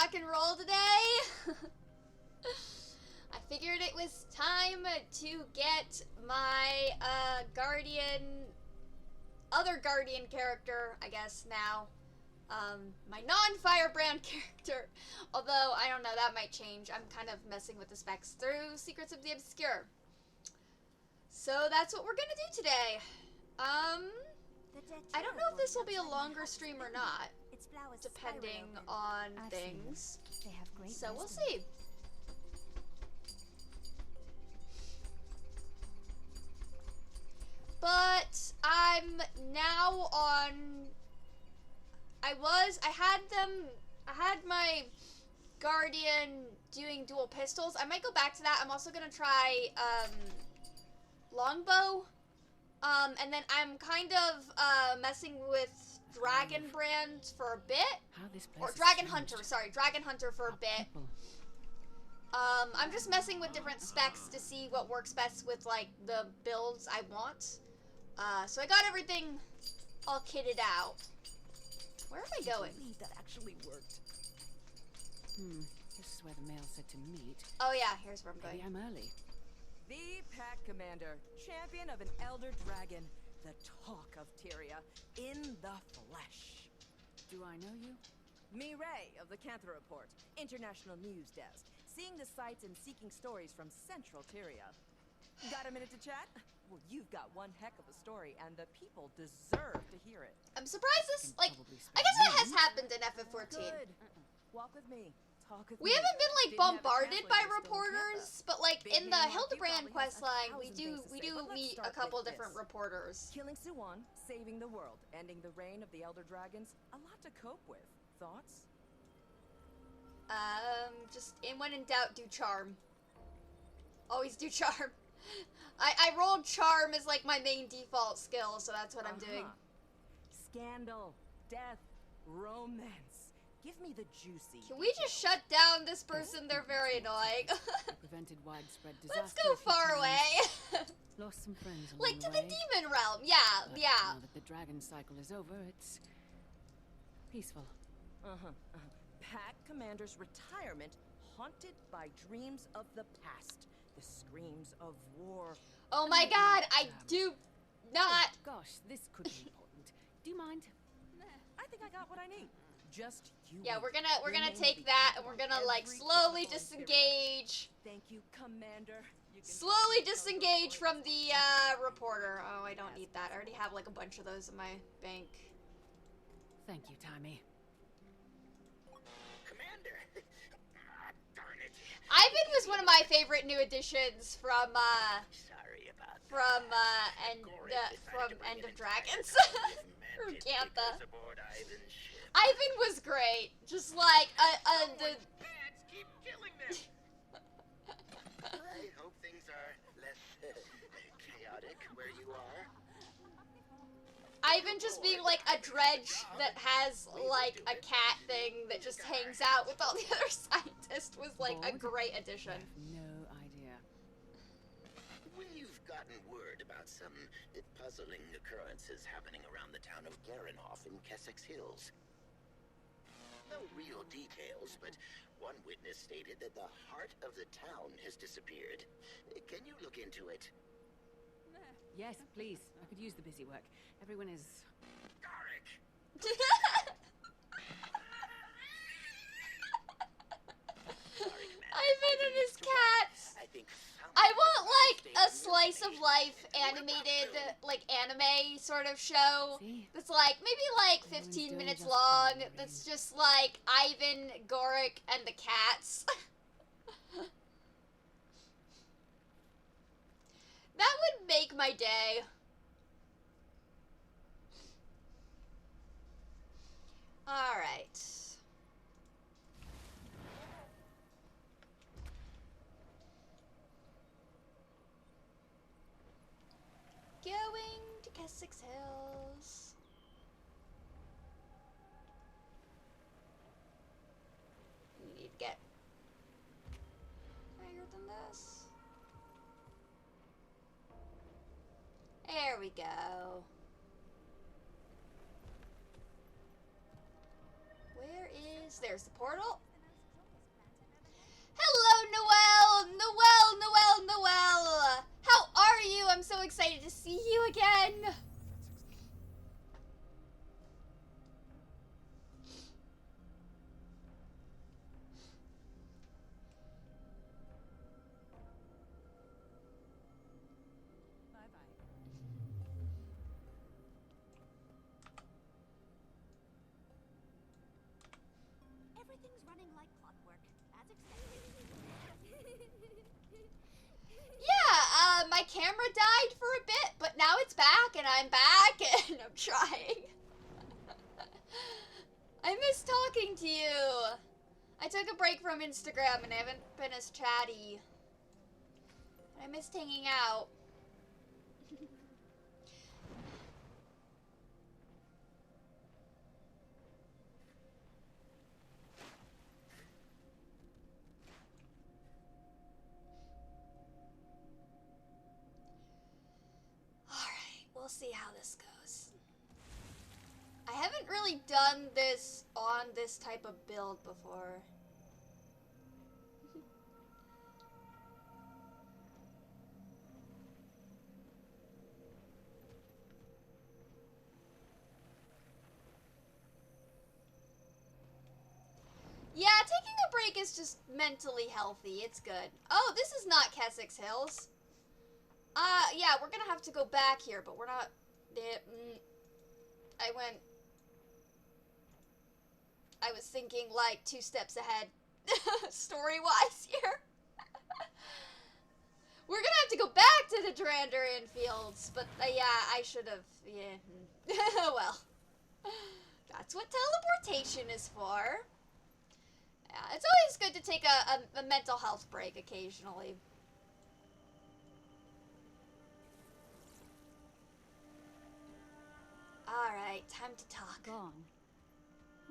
rock and roll today. I figured it was time to get my other Guardian character, I guess now. My non-Firebrand character. Although, I don't know, that might change. I'm kind of messing with the specs through Secrets of the Obscure. So that's what we're gonna do today. I don't know if this will be a longer stream or not, depending on things. So we'll see. But I'm now on. I had my Guardian doing dual pistols. I might go back to that. I'm also gonna try longbow. And then I'm kind of messing with Dragon Brand for a bit. Or Dragon Hunter, sorry, Dragon Hunter for a bit. I'm just messing with different specs to see what works best with like the builds I want. So I got everything all kitted out. Where am I going? That actually worked. This is where the mail said to meet. Oh yeah, here's where I'm going. Maybe I'm early. The Pack Commander, champion of an Elder Dragon, the talk of Tyria, in the flesh. Do I know you? Me Ray of the Cantha Report, International News Desk, seeing the sights and seeking stories from Central Tyria. Got a minute to chat? Well, you've got one heck of a story, and the people deserve to hear it. I'm surprised this, like, I guess that has happened in FF14. Good. Walk with me. Talk with We me. haven't been, like, Didn't have a bombarded by translator still in reporters, Tampa. but, like, Big in the name Hildebrand probably has questline, 1,000 we things do to say, but let's meet a start couple with different this. reporters. Killing Suwan, saving the world, ending the reign of the Elder Dragons. A lot to cope with. Thoughts? Just when in doubt, do charm. Always do charm. I rolled charm as like my main default skill, so that's what I'm doing. Scandal, death, romance. Give me the juicy. Can we just shut down this person? They're very annoying. Prevented widespread disaster. Let's go far away. Lost some friends along Like to the the way. demon realm. Yeah, But yeah. Now that the dragon cycle is over, it's peaceful. Pack Commander's retirement haunted by dreams of the past. The screams of war. Oh my god, I do not. Gosh, this could be important. Do you mind? I think I got what I need. Just you. Yeah, wait. we're gonna Your name take will be that and on we're gonna like every slowly chronicle in disengage. Tyria. Thank you, Commander. You can Slowly trust me. disengage from the reporter. Oh, I don't need that. I already have like a bunch of those in my bank. Thank you, Tommy. Commander! Darn it. Ivan was one of my favorite new additions from Sorry about that. from Gw2 decided to bring End an of Dragons. entire army of From mantis Cantha. diggers aboard Ivan's ship. Ivan was great. Just like the Bats keep killing them. I hope things are less chaotic where you are. Ivan just being like a dredge that has like a cat thing that just hangs out with all the other scientists was like a great addition. No idea. When you've gotten word about some puzzling occurrences happening around the town of Garenhof in Kessex Hills. No real details, but one witness stated that the heart of the town has disappeared. Can you look into it? Yes, please. I could use the busy work. Everyone is... Garrick! Ivan and his cats. I think I want like a slice of life animated like anime sort of show. See? That's like maybe like 15 minutes long. That's just like Ivan, Gorick, and the cats. That would make my day. All right. Going to Kessex Hills. We need to get higher than this. There we go. Where is... There's the portal. Everything's running like clockwork, as expected. Yeah, my camera died for a bit, but now it's back, and I'm back, and I'm trying. I miss talking to you. I took a break from Instagram, and I haven't been as chatty. I missed hanging out. Alright, we'll see how this goes. I haven't really done this on this type of build before. Yeah, taking a break is just mentally healthy. It's good. Oh, this is not Kessex Hills. Yeah, we're gonna have to go back here, but we're not... I was thinking, like, 2 steps ahead, story-wise here. We're gonna have to go back to the Durandarian Fields, but, yeah, I should have, yeah. Well, that's what teleportation is for. Yeah, it's always good to take a mental health break occasionally. Alright, time to talk. Gone.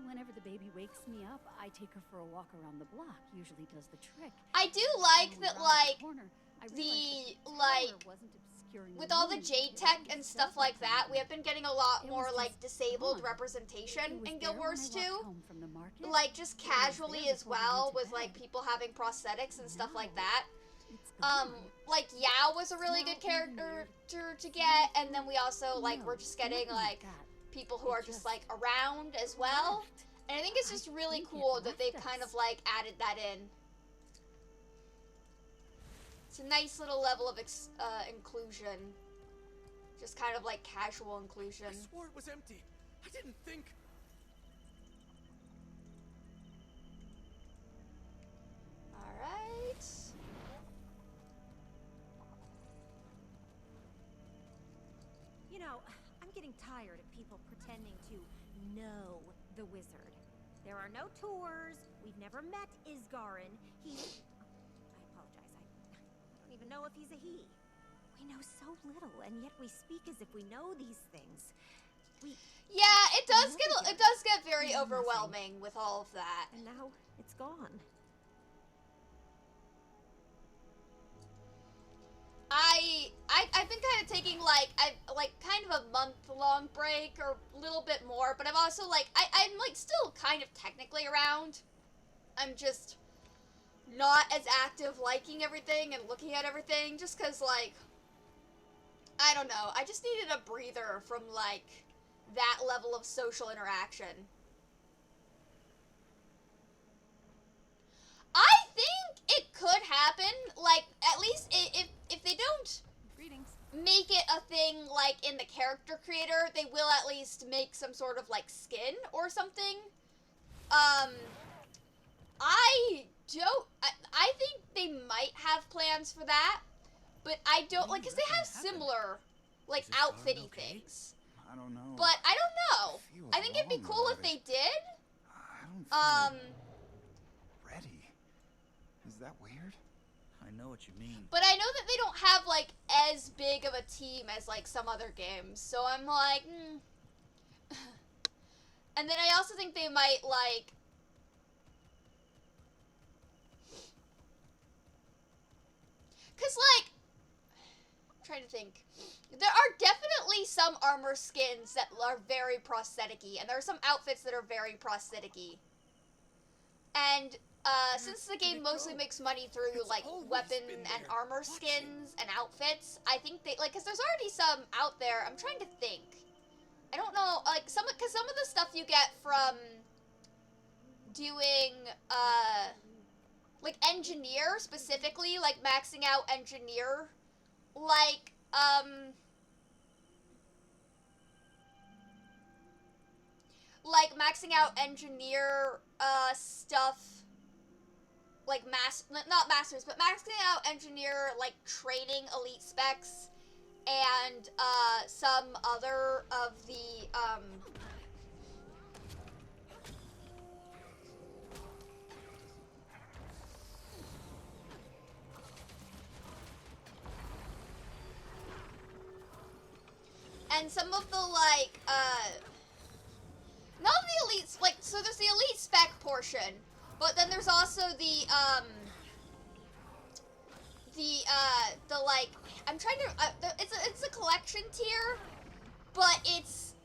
Whenever the baby wakes me up, I take her for a walk around the block. Usually does the trick. I do like And that, around like, corner, I the, realized that the like, tower wasn't obscuring with the all the moon. Jade It tech was and stuff several like that, times. we have been getting a lot It more, was like, just disabled gone. representation It was in there Guild when I Wars walked 2. home from the market. Like, just It was casually there as before we well, went to with, like, bed. people having prosthetics and stuff like Now, that. it's gone. Like, Yao was a really Now good even character weird. to get, and then we also, like, No, we're just getting, nothing like, that. people who It are just, just like, around as well. left. And I think it's I just really think it cool that they've left kind us. of, like, added that in. It's a nice little level of inclusion. Just kind of, like, casual inclusion. I swore it was empty. I didn't think. Alright. You know, I'm getting tired of people pretending to know the wizard. There are no tours. We've never met Isgarin. I apologize. I don't even know if he's a he. We know so little, and yet we speak as if we know these things. Yeah, it does Familiar. get very Nothing. overwhelming with all of that. And now it's gone. I've been kind of taking like kind of a month-long break or a little bit more, but I've also I'm like still kind of technically around. I'm just not as active liking everything and looking at everything just cuz like I don't know, I just needed a breather from like that level of social interaction. I think it could happen, like, at least if they don't Greetings. make it a thing, like, in the character creator, they will at least make some sort of, like, skin or something. I think they might have plans for that, but I don't, What like, do you because they have reckon happened? similar, like, Is it going outfitty okay? things. I don't know. But I don't know. I feel I think it'd be wrong cool if about they it. did. I don't feel ready. Is that weird? I know what you mean. But I know that they don't have, like, as big of a team as, like, some other games. So I'm like, And then I also think they might, like... Because, like... I'm trying to think. There are definitely some armor skins that are very prosthetic-y. And there are some outfits that are very prosthetic-y. And... since the game mostly makes money through, It's like, always weapon been and there, armor watching. skins and outfits, I think they, like, because there's already some out there. I'm trying to think. I don't know, like, because some of the stuff you get from doing, like, engineer, specifically, like, maxing out engineer, like, maxing out engineer, stuff, like, not masters, but maxing out engineer, like, training elite specs, and, some other of the, and some of the, like, not the elite, like, so there's the elite spec portion, but then there's also the, like, I'm trying to, it's a collection tier, but it's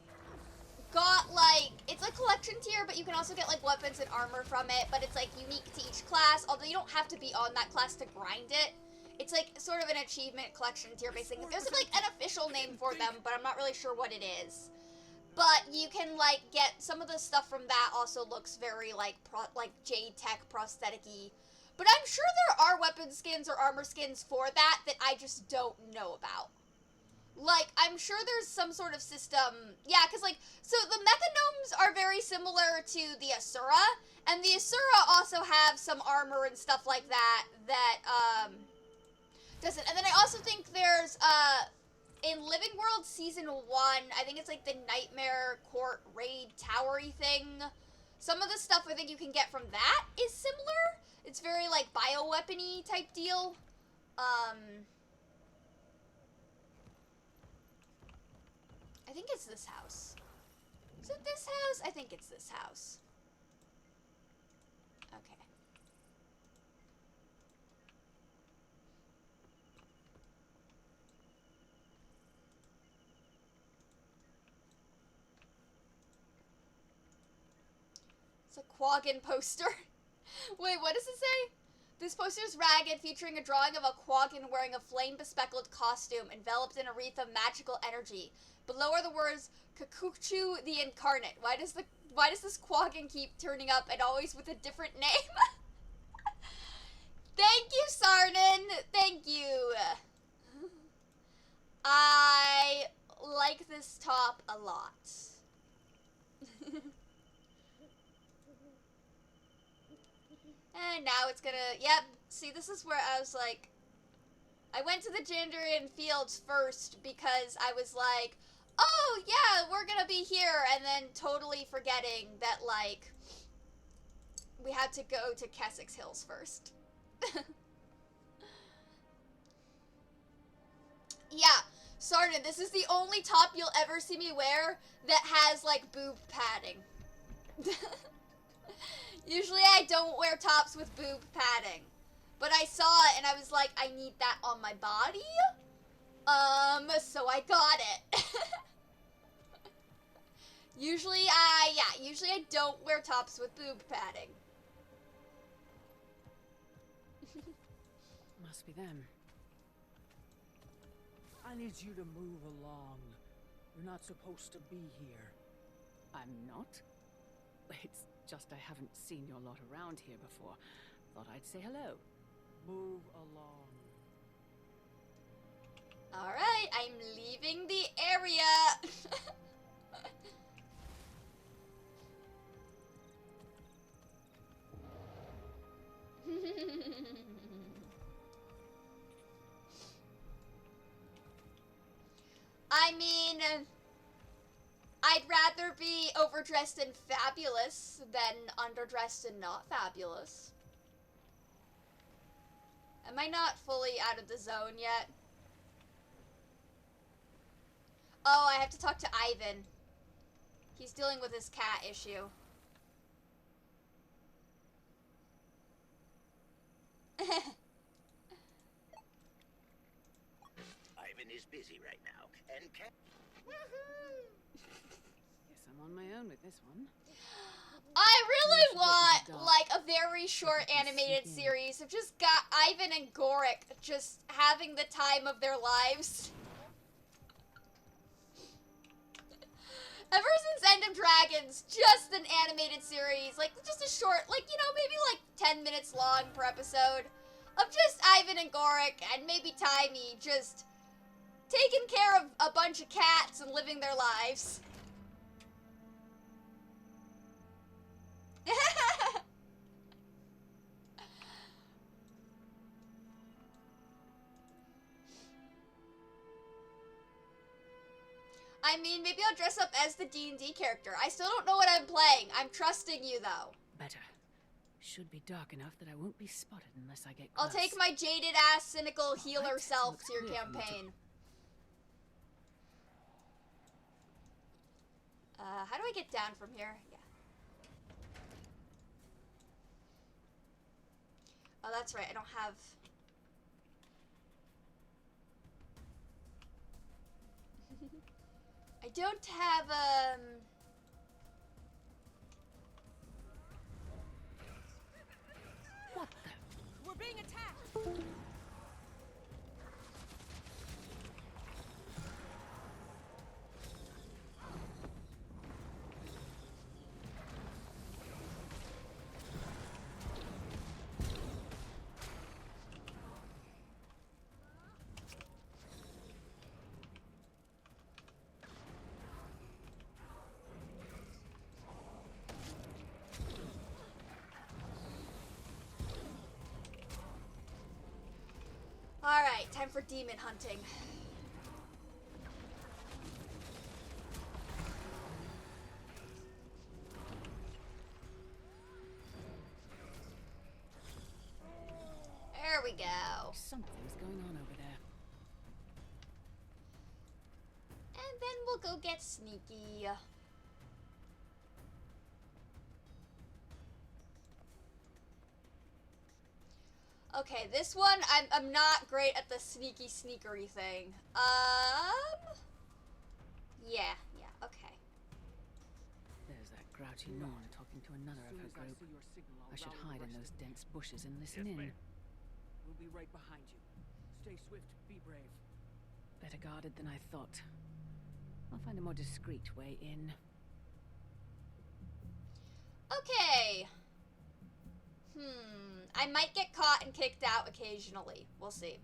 got, like, it's a collection tier, but you can also get, like, weapons and armor from it, but it's, like, unique to each class, although you don't have to be on that class to grind it. It's, like, sort of an achievement collection tier, basically. There's, like, an official name for them, but I'm not really sure what it is. But you can, like, get some of the stuff from that also looks very, like, Jade Tech prosthetic-y. But I'm sure there are weapon skins or armor skins for that I just don't know about. Like, I'm sure there's some sort of system. Yeah, because, like, so the Mechanomes are very similar to the Asura, and the Asura also have some armor and stuff like that does it. And then I also think there's, in Living World Season 1, I think it's, like, the Nightmare Court Raid Towery thing. Some of the stuff I think you can get from that is similar. It's very, like, bioweapon-y type deal. I think it's this house. Is it this house? I think it's this house. Okay. It's a Quaggan poster. Wait, what does it say? This poster is ragged, featuring a drawing of a Quaggan wearing a flame-bespeckled costume enveloped in a wreath of magical energy. Below are the words, Gw2 the Incarnate. Why does this Quaggan keep turning up and always with a different name? Thank you, Sarnin. Thank you. I like this top a lot. And now it's gonna, yep, see, this is where I was like, I went to the Jandarian Fields first because I was like, oh, yeah, we're gonna be here, and then totally forgetting that, like, we had to go to Kessex Hills first. Yeah, Sarna, this is the only top you'll ever see me wear that has, like, boob padding. Usually I don't wear tops with boob padding. But I saw it and I was like, I need that on my body. So I got it. Usually I don't wear tops with boob padding. Must be them. I need you to move along. You're not supposed to be here. I'm not? It's just I haven't seen your lot around here before. Thought I'd say hello. Move along. Alright, I'm leaving the area. I mean, I'd rather be overdressed and fabulous than underdressed and not fabulous. Am I not fully out of the zone yet? Oh, I have to talk to Ivan. He's dealing with his cat issue. Ivan is busy right now, and cat. Guess I'm on my own with this one. I really want, like, a very short animated series of just got Ivan and Goric just having the time of their lives. Ever since End of Dragons, just an animated series, like, just a short, like, you know, maybe, like, 10 minutes long per episode, of just Ivan and Goric, and maybe Timey, just taking care of a bunch of cats and living their lives. I mean, maybe I'll dress up as the D&D character. I still don't know what I'm playing. I'm trusting you, though. Better. Should be dark enough that I won't be spotted unless I get close. I'll take my jaded-ass, cynical healer Alright, self looks to your clear for me to- campaign. How do I get down from here? Yeah. Oh, that's right. I don't have... I don't have, What the? We're being attacked! Alright, time for demon hunting. There we go. Something's going on over there. And then we'll go get sneaky. Okay, this one, I'm not great at the sneakery thing. Yeah, okay. There's that grouchy Roan talking to another of her group. I should hide in those dense bushes and listen in. We'll be right behind you. Stay swift, be brave. Better guarded than I thought. I'll find a more discreet way in. Okay. I might get caught and kicked out occasionally. We'll see.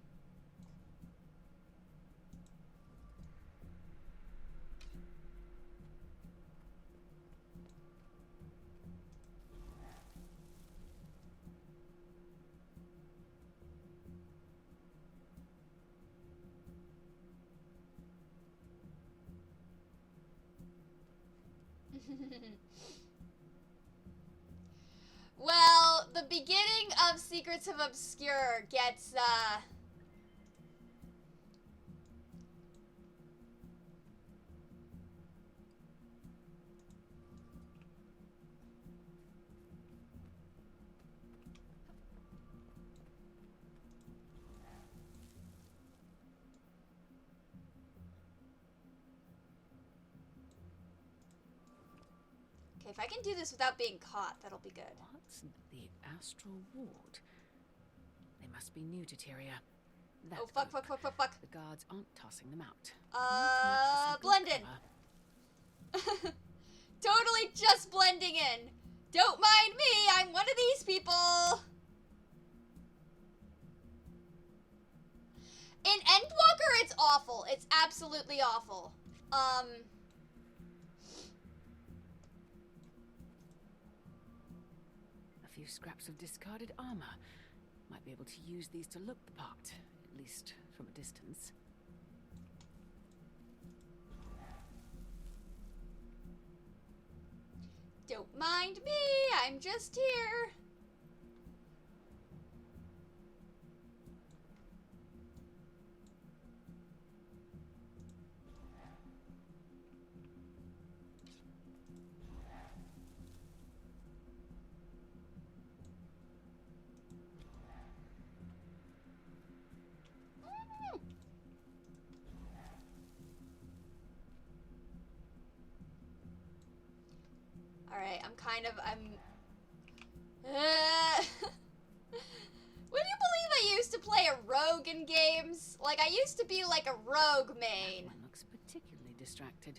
Well, the beginning of Secrets of Obscure gets, okay, if I can do this without being caught, that'll be good. What's the Astral Ward? They must be new to Tyria. That Oh, fuck. The guards aren't tossing them out. Blend in. Totally just blending in. Don't mind me, I'm one of these people. In Endwalker, it's awful. It's absolutely awful. A few scraps of discarded armor. Might be able to use these to look the part, at least from a distance. Don't mind me, I'm just here. Alright, Would you believe I used to play a rogue in games? Like, I used to be like a rogue main. That one looks particularly distracted.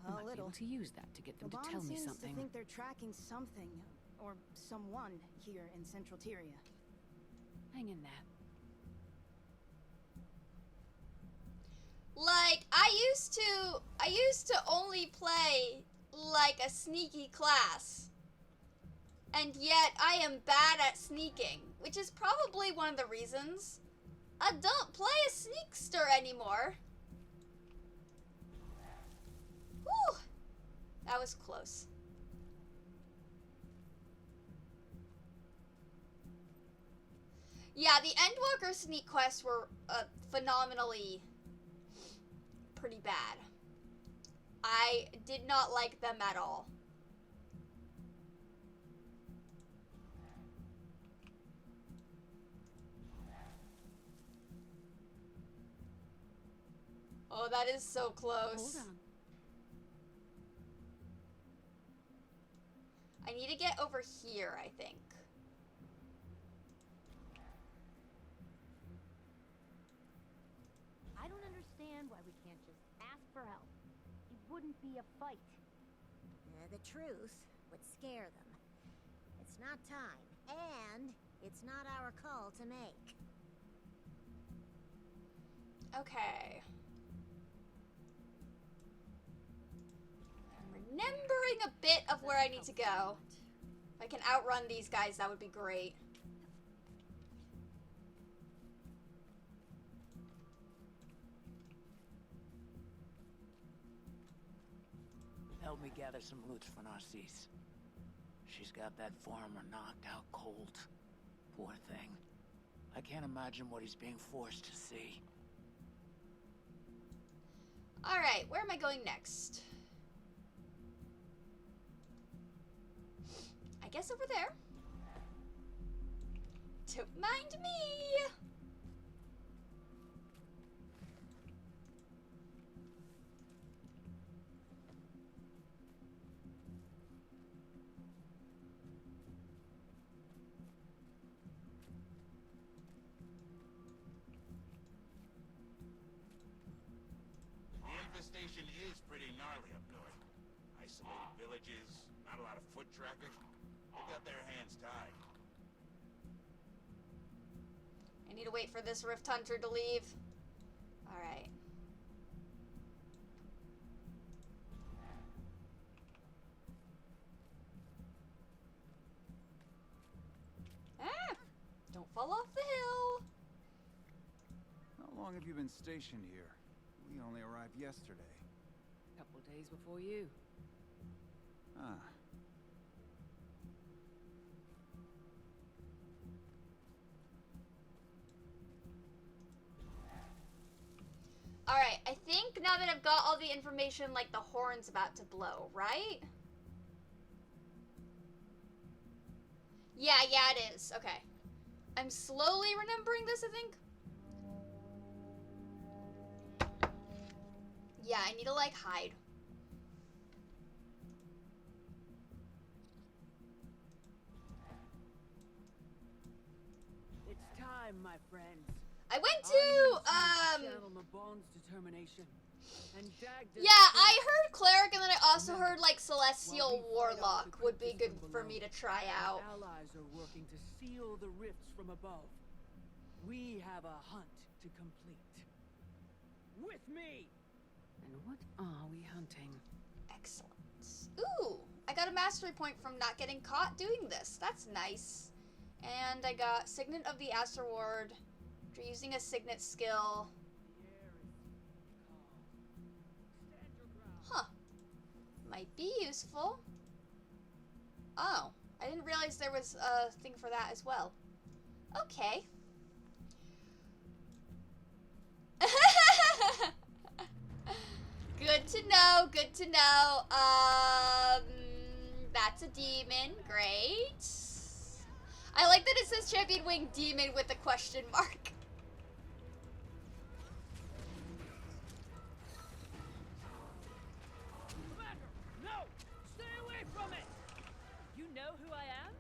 I A might be little. able to use that to get them to Roan tell me seems something. to think they're tracking something, or someone here in Central Tyria. Hang in there. Like, I used to only play like a sneaky class. And yet I am bad at sneaking, which is probably one of the reasons I don't play a sneakster anymore. Whew. That was close. Yeah, the Endwalker sneak quests were phenomenally pretty bad. I did not like them at all. Oh, that is so close. Hold on. I need to get over here, I think. I don't understand why we can't just ask for help. It wouldn't be a fight. The truth would scare them. It's not time, and it's not our call to make. Okay. I'm remembering a bit of where I need to go. If I can outrun these guys, that would be great. Help me gather some loot for Narcisse. She's got that farmer knocked out cold. Poor thing. I can't imagine what he's being forced to see. Alright, where am I going next? I guess over there. Don't mind me! The infestation is pretty gnarly up north. Isolated villages, not a lot of foot traffic. They got their hands tied. I need to wait for this Rift Hunter to leave. Alright. Ah! Don't fall off the hill! How long have you been stationed here? We only arrived yesterday. A couple days before you. Ah. Alright, I think now that I've got all the information, like, the horn's about to blow, right? Yeah, it is. Okay. I'm slowly remembering this, I think. Yeah, I need to, like, hide. It's time, my friends. I went to, Channel Mabon's determination. And yeah, I heard Cleric, and then I also heard, like, Celestial Warlock would be good for me to try out. Allies are working to seal the rifts from above. We have a hunt to complete. With me! And what are we hunting? Excellent. Ooh, I got a mastery point from not getting caught doing this. That's nice. And I got Signet of the Aster Ward for using a Signet skill. Huh. Might be useful. Oh, I didn't realize there was a thing for that as well. Okay. Good to know, good to know. That's a demon. Great. I like that it says Champion Wing Demon with a question mark. Commander, no! Stay away from it! You know who I am?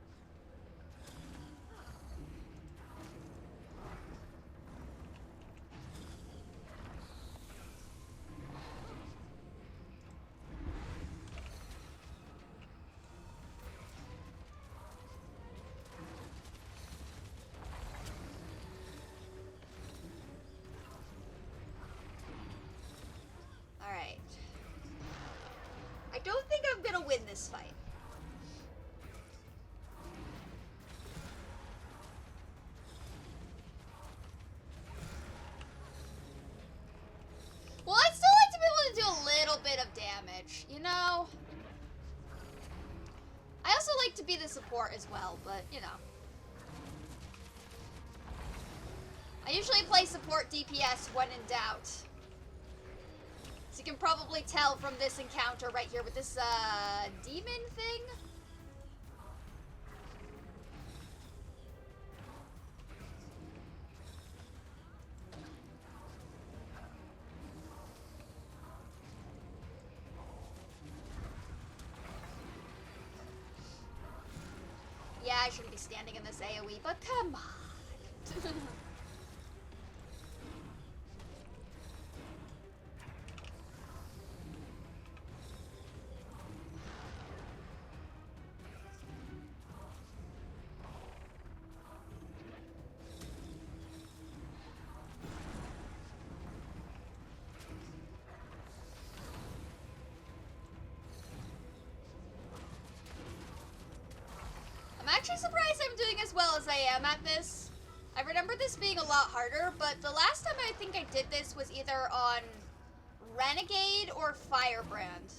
Alright. I don't think I'm gonna win this fight. to be the support as well, but, you know. I usually play support DPS when in doubt. So you can probably tell from this encounter right here with this, demon thing. Yeah, I shouldn't be standing in this AoE, but come on. I'm actually surprised I'm doing as well as I am at this. I remember this being a lot harder, but the last time I think I did this was either on Renegade or Firebrand.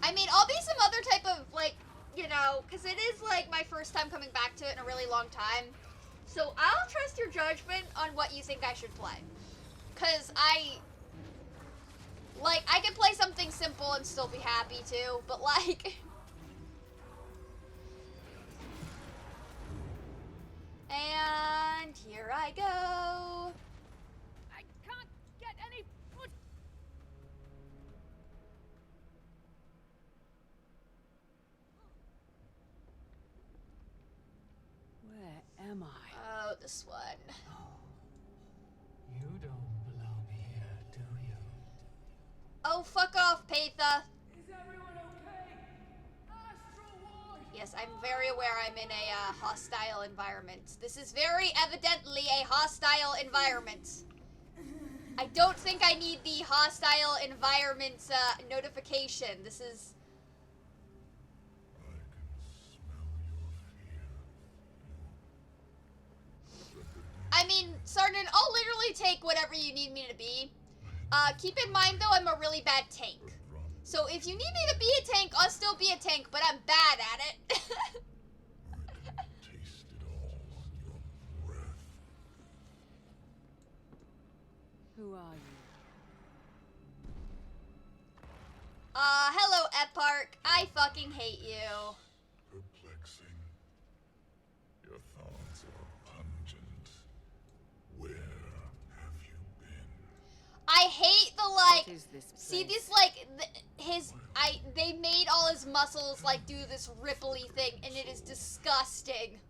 I mean, I'll be some other type of, like, you know, because it is, like, my first time coming back to it in a really long time. So I'll trust your judgment on what you think I should play. Because like, I can play something simple and still be happy too, but like... And here I go. I can't get any foot. Where am I? Oh, this one. You don't belong here, do you? Oh, fuck off, Patha. Is everyone okay? Astral Ward! Yes, I'm very aware I'm in a hostile environment. This is very evidently a hostile environment. I don't think I need the hostile environment notification. This is... I mean, Sergeant, I'll literally take whatever you need me to be. Keep in mind, though, I'm a really bad tank. So if you need me to be a tank, I'll still be a tank, but I'm bad at it. Taste it all on your breath. Who are you? Hello, Epark. I fucking hate you. Perplexing. Your thoughts are pungent. Where have you been? I hate the, like, What is this see place? this, like, they made all his muscles, like, do this ripply thing, and it is disgusting.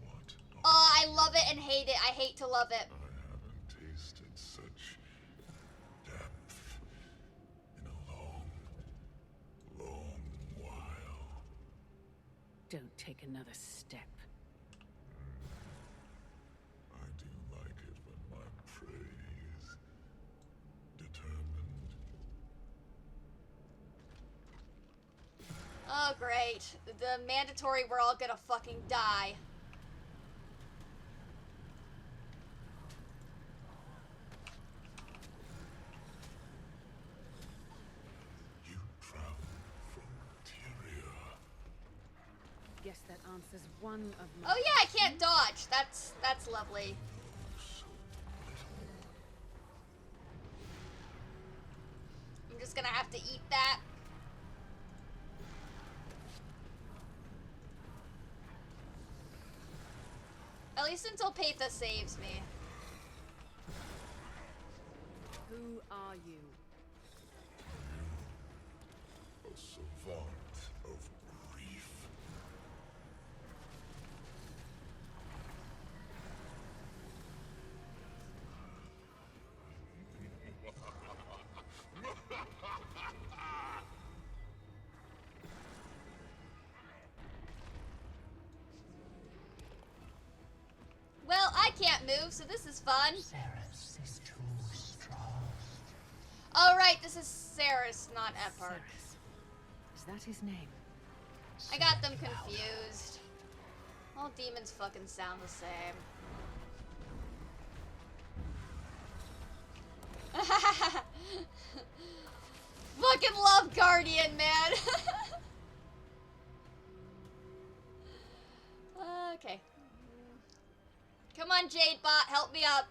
What? Oh, I love it and hate it. I hate to love it. I haven't tasted such depth in a long, long while. Don't take another step. I do like it when my prey is determined. Oh, great. The mandatory we're all gonna fucking die. You travel from Tyria. Guess that answers one of my... Oh yeah, I can't dodge. That's lovely. So little. I'm just gonna have to eat that. At least until Patha saves me. Who are you? A savant of grief. Well, I can't move, so this is fun. Ceres is too strong. Oh right, this is Ceres, not Epark. Ceres. Is that his name? I got them confused. All demons fucking sound the same. fucking love Guardian, man. Okay. Come on, Jade Bot, help me up.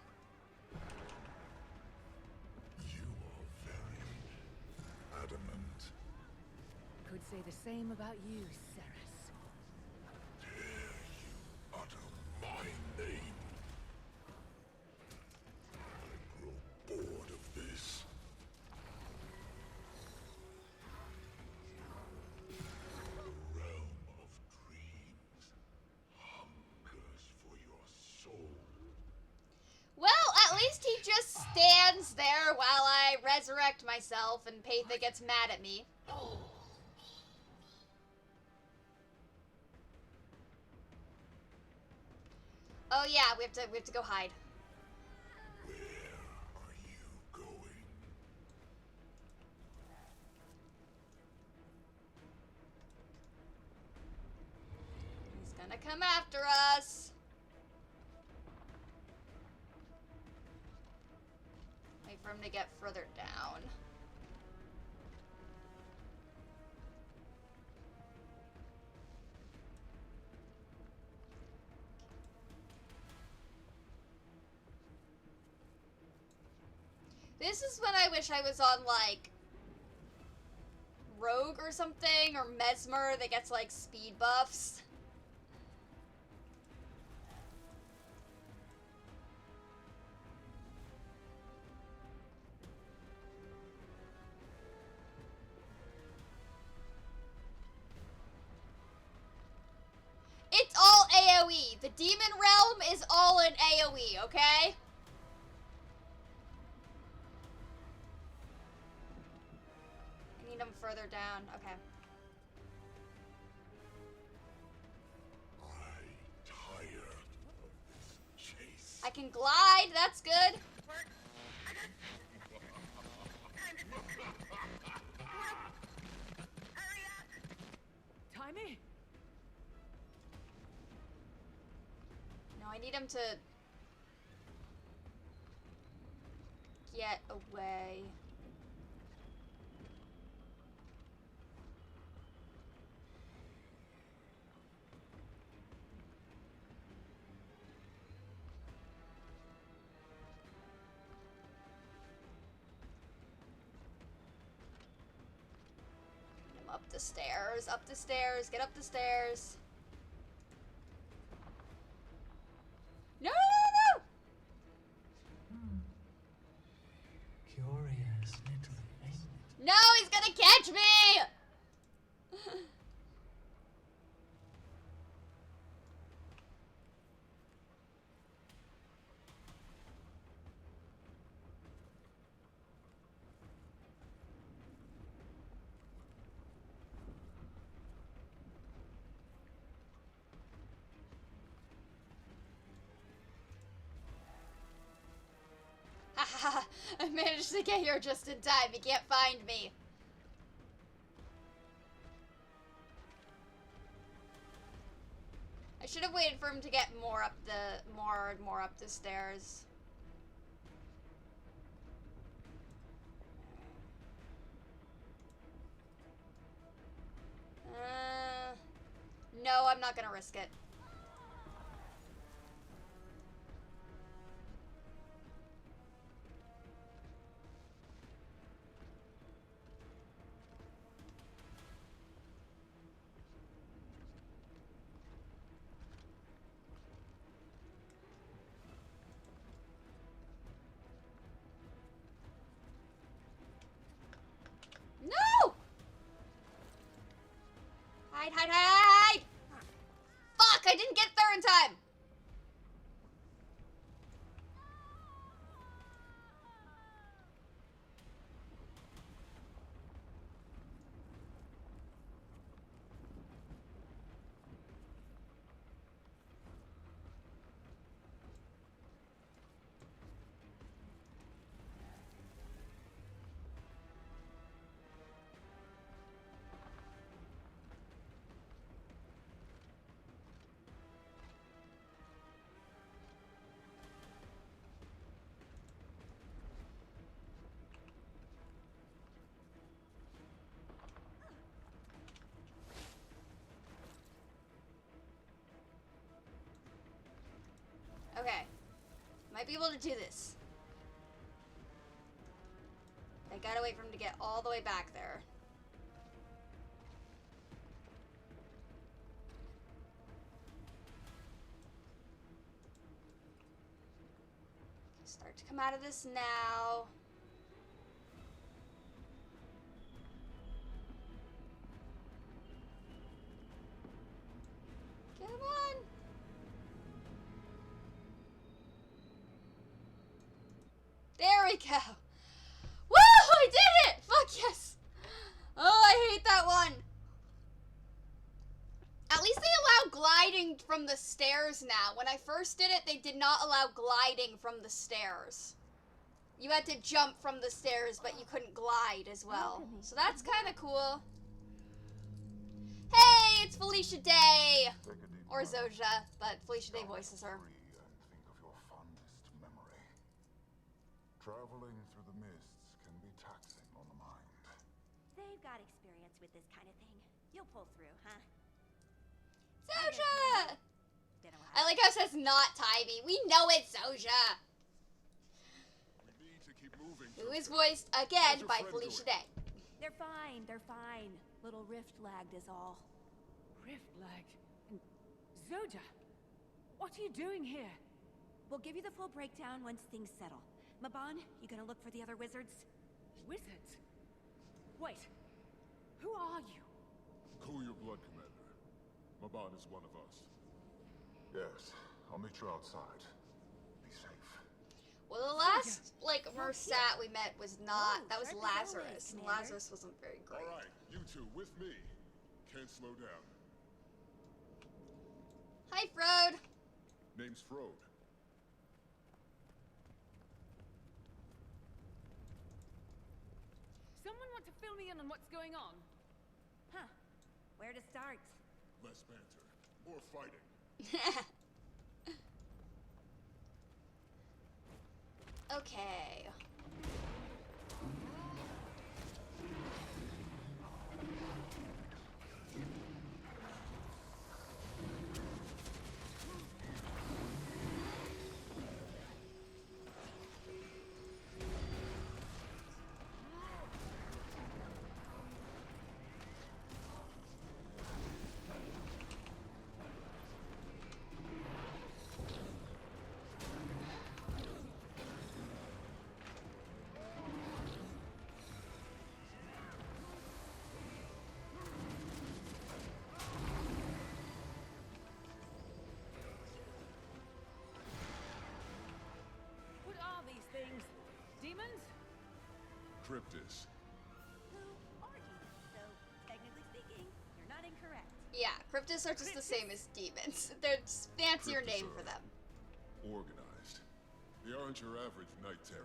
You are very adamant. Could say the same about you, Ceres. Utter my name. I grow bored of this. The realm of dreams hungers for your soul. Well, at least he just stands there while I resurrect myself and Paitha gets mad at me. Oh yeah, we have to go hide. Where are you going? He's gonna come after us. Wait for him to get further down. This is when I wish I was on, like, Rogue or something, or Mesmer that gets, like, speed buffs. It's all AoE. The demon realm is all in AoE, okay? I need him further down. Okay. I'm tired of this chase. I can glide. That's good. Timey? No, I need him to get away. Up the stairs, up the stairs, get up the stairs. No, no, no! Curious little thing. No, he's gonna catch me! I managed to get here just in time. He can't find me. I should have waited for him to get more up the stairs. No, I'm not gonna risk it. No! Hide, hide, hide! Fuck, I didn't get there in time! Might be able to do this. I gotta wait for him to get all the way back there. Start to come out of this now. Come on. There we go. Woo! I did it! Fuck yes! Oh, I hate that one. At least they allow gliding from the stairs now. When I first did it, they did not allow gliding from the stairs. You had to jump from the stairs, but you couldn't glide as well. So that's kind of cool. Hey, it's Felicia Day! Or Zoja, but Felicia Day voices her. Think of your fondest memory. Traveling through the mists can be taxing on the mind. They've got experience with this kind of thing. You'll pull through, huh? Zoja! I like how it says not Tybee. We know it's Zoja. We need to keep moving. Who is voiced again by Felicia Day. They're fine, they're fine. Little rift lagged is all. Rift lagged? Zoja, what are you doing here? We'll give you the full breakdown once things settle. Maban, you gonna look for the other wizards? Wizards? Wait, who are you? Cool your blood, Commander. Maban is one of us. Yes, I'll meet you outside. Be safe. Well, the last, like, Mersat we met was not, that was Lazarus, and Lazarus wasn't very great. Alright, you two with me. Can't slow down. Hi, Frode. Name's Frode. Someone want to fill me in on what's going on? Huh. Where to start? Less banter. More fighting. Okay. Demons? Cryptis. Who are demons? So, technically speaking, you're not incorrect. Yeah, Cryptis are just the same as demons. They're just fancier Cryptis name are for them. Organized. They aren't your average night terror.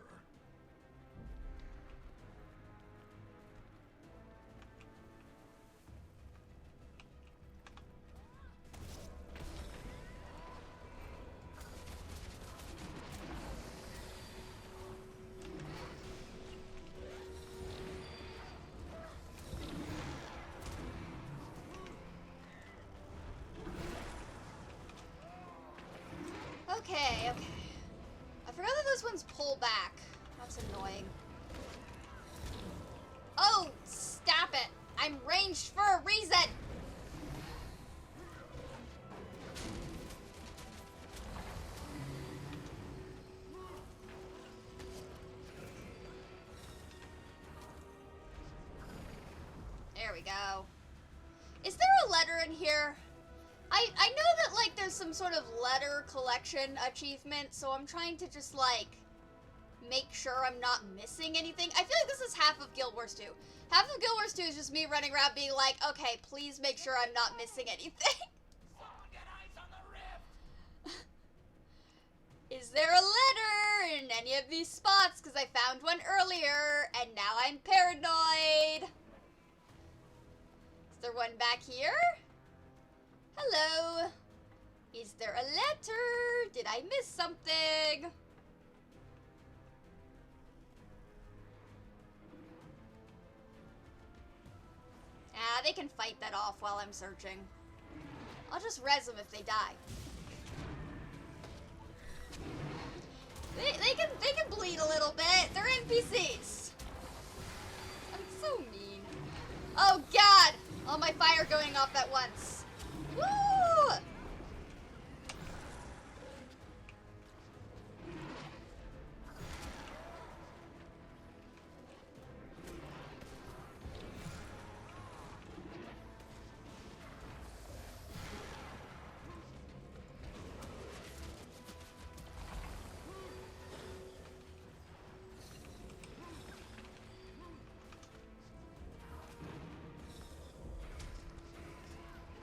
Okay, okay. I forgot that those ones pull back. That's annoying. Oh, stop it. I'm ranged for a reason. There we go. Is there a letter in here? I know that, like, there's some sort of letter collection achievement, so I'm trying to just, like, make sure I'm not missing anything. I feel like this is half of Guild Wars 2. Half of Guild Wars 2 is just me running around being like, okay, please make sure I'm not missing anything. Get eyes on the rift! Is there a letter in any of these spots? Because I found one earlier, and now I'm paranoid. Is there one back here? Hello. Is there a letter? Did I miss something? Ah, they can fight that off while I'm searching. I'll just res them if they die. They can bleed a little bit. They're NPCs. I'm so mean. Oh god! All my fire going off at once. Woo!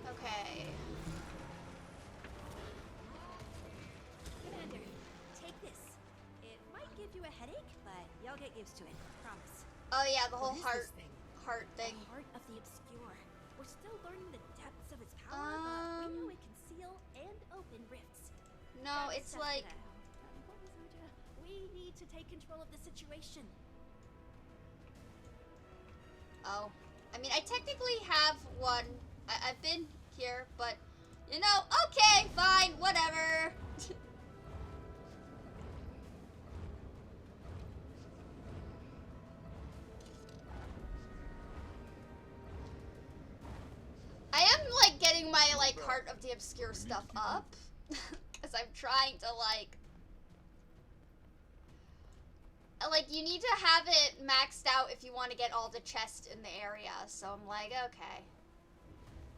Okay. Commander, take this. It might give you a headache, but you'll get used to it. Promise. Oh yeah, the whole What is heart this thing. The heart of the obscure. We're still learning the depths of its power, but we know it can seal and open rifts. No, That's it's set like now. We need to take control of the situation. oh. I mean, I technically have one. I've been here, but you know, okay, fine, whatever. I am like getting my like Heart of the Obscure stuff up as I'm trying to like you need to have it maxed out if you want to get all the chests in the area. So I'm like, okay.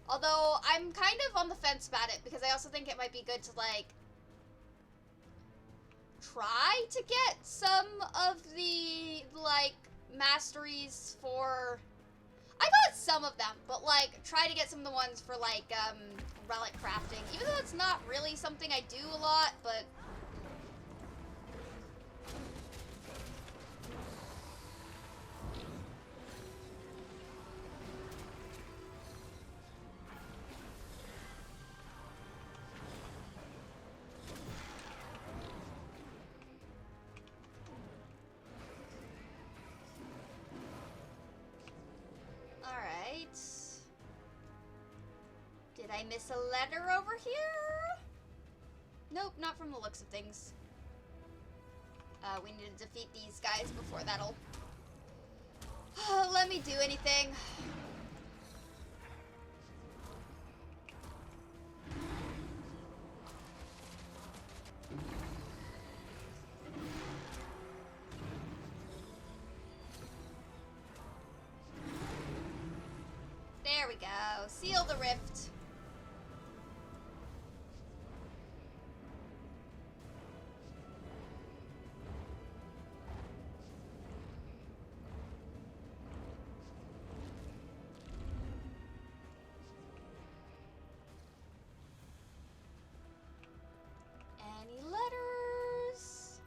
Although I'm kind of on the fence about it because I also think it might be good to like try to get some of the like masteries for I got some of them, but like try to get some of the ones for like relic crafting, even though it's not really something I do a lot, but alright. Did I miss a letter over here? Nope, not from the looks of things. We need to defeat these guys before that'll let me do anything. There we go. Seal the rift. Any letters?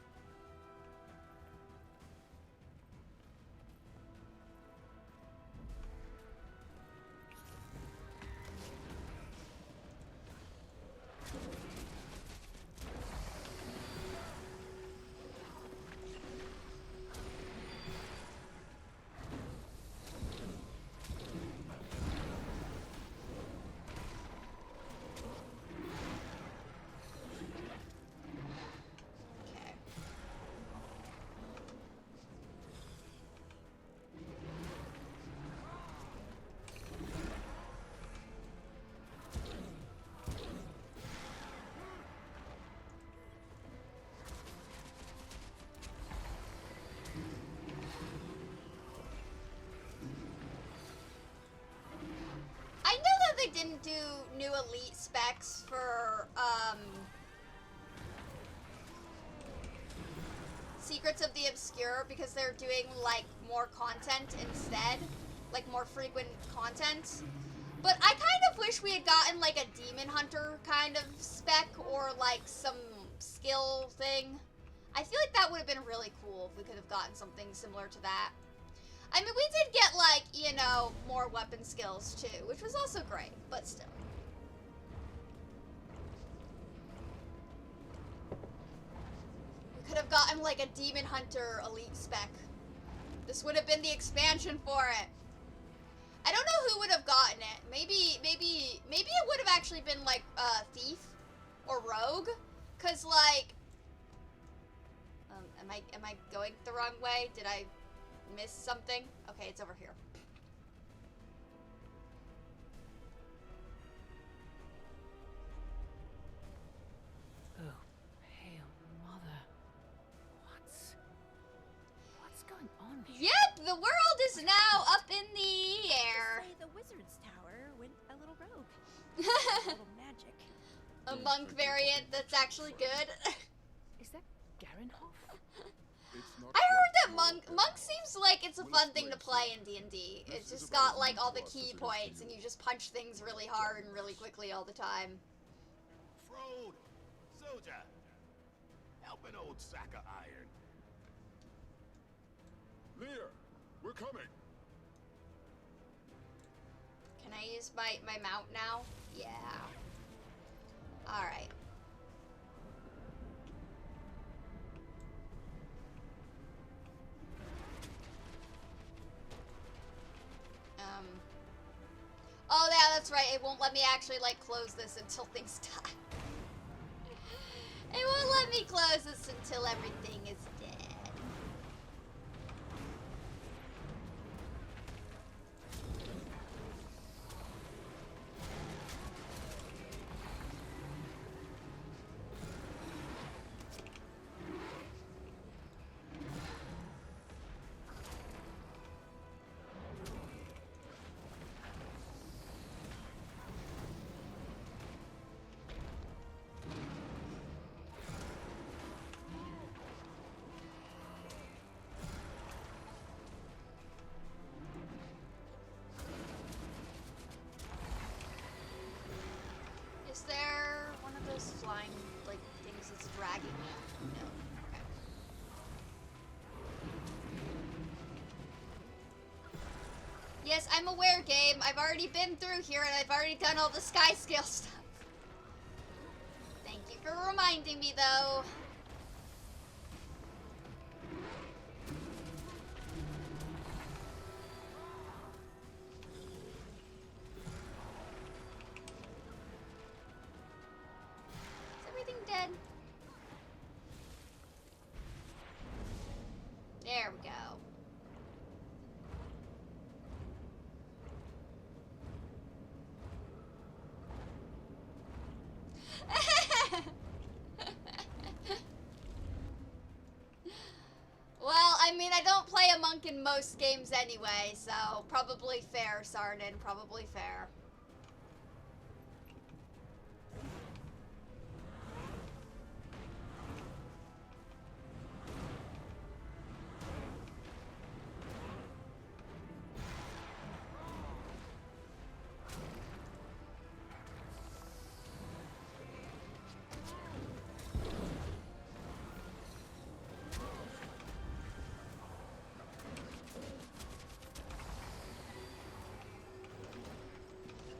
Okay. I know that they didn't do new elite specs for Secrets of the Obscure because they're doing like more content instead, like more frequent content. But I kind of wish we had gotten like a demon hunter kind of spec or like some skill thing. I feel like that would have been really cool if we could have gotten something similar to that. I mean, we did get like, you know, more weapon skills too, which was also great, but still. We could have gotten like a demon hunter elite spec. This would have been the expansion for it. I don't know who would have gotten it. Maybe it would have actually been like thief or rogue, cause like Am I going the wrong way? Did I miss something? Okay, it's over here. Oh, hail mother. What's going on here? Yep, the world is now up in the air. Say the wizard's tower went a little rogue. A little magic. A monk variant that's actually good. Is that Garenhoff? I heard that monk seems like it's a fun thing to play in D&D. It's just got like all the key points and you just punch things really hard and really quickly all the time. Roan, soldier, help an old sack of iron. Lear, we're coming. Can I use my mount now? Yeah. Alright. Oh yeah, that's right. It won't let me actually like close this until things die. It won't let me close this until everything is dead. Is there one of those flying, like, things that's dragging me? No. Okay. Yes, I'm aware, game. I've already been through here and I've already done all the sky scale stuff. Thank you for reminding me, though. Dead. There we go. Well, I mean, I don't play a monk in most games anyway, so probably fair, Sarnin, probably fair.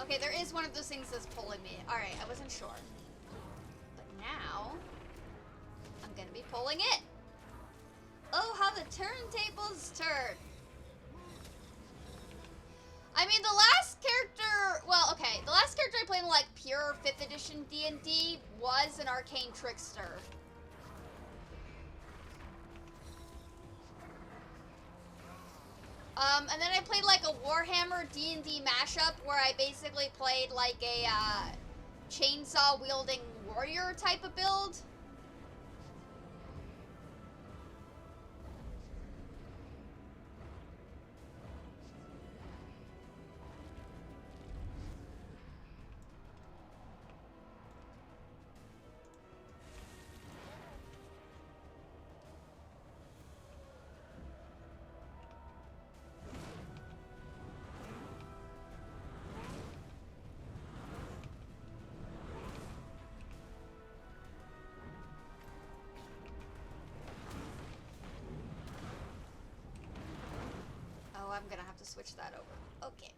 Okay, there is one of those things that's pulling me. Alright, I wasn't sure. But now, I'm gonna be pulling it. Oh, how the turntables turn. I mean, the last character, well, okay, the last character I played in, like, pure 5th edition D&D was an arcane trickster. And then I played like a Warhammer D&D mashup where I basically played like a chainsaw wielding warrior type of build. I'm gonna have to switch that over. Okay.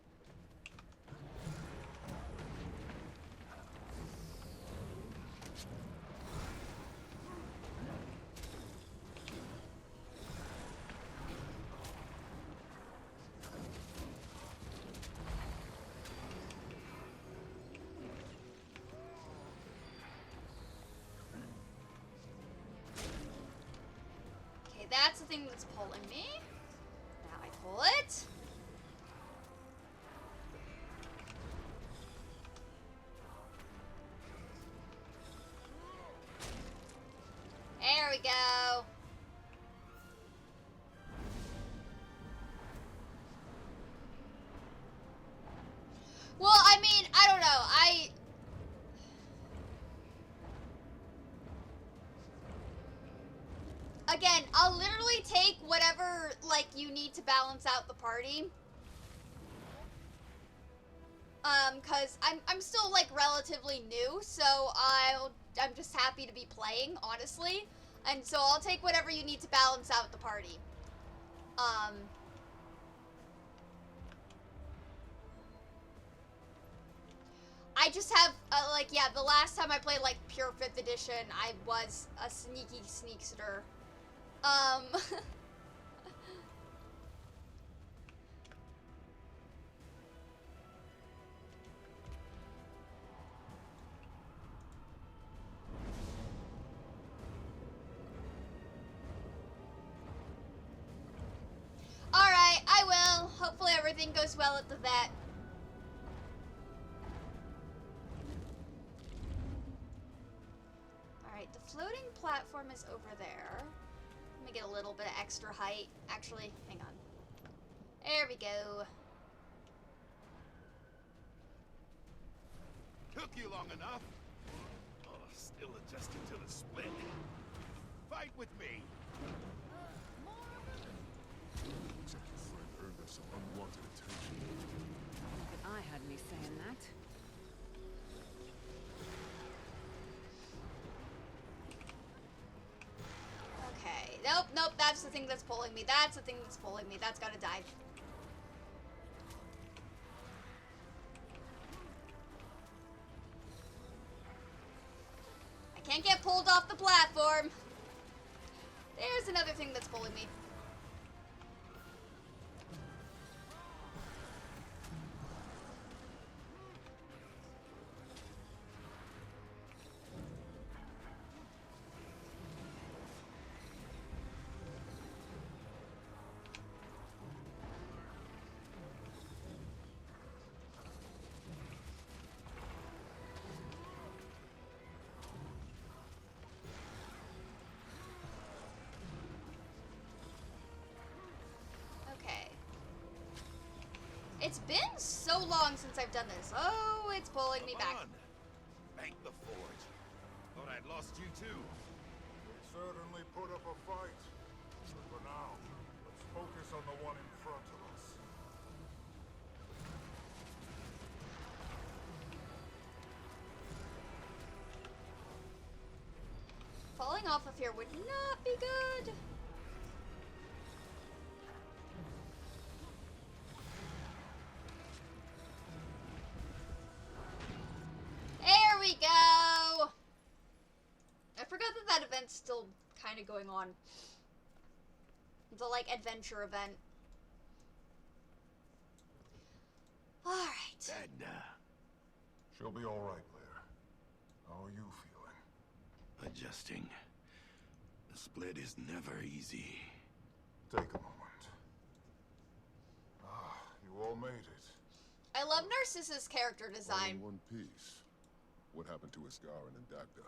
that's the thing that's pulling me. Now I pull it. There we go. Well, I mean, I don't know. Again, I'll literally take whatever, like, you need to balance out the party. Cause I'm still, like, relatively new, so I'm just happy to be playing, honestly. And so I'll take whatever you need to balance out the party. I just have, like, yeah, the last time I played, like, pure 5th edition, I was a sneaky sneakster. Alright, I will. Hopefully everything goes well at the vet. Alright, the floating platform is over there. Let me get a little bit of extra height. Actually, hang on. There we go. Took you long enough. Oh, still adjusting to the split. Fight with me. Looks like your friend earned us some unwanted attention. Not that I had any say in that. Okay. Nope, nope, that's the thing that's pulling me. That's the thing that's pulling me. That's gotta die. I can't get pulled off the platform. There's another thing that's pulling me. It's been so long since I've done this. Oh, it's pulling me back. Come on. Bank the forge. Thought I'd lost you too. They certainly put up a fight. But for now, let's focus on the one in front of us. Falling off of here would not be good. There we go. I forgot that that event's still kind of going on. The, like, adventure event. Alright. She'll be all right, Blair. How are you feeling? Adjusting. The split is never easy. Take a moment. Ah, you all made it. I love Narcissa's character All design. in one piece. What happened to Iskarin and Dagda?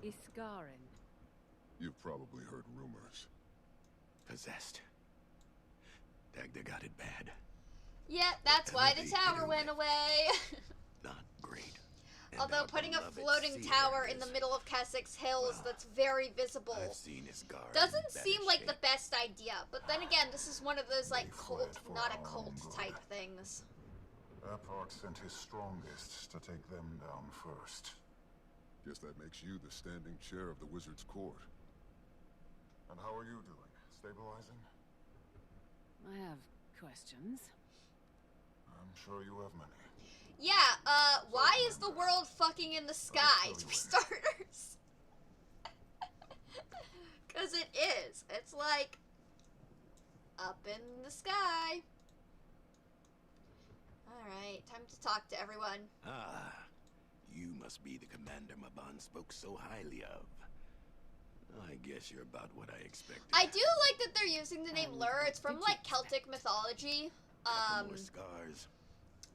Iskarin. You've probably heard rumors. Possessed. Dagda got it bad. Yeah, that's why the Whatever they tower do, went away. Not great. And Although our putting a beloved floating seer tower in is- the middle of Keswick's Hills well, that's very visible I've seen Iskarin doesn't in better seem like the shape. best idea. But then again, this is one of those, like, They cult, fled for not a our cult own good. type things. Eparch sent his strongest to take them down first. Guess that makes you the standing chair of the Wizard's Court. And how are you doing? Stabilizing? I have questions. I'm sure you have many. Yeah, why is the world fucking in the sky, for starters? Because it is. It's like, up in the sky. Alright, time to talk to everyone. Ah, you must be the commander Maban spoke so highly of. I guess you're about what I expected. I do like that they're using the name Lur. It's from like Celtic mythology. Couple more scars.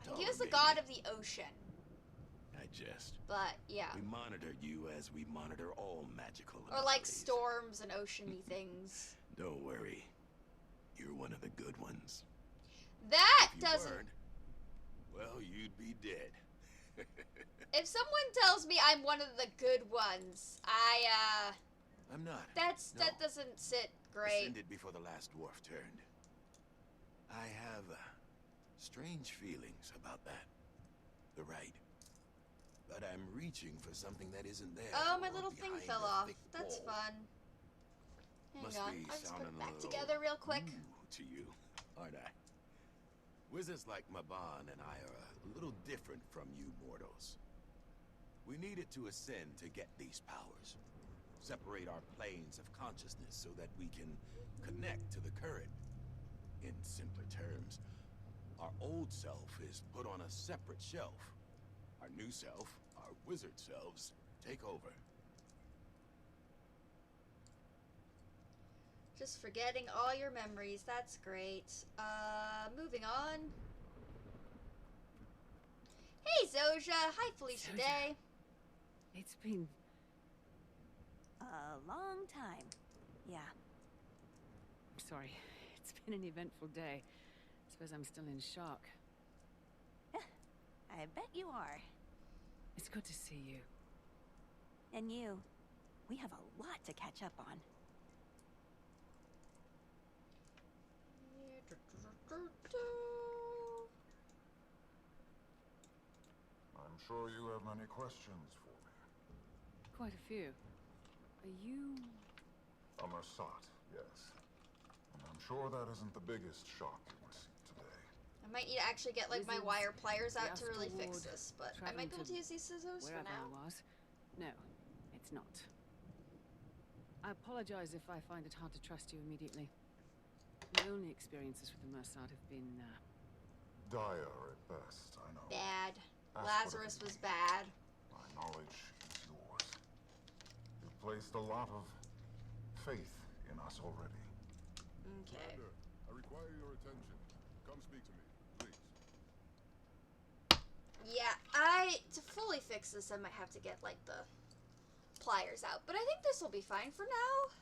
I think he was the god of the ocean. I jest. But yeah. We monitor you as we monitor all magical Or like storms and oceany things. Don't worry. You're one of the good ones. That if you doesn't. weren't, well, you'd be dead. If someone tells me I'm one of the good ones, I'm not. That doesn't sit great. Ascended before the last dwarf turned. I have strange feelings about that. The right. But I'm reaching for something that isn't there. Oh, my little thing fell off. That's fun. Hang on. I'll just put it back together real quick. To you, aren't I? Wizards like Maban and I are a little different from you mortals. We needed to ascend to get these powers. Separate our planes of consciousness so that we can connect to the current. In simpler terms, our old self is put on a separate shelf. Our new self, our wizard selves, take over. Just forgetting all your memories. That's great. Moving on. Hey, Zoja. Hi, Felicia Day. It's been a long time. Yeah. I'm sorry. It's been an eventful day. I suppose I'm still in shock. I bet you are. It's good to see you. And you. We have a lot to catch up on. I'm sure you have many questions for me. Quite a few. Are you... A Mersat, yes. And I'm sure that isn't the biggest shock you will see today. I might need to actually get like my wire pliers out to really fix Ward, this, but I might be able to use these scissors for now. I was. No, it's not. I apologize if I find it hard to trust you immediately. My only experiences with the Mersat have been, dire at best, I know. Bad. Ask Lazarus was bad. My knowledge is yours. You've placed a lot of faith in us already. Okay. Commander, I require your attention. Come speak to me, please. Yeah, to fully fix this, I might have to get like the pliers out, but I think this will be fine for now.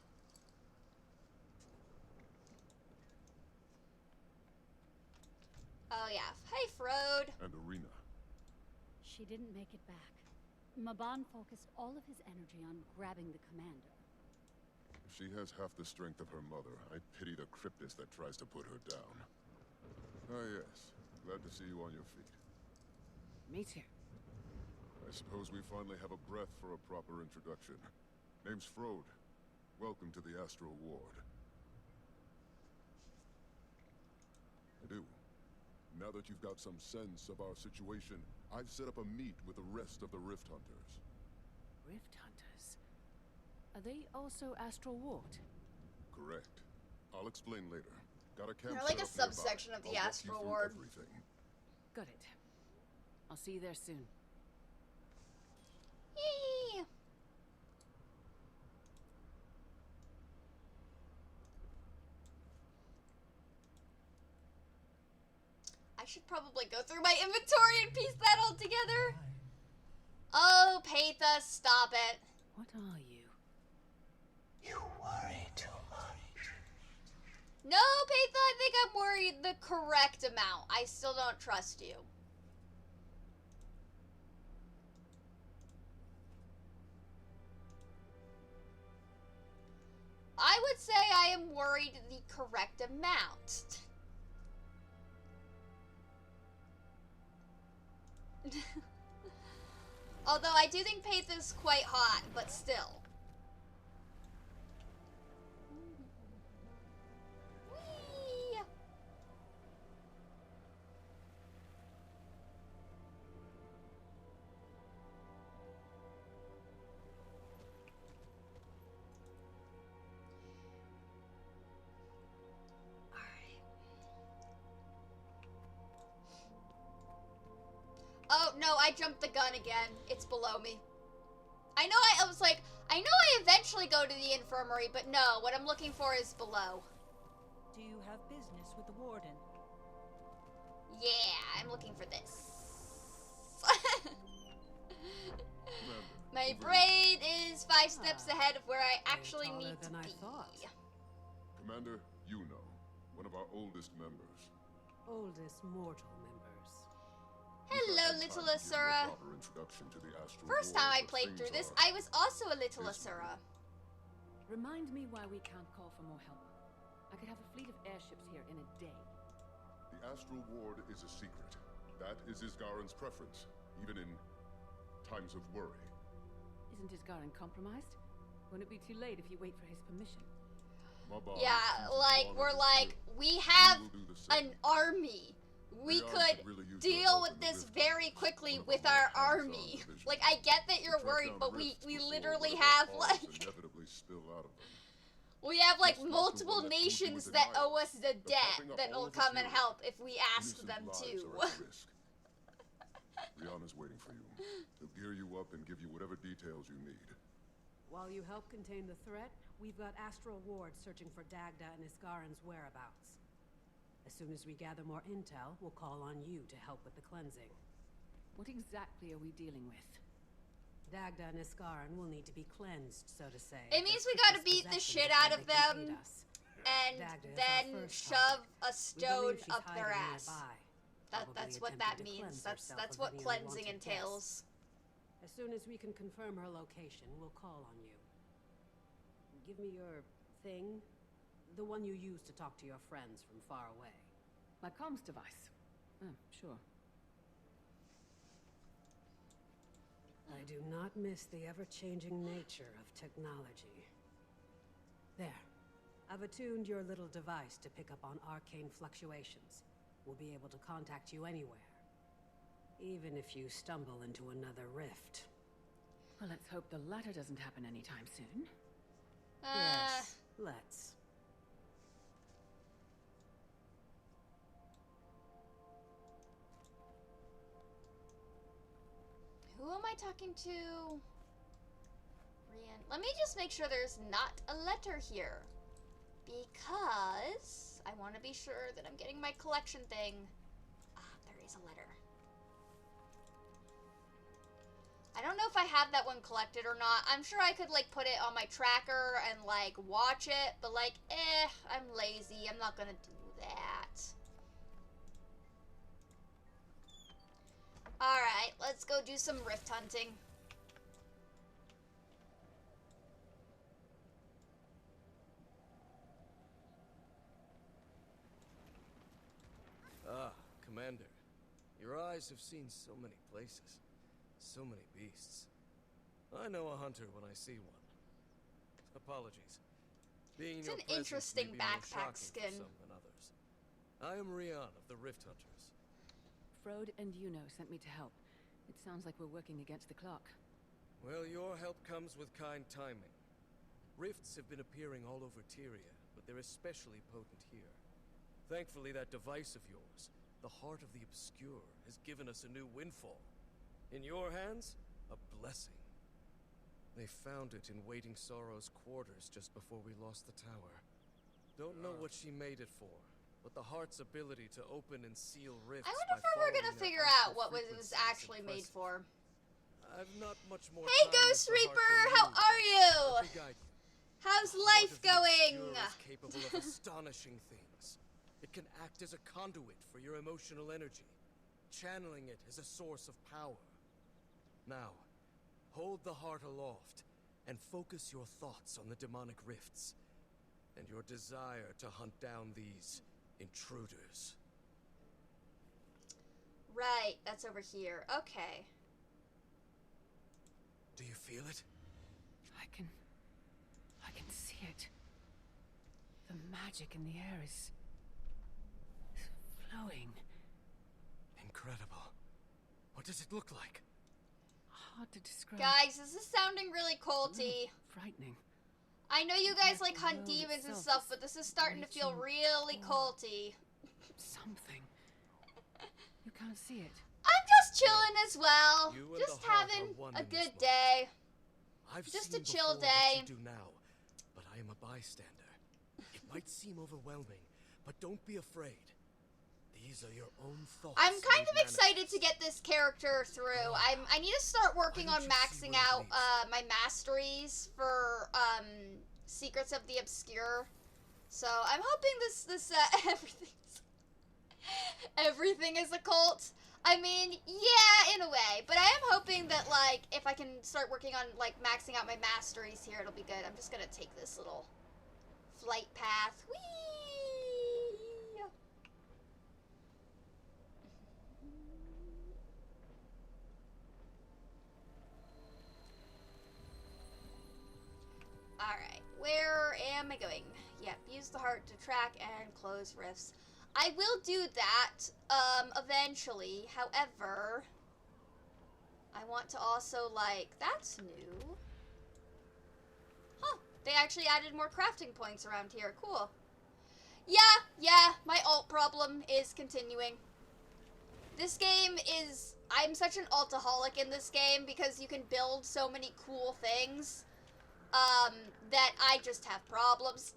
Oh yeah. Hey, Frode. And Arena. She didn't make it back. Maban focused all of his energy on grabbing the commander. If she has half the strength of her mother, I pity the cryptist that tries to put her down. Ah yes, glad to see you on your feet. Me too. I suppose we finally have a breath for a proper introduction. Name's Frode. Welcome to the Astral Ward. I do. Now that you've got some sense of our situation, I've set up a meet with the rest of the Rift Hunters. Rift Hunters? Are they also Astral Ward? Correct. I'll explain later. Got a camp They're like a set up subsection nearby. of the I'll walk you Astral through Ward. everything. Got it. I'll see you there soon. Yee. I should probably go through my inventory and piece that all together. Oh, Pathos, stop it. What are you? You worry too much. No, Pathos, I think I'm worried the correct amount. I still don't trust you. I would say I am worried the correct amount. Although I do think Path is quite hot, but still. Whee! Oh, no, I jumped the gun again. It's below me. I know I was like, I know I eventually go to the infirmary, but no, what I'm looking for is below. Do you have business with the warden? Yeah, I'm looking for this. My brain is 5 steps ahead of where I actually need to be. Commander, one of our oldest members. Oldest mortal members. Hello, little Asura. First time I played through this, I was also a little Asura. Remind me why we can't call for more help. I could have a fleet of airships here in a day. The Astral Ward is a secret. That is Isgaren's preference, even in times of worry. Isn't Isgaren compromised? Won't it be too late if you wait for his permission? Yeah, like, we're like, we have an army. We could deal with this very quickly with our army. Like, I get that you're worried, but we literally have, like... We have, like, multiple nations that owe us the debt that will come and help if we ask them to. Rihanna's waiting for you. He'll gear you up and give you whatever details you need. While you help contain the threat, we've got Astral Ward searching for Dagda and Isgaren's whereabouts. As soon as we gather more intel, we'll call on you to help with the cleansing. What exactly are we dealing with? Dagda and Isgaren will need to be cleansed, so to say. It means we gotta beat the shit out of them and then shove a stone up their ass. That's what that means. That's what cleansing entails. As soon as we can confirm her location, we'll call on you. Give me your thing. The one you use to talk to your friends from far away. My comms device. Oh, sure. I do not miss the ever-changing nature of technology. There. I've attuned your little device to pick up on arcane fluctuations. We'll be able to contact you anywhere. Even if you stumble into another rift. Well, let's hope the latter doesn't happen anytime soon. Yes, let's. Who am I talking to? Rian. Let me just make sure there's not a letter here. Because I want to be sure that I'm getting my collection thing. Ah, there is a letter. I don't know if I have that one collected or not. I'm sure I could, like, put it on my tracker and, like, watch it. But, like, I'm lazy. I'm not gonna do that. Alright, let's go do some rift hunting. Ah, Commander. Your eyes have seen so many places. So many beasts. I know a hunter when I see one. Apologies. Being It's in your an presence interesting may be more backpack shocking skin. for some than others. I am Roan of the Rift Hunters. Frode and Yuno sent me to help. It sounds like we're working against the clock. Well, your help comes with kind timing. Rifts have been appearing all over Tyria, but they're especially potent here. Thankfully, that device of yours, the Heart of the Obscure, has given us a new windfall. In your hands, a blessing. They found it in Waiting Sorrow's quarters just before we lost the tower. Don't know what she made it for, but the Heart's ability to open and seal rifts. I wonder if we're gonna figure out what it was actually made for. I've not much more Hey, time with Ghost the Heart Reaper, than how you, are you? but to guide you. How's The Heart life of the going? Obscure is capable of astonishing things. It can act as a conduit for your emotional energy, channeling it as a source of power. Now, hold the Heart aloft and focus your thoughts on the demonic rifts and your desire to hunt down these intruders. Right, that's over here. Okay. Do you feel it? I can see it. The magic in the air is flowing. Incredible. What does it look like? Hard to describe. Guys, this is sounding really culty. Frightening. I know you guys like hunt world demons and itself stuff, is but this is starting to feel reaching really culty. Something. You can't see it. I'm just chilling as well. You and Just the Heart having are one a in this good moment. day. I've Just a seen chill before what day. you do now, but I am a bystander. It might seem overwhelming, but don't be afraid. These are your own thoughts. I'm kind made of excited to get this character through. I need to start working on maxing out my masteries for Secrets of the Obscure. So I'm hoping this everything is a cult. I mean, yeah, in a way, but I am hoping that, like, if I can start working on, like, maxing out my masteries here, it'll be good. I'm just gonna take this little flight path. Whee! Alright, where am I going? Yep, use the heart to track and close rifts. I will do that, eventually. However, I want to also, like, that's new. Huh, they actually added more crafting points around here. Cool. Yeah, my alt problem is continuing. This game is, I'm such an altaholic in this game because you can build so many cool things, that I just have problems.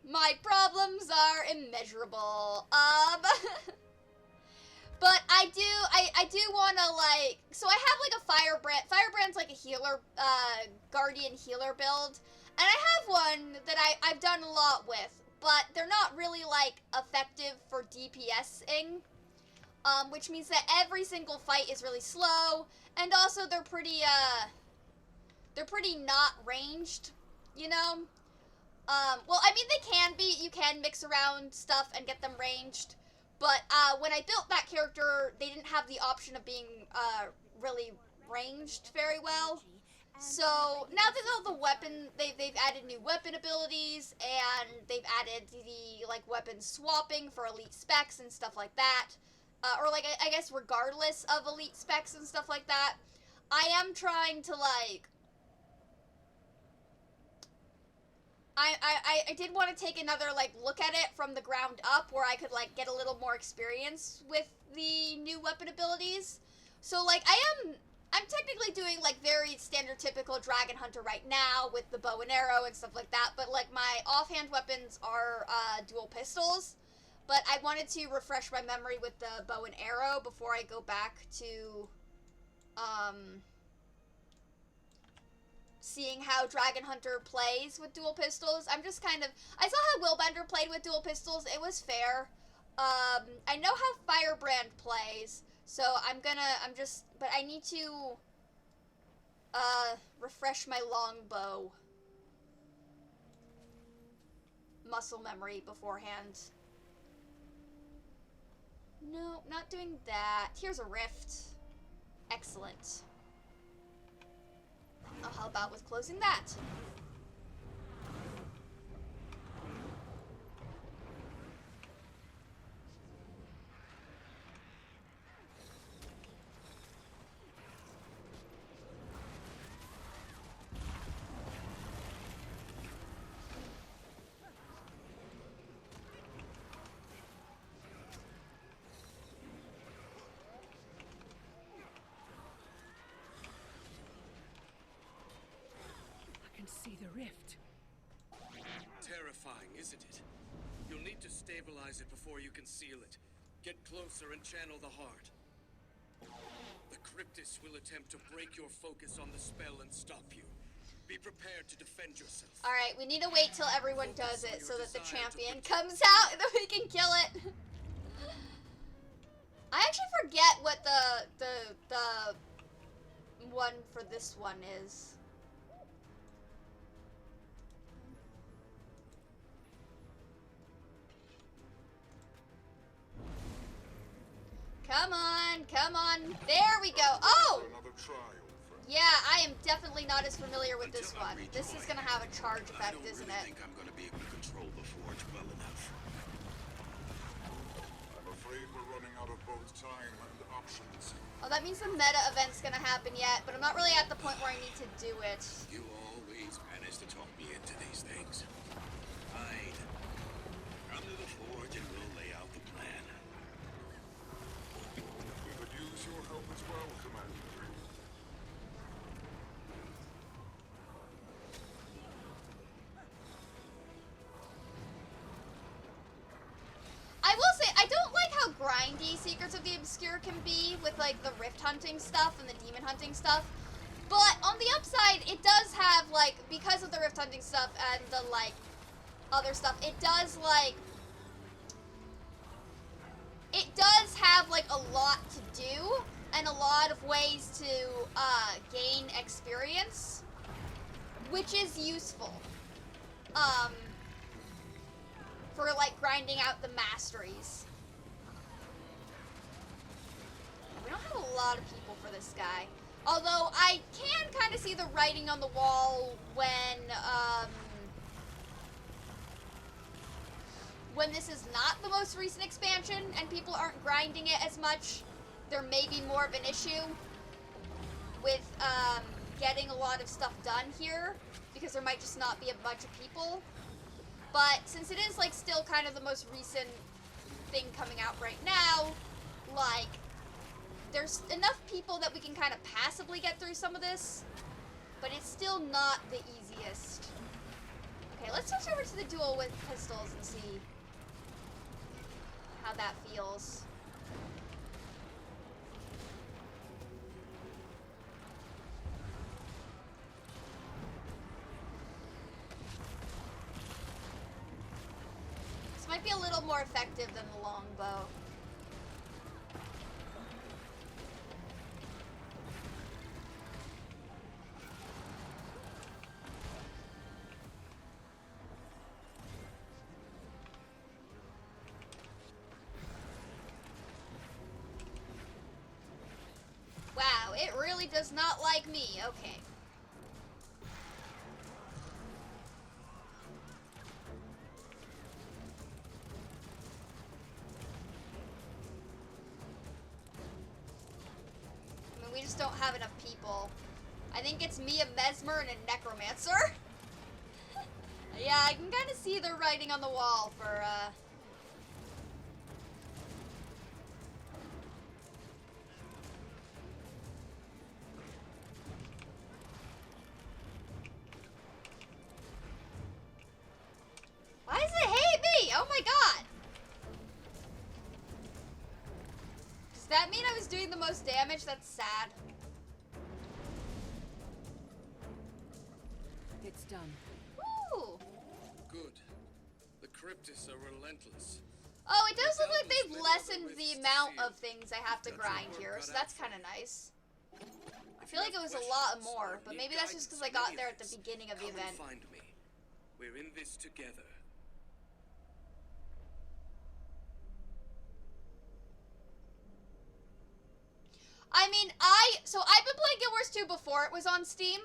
My problems are immeasurable. But I do want to, like, so I have, like, a Firebrand. Firebrand's, like, a healer, Guardian healer build. And I have one that I've done a lot with, but they're not really, like, effective for DPSing. Which means that every single fight is really slow, and also they're pretty not ranged, you know? Well, I mean, they can be. You can mix around stuff and get them ranged. But, when I built that character, they didn't have the option of being, really ranged very well. So, now that all the weapon, they've added new weapon abilities, and they've added the, like, weapon swapping for elite specs and stuff like that. Or, like, I guess regardless of elite specs and stuff like that. I am trying to, like, I did want to take another, like, look at it from the ground up where I could, like, get a little more experience with the new weapon abilities. So, like, I'm technically doing, like, very standard typical Dragon Hunter right now with the bow and arrow and stuff like that, but, like, my offhand weapons are, dual pistols. But I wanted to refresh my memory with the bow and arrow before I go back to, seeing how Dragon Hunter plays with dual pistols. I'm just kind of, I saw how Willbender played with dual pistols. It was fair. I know how Firebrand plays, so but I need to, refresh my longbow muscle memory beforehand. No, not doing that. Here's a rift. Excellent. Oh, how about with closing that? See the rift. Terrifying, isn't it? You'll need to stabilize it before you can seal it. Get closer and channel the heart. The Cryptis will attempt to break your focus on the spell and stop you. Be prepared to defend yourself. Alright, we need to wait till everyone does it so that the champion comes out and then we can kill it. I actually forget what the one for this one is. Come on, come on. There we go. Oh! Yeah, I am definitely not as familiar with this one. This is gonna have a charge effect, isn't it? I think I'm gonna be able to control the forge well enough. I'm afraid we're running out of both time and options. Oh, that means the meta event's gonna happen yet, but I'm not really at the point where I need to do it. You always manage to talk me into these things. Fine. Come to the forge and we'll lay out the plan. We could use your help as well, Commander. I will say, I don't like how grindy Secrets of the Obscure can be with, like, the rift hunting stuff and the demon hunting stuff. But on the upside, it does have, like, because of the rift hunting stuff and the, like, other stuff, it does, like, it does have, like, a lot to do and a lot of ways to, gain experience, which is useful. For, like, grinding out the masteries. We don't have a lot of people for this guy. Although, I can kind of see the writing on the wall when this is not the most recent expansion and people aren't grinding it as much. There may be more of an issue with, getting a lot of stuff done here, because there might just not be a bunch of people. But since it is, like, still kind of the most recent thing coming out right now, like, there's enough people that we can kind of passively get through some of this, but it's still not the easiest. Okay, let's switch over to the duel with pistols and see how that feels. Might be a little more effective than the longbow. Wow, it really does not like me. Okay. We just don't have enough people. I think it's me, a Mesmer, and a Necromancer. Yeah, I can kind of see the writing on the wall for, Why does it hate me? Oh my god! Does that mean I was doing the most damage? That's sad. It's done. Woo! Good. The Cryptists are relentless. Oh, it does look like they've lessened the amount of things I have to grind here, so that's kind of nice. I feel like it was a lot more, but maybe that's just because I got there at the beginning of the event. Find me. We're in this together. I mean, I've been playing Guild Wars 2 before it was on Steam.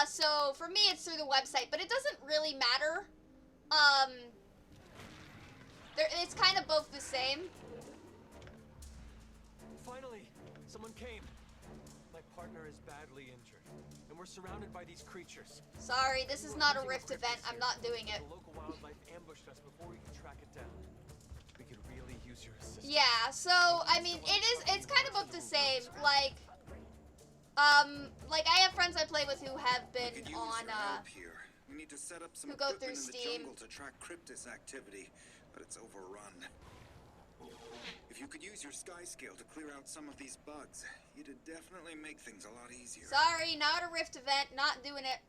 So for me it's through the website, but it doesn't really matter. It's kind of both the same. Finally, someone came. My partner is badly injured, and we're surrounded by these creatures. Sorry, this is not a Rift event. I'm not doing it. The local wildlife ambushed us before we could track it down. We could really use your assistance. Yeah, so I mean, it's kind of both the same. Like I have friends I play with who have been on We need to set up some who go equipment through in the Steam. jungle to track Cryptis activity, but it's overrun. If you could use your sky scale to clear out some of these bugs, it'd definitely make things a lot easier. Sorry, not a Rift event, not doing it.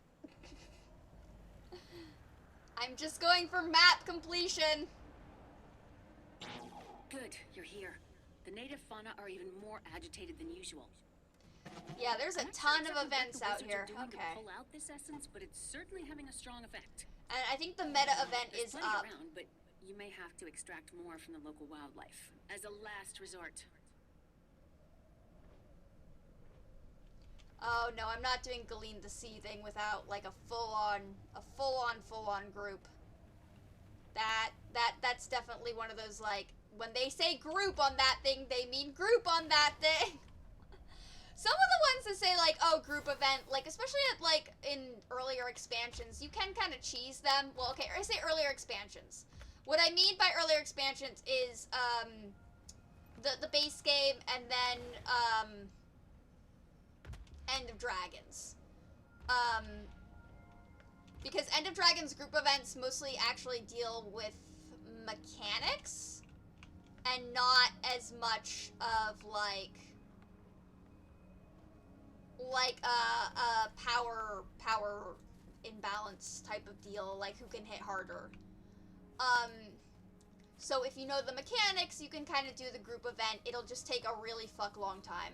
I'm just going for map completion. Good, you're here. The native fauna are even more agitated than usual. Yeah, there's a ton of events out here. Okay. To pull out this essence, but it's certainly having a strong effect. And I think the meta event There's is plenty up. around, but you may have to extract more from the local wildlife as a last resort. Oh no, I'm not doing Galeen the Sea thing without like a full-on group. That's definitely one of those, like, when they say group on that thing, they mean group on that thing. Some of the ones that say, like, oh, group event, like, especially at, like, in earlier expansions, you can kind of cheese them. Well, okay, I say earlier expansions. What I mean by earlier expansions is, the base game, and then End of Dragons. Because End of Dragons group events mostly actually deal with mechanics and not as much of like a power imbalance type of deal, like who can hit harder. So if you know the mechanics, you can kind of do the group event. It'll just take a really long time.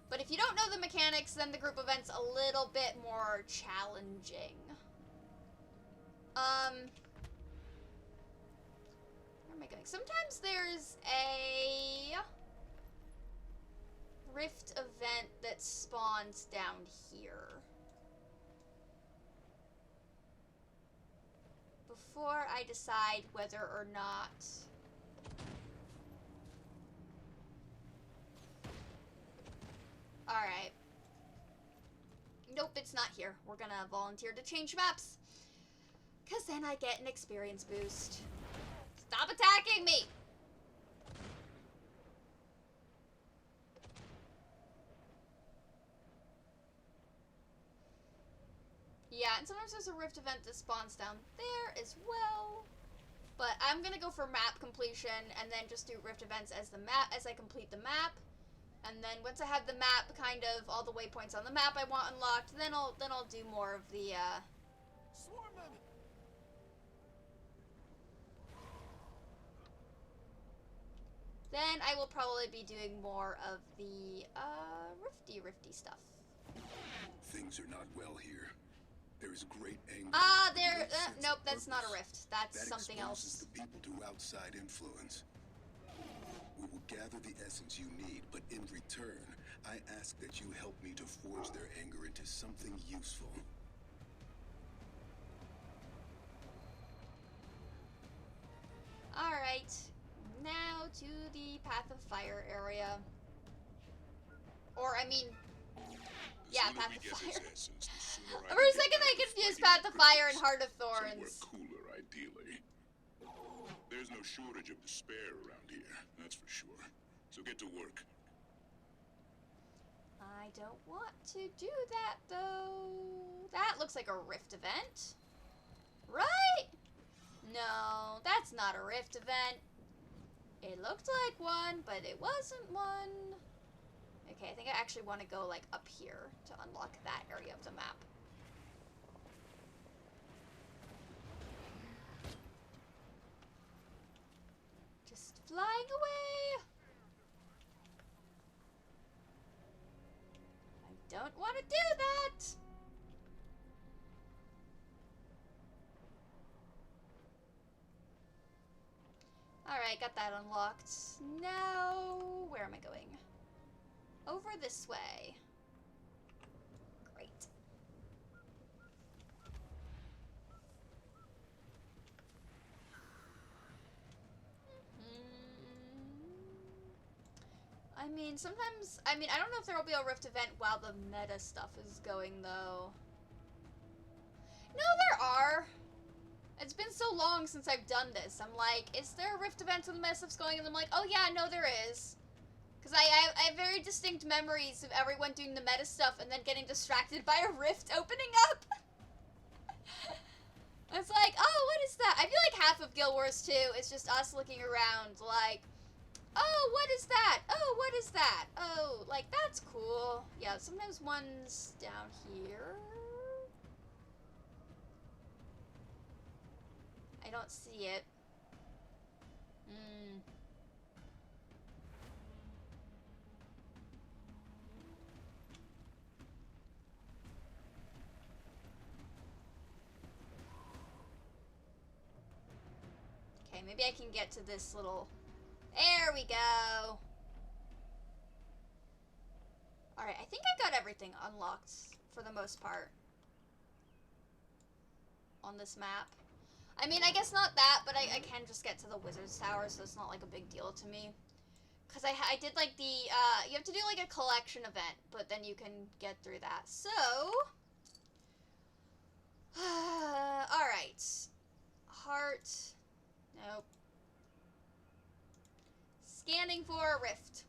But if you don't know the mechanics, then the group event's a little bit more challenging. Where am I going? Sometimes there's a rift event that spawns down here. Before I decide whether or not... Alright. Nope, it's not here. We're gonna volunteer to change maps. Because then I get an experience boost. Stop attacking me! Yeah, and sometimes there's a rift event that spawns down there as well. But I'm gonna go for map completion and then just do rift events as I complete the map. And then once I have the map, kind of all the waypoints on the map I want unlocked, then I'll do more of the Swarm them. Then I will probably be doing more of the rifty stuff. Things are not well here. There is great anger. Nope, that's not a rift. That's that something else. The people to outside influence. We will gather the essence you need, but in return, I ask that you help me to forge their anger into something useful. Alright, now to the Path of Fire area. Or, I mean, yeah, Path of Fire. For a second I confused Path of Fire and Heart of Thorns. Somewhere cooler, ideally. There's no shortage of despair around here, that's for sure. So get to work. I don't want to do that, though. That looks like a rift event. Right? No, that's not a rift event. It looked like one, but it wasn't one. Okay, I think I actually want to go, like, up here to unlock that area of the map. Just flying away. I don't want to do that. Alright, got that unlocked. Now, where am I going? Over this way. Great. I mean, sometimes, I don't know if there will be a rift event while the meta stuff is going, though. No, there are. It's been so long since I've done this. I'm like, is there a rift event when the meta stuff's going? And I'm like, oh yeah, no, there is. Because I have very distinct memories of everyone doing the meta stuff and then getting distracted by a rift opening up. It's like, oh, what is that? I feel like half of Guild Wars 2 is just us looking around like, oh, what is that? Oh, what is that? Oh, like, that's cool. Yeah, sometimes one's down here. I don't see it. Okay, maybe I can get to this little... There we go. Alright, I think I got everything unlocked for the most part on this map. I mean, I guess not that, but I can just get to the Wizard's Tower, so it's not like a big deal to me. Because I did like the, you have to do like a collection event, but then you can get through that. So, alright. Heart, nope. Scanning for a rift.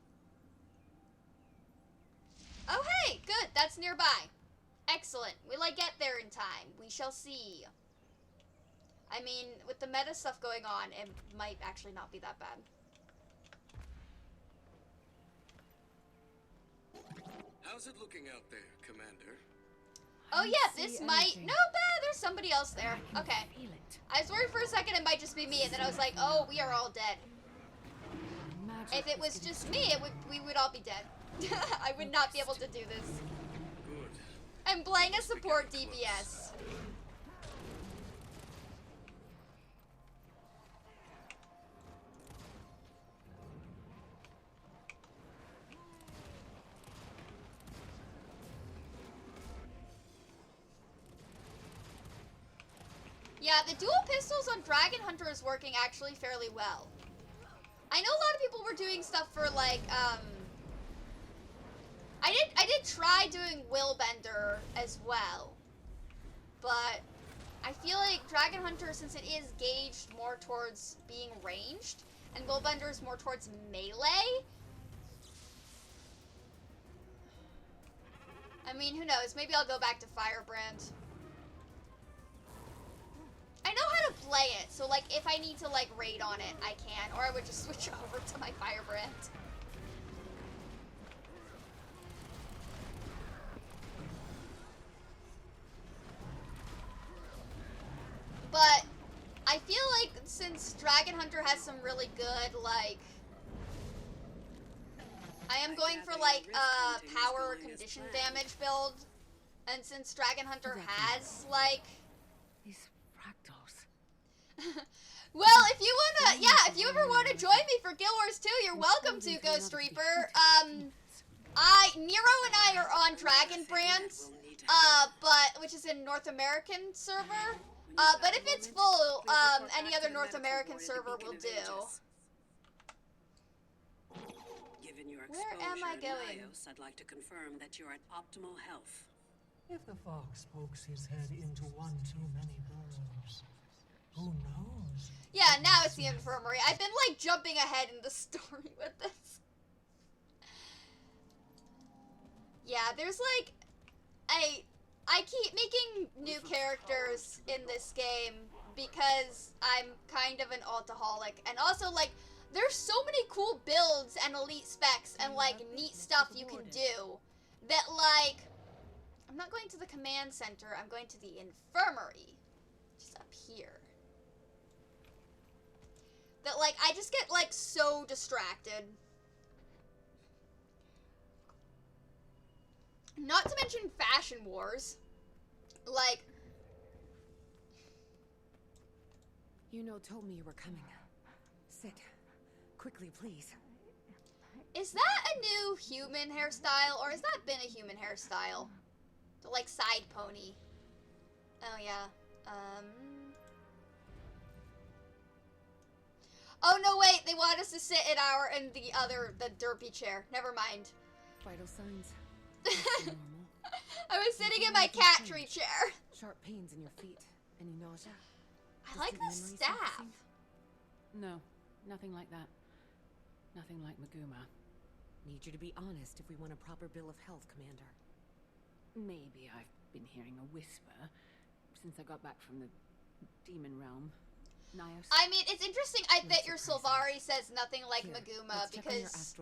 Oh hey, good, that's nearby. Excellent. Will I get there in time? We shall see. I mean, with the meta stuff going on, it might actually not be that bad. How's it looking out there, Commander? Oh yeah, this might... No, there's somebody else there. Okay. I was worried for a second it might just be me, and then I was like, oh, we are all dead. If it was just me, we would all be dead. I would not be able to do this. Good. I'm playing a support DPS. Yeah, the dual pistols on Dragon Hunter is working actually fairly well. I know a lot of people were doing stuff for like, I did try doing Willbender as well, but I feel like Dragon Hunter, since it is gauged more towards being ranged, and Willbender is more towards melee. I mean, who knows? Maybe I'll go back to Firebrand. I know how to play it, so like if I need to like raid on it, I can, or I would just switch over to my Firebrand. But I feel like since Dragon Hunter has some really good like, I am going for like a power condition damage build, and since Dragon Hunter has like well, if you wanna, yeah, if you ever wanna join me for Guild Wars 2, you're welcome to, Ghost Reaper. Nero and I are on Dragon Brand, but, which is a North American server. But if it's full, any other North American server will do. Where am I going? I'd like to confirm that you're at optimal health. If the fox pokes his head into one too many burrows, who knows? Yeah, now it's the infirmary. I've been like jumping ahead in the story with this. Yeah, there's like, I keep making new characters in this game because I'm kind of an altaholic, and also like there's so many cool builds and elite specs and like neat stuff you can do that like I'm not going to the command center, I'm going to the infirmary, which is up here. That like I just get like so distracted. Not to mention Fashion Wars. Like, Yuno told me you were coming. Sit. Quickly, please. Is that a new human hairstyle, or has that been a human hairstyle? The like side pony. Oh yeah. Oh no, wait, they want us to sit in the derpy chair. Never mind. Vital signs. I was sitting in my cat tree chair. Sharp pains in your feet. Any nausea? I like the staff. No, nothing like that. Nothing like Maguma. Need you to be honest if we want a proper bill of health, Commander. Maybe I've been hearing a whisper since I got back from the demon realm. Nios. I mean, it's interesting that your Sylvari says nothing like Maguma, because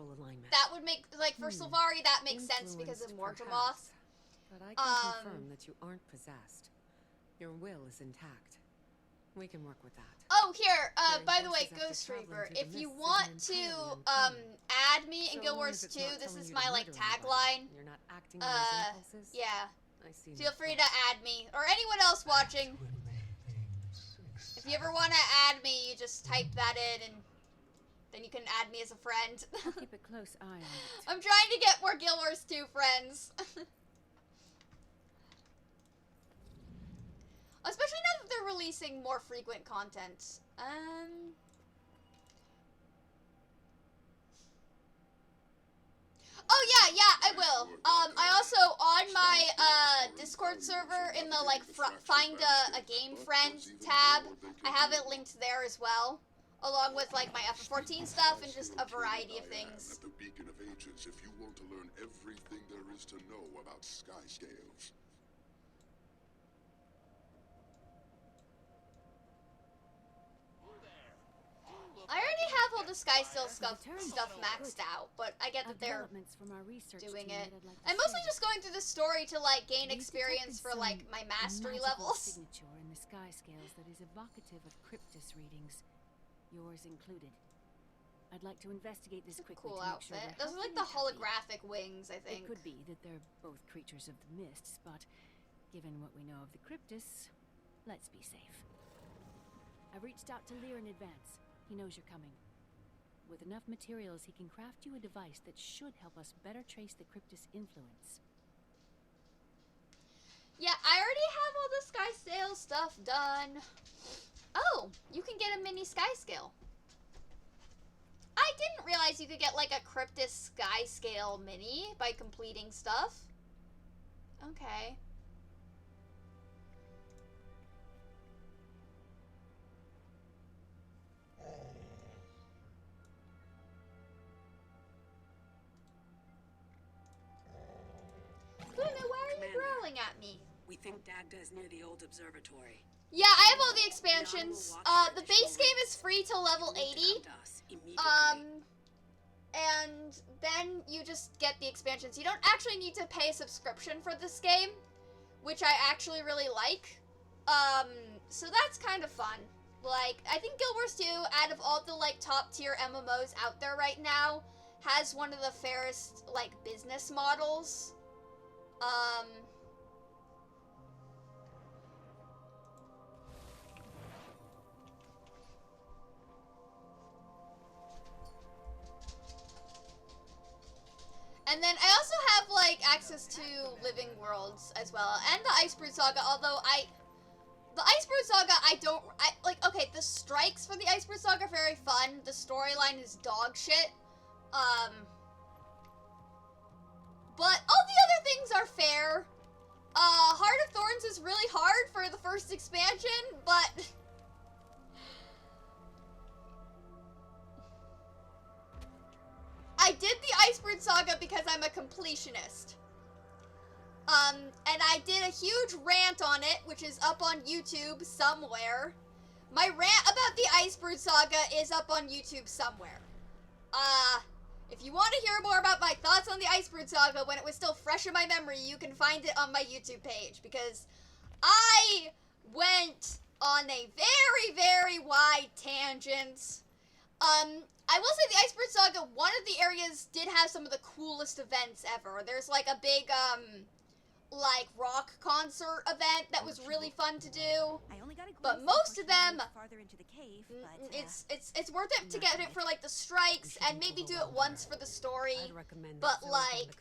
that would make, like, for Sylvari, that makes sense because of Mortamoth. But I can confirm that you aren't possessed. Your will is intact. We can work with that. Oh, here, by the way, Ghost Reaper, if you want to, add me in Guild Wars 2, this is my, like, tagline. You're not acting on those impulses? Yeah. I see. Feel free to add me, or anyone else watching. If you ever want to add me, you just type that in, and then you can add me as a friend. I'll keep a close eye on it. I'm trying to get more Guild Wars 2 friends. Especially now that they're releasing more frequent content. Oh yeah, I will. I also, on my Discord server, in the like find a game friend tab, I have it linked there as well. along with like my FF14 stuff and just a variety of things. At the Beacon of Ancients, if you want to learn everything there is to know about sky scales. I already have all the Skysteel stuff maxed out, but I get that they're doing it. I'm mostly just going through the story to like gain experience for like my mastery levels. Signature in the sky scales that is evocative of Cryptus readings, yours included. I'd like to investigate this quickly Cool to make outfit. sure Those are like the holographic wings, I think. It could be that they're both creatures of the mists, but given what we know of the Cryptus, let's be safe. I reached out to Lear in advance. He knows you're coming. With enough materials, he can craft you a device that should help us better trace the Cryptus influence. Yeah, I already have all the Skyscale stuff done. Oh, you can get a mini Skyscale. I didn't realize you could get like a Cryptus Skyscale mini by completing stuff. Okay. Luna, why are you growling at me? We think Dagda is near the old observatory. Yeah, I have all the expansions. The base game is free till level 80. And then you just get the expansions. You don't actually need to pay a subscription for this game, which I actually really like. So that's kind of fun. Like, I think Guild Wars 2, out of all the, like, top-tier MMOs out there right now, has one of the fairest, like, business models. And then I also have, like, access to Living Worlds as well, and the Icebrood Saga, although the Icebrood Saga, okay, the strikes for the Icebrood Saga are very fun. The storyline is dog shit. But all the other things are fair. Heart of Thorns is really hard for the first expansion, but I did the Icebrood Saga because I'm a completionist. And I did a huge rant on it, which is up on YouTube somewhere. My rant about the Icebrood Saga is up on YouTube somewhere. If you want to hear more about my thoughts on the Icebrood Saga when it was still fresh in my memory, you can find it on my YouTube page, because I went on a very, very wide tangent. I will say the Icebrood Saga, one of the areas did have some of the coolest events ever. There's like a big, like rock concert event that was really fun to do. But most of them, farther into the cave, but, it's worth it to get it for like the strikes and maybe do it once for the story. But like,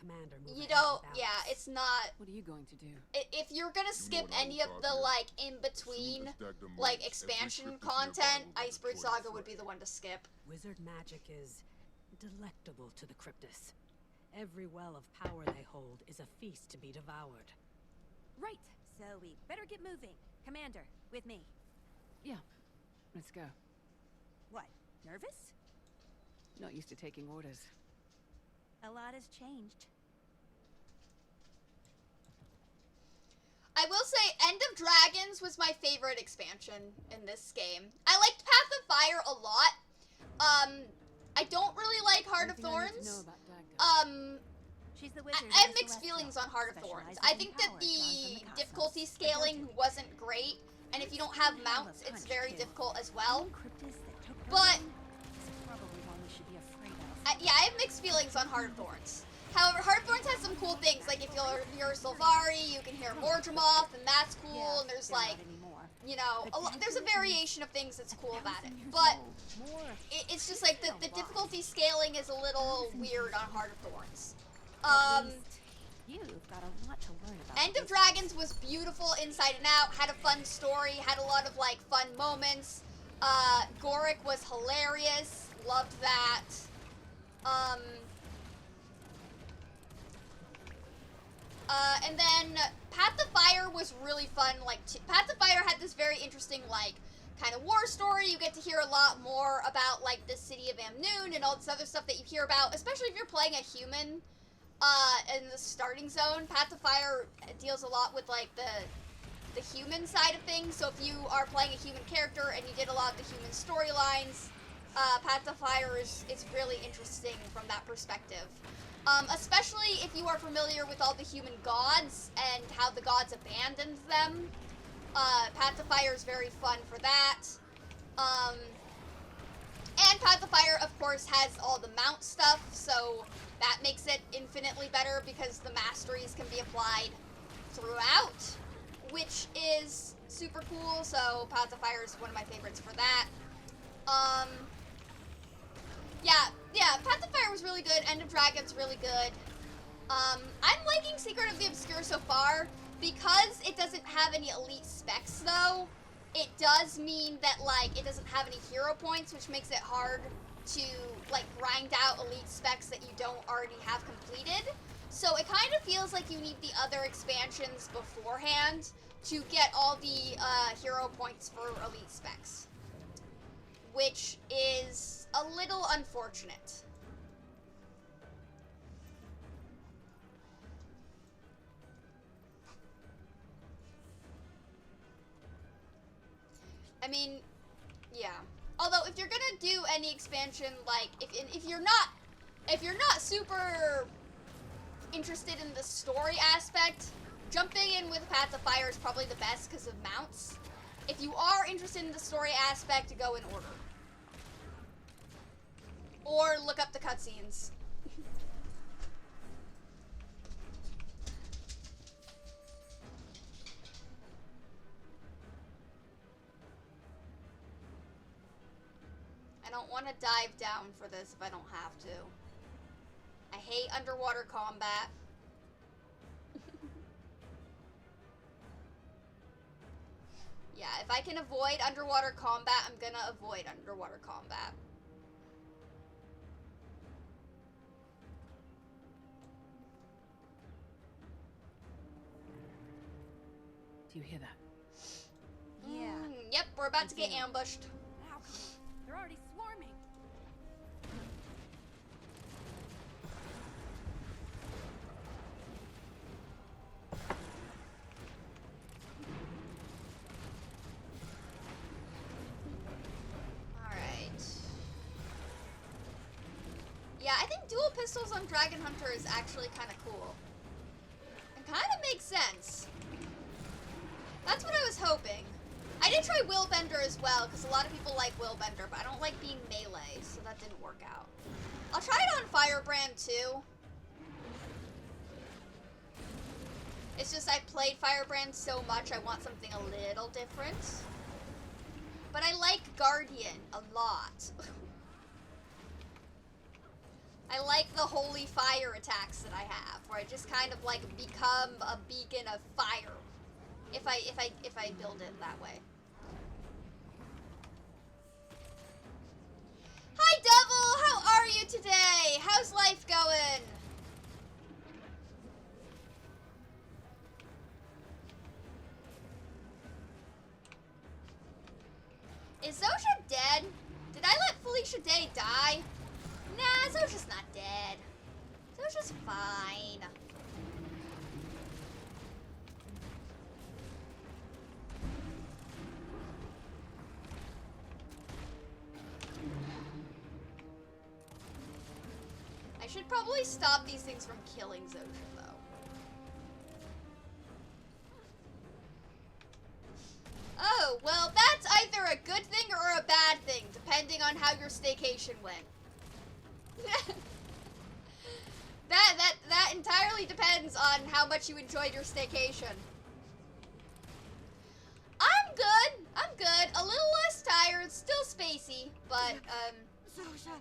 you don't, yeah, it's not. What are you going to do? If you're gonna skip any of the like in between, like expansion content, Icebrood Saga would be the one to skip. Wizard magic is delectable to the Cryptus. Every well of power they hold is a feast to be devoured. Right, so we better get moving. Commander, with me. Yeah, let's go. What, nervous? Not used to taking orders. A lot has changed. I will say, End of Dragons was my favorite expansion in this game. I liked Path of Fire a lot. I don't really like Heart of Thorns. I have mixed feelings on Heart of Thorns. I think that the difficulty scaling wasn't great, and if you don't have mounts, it's very difficult as well. But yeah, I have mixed feelings on Heart of Thorns. However, Heart of Thorns has some cool things, like if you're Sylvari, you can hear Mordremoth, and that's cool, and there's like, you know, there's a variation of things that's cool about it. But it's just like the difficulty scaling is a little weird on Heart of Thorns. You've got a lot to learn about. End of Dragons was beautiful inside and out, had a fun story, had a lot of like fun moments. Goric was hilarious, loved that. And then Path of Fire was really fun. Like, Path of Fire had this very interesting, like, kind of war story. You get to hear a lot more about like the city of Amnoon and all this other stuff that you hear about, especially if you're playing a human in the starting zone. Path to Fire deals a lot with like the human side of things. So if you are playing a human character and you did a lot of the human storylines, Path to Fire is really interesting from that perspective. Especially if you are familiar with all the human gods and how the gods abandoned them. Path to Fire is very fun for that. And Path to Fire, of course, has all the mount stuff, so that makes it infinitely better because the masteries can be applied throughout, which is super cool. So Path to Fire is one of my favorites for that. Yeah, Path to Fire was really good. End of Dragon's really good. I'm liking Secret of the Obscure so far. Because it doesn't have any elite specs, though, it does mean that, like, it doesn't have any hero points, which makes it hard to, like, grind out elite specs that you don't already have completed. So it kind of feels like you need the other expansions beforehand to get all the hero points for elite specs, which is a little unfortunate. I mean, yeah. Although if you're gonna do any expansion, like if you're not super interested in the story aspect, jumping in with Path to Fire is probably the best because of mounts. If you are interested in the story aspect, go in order. Or look up the cutscenes. I don't want to dive down for this if I don't have to. I hate underwater combat. Yeah, if I can avoid underwater combat, I'm gonna avoid underwater combat. Do you hear that? Yeah. Yep, we're about to get ambushed. Now, they're already swarming. Alright. Yeah, I think dual pistols on Dragon Hunter is actually kind of cool. It kind of makes sense. That's what I was hoping. I did try Willbender as well, because a lot of people like Willbender, but I don't like being melee, so that didn't work out. I'll try it on Firebrand too. It's just I played Firebrand so much, I want something a little different. But I like Guardian a lot. I like the holy fire attacks that I have, where I just kind of like become a beacon of fire. If I build it that way. Hi Devil, how are you today? How's life going? Is Zosha dead? Did I let Felicia Day die? Nah, Zosha's not dead. Zosha's fine. I should probably stop these things from killing Zosha, though. Oh, well, that's either a good thing or a bad thing, depending on how your staycation went. That entirely depends on how much you enjoyed your staycation. I'm good. I'm good. A little less tired. Still spacey, but, Zosha,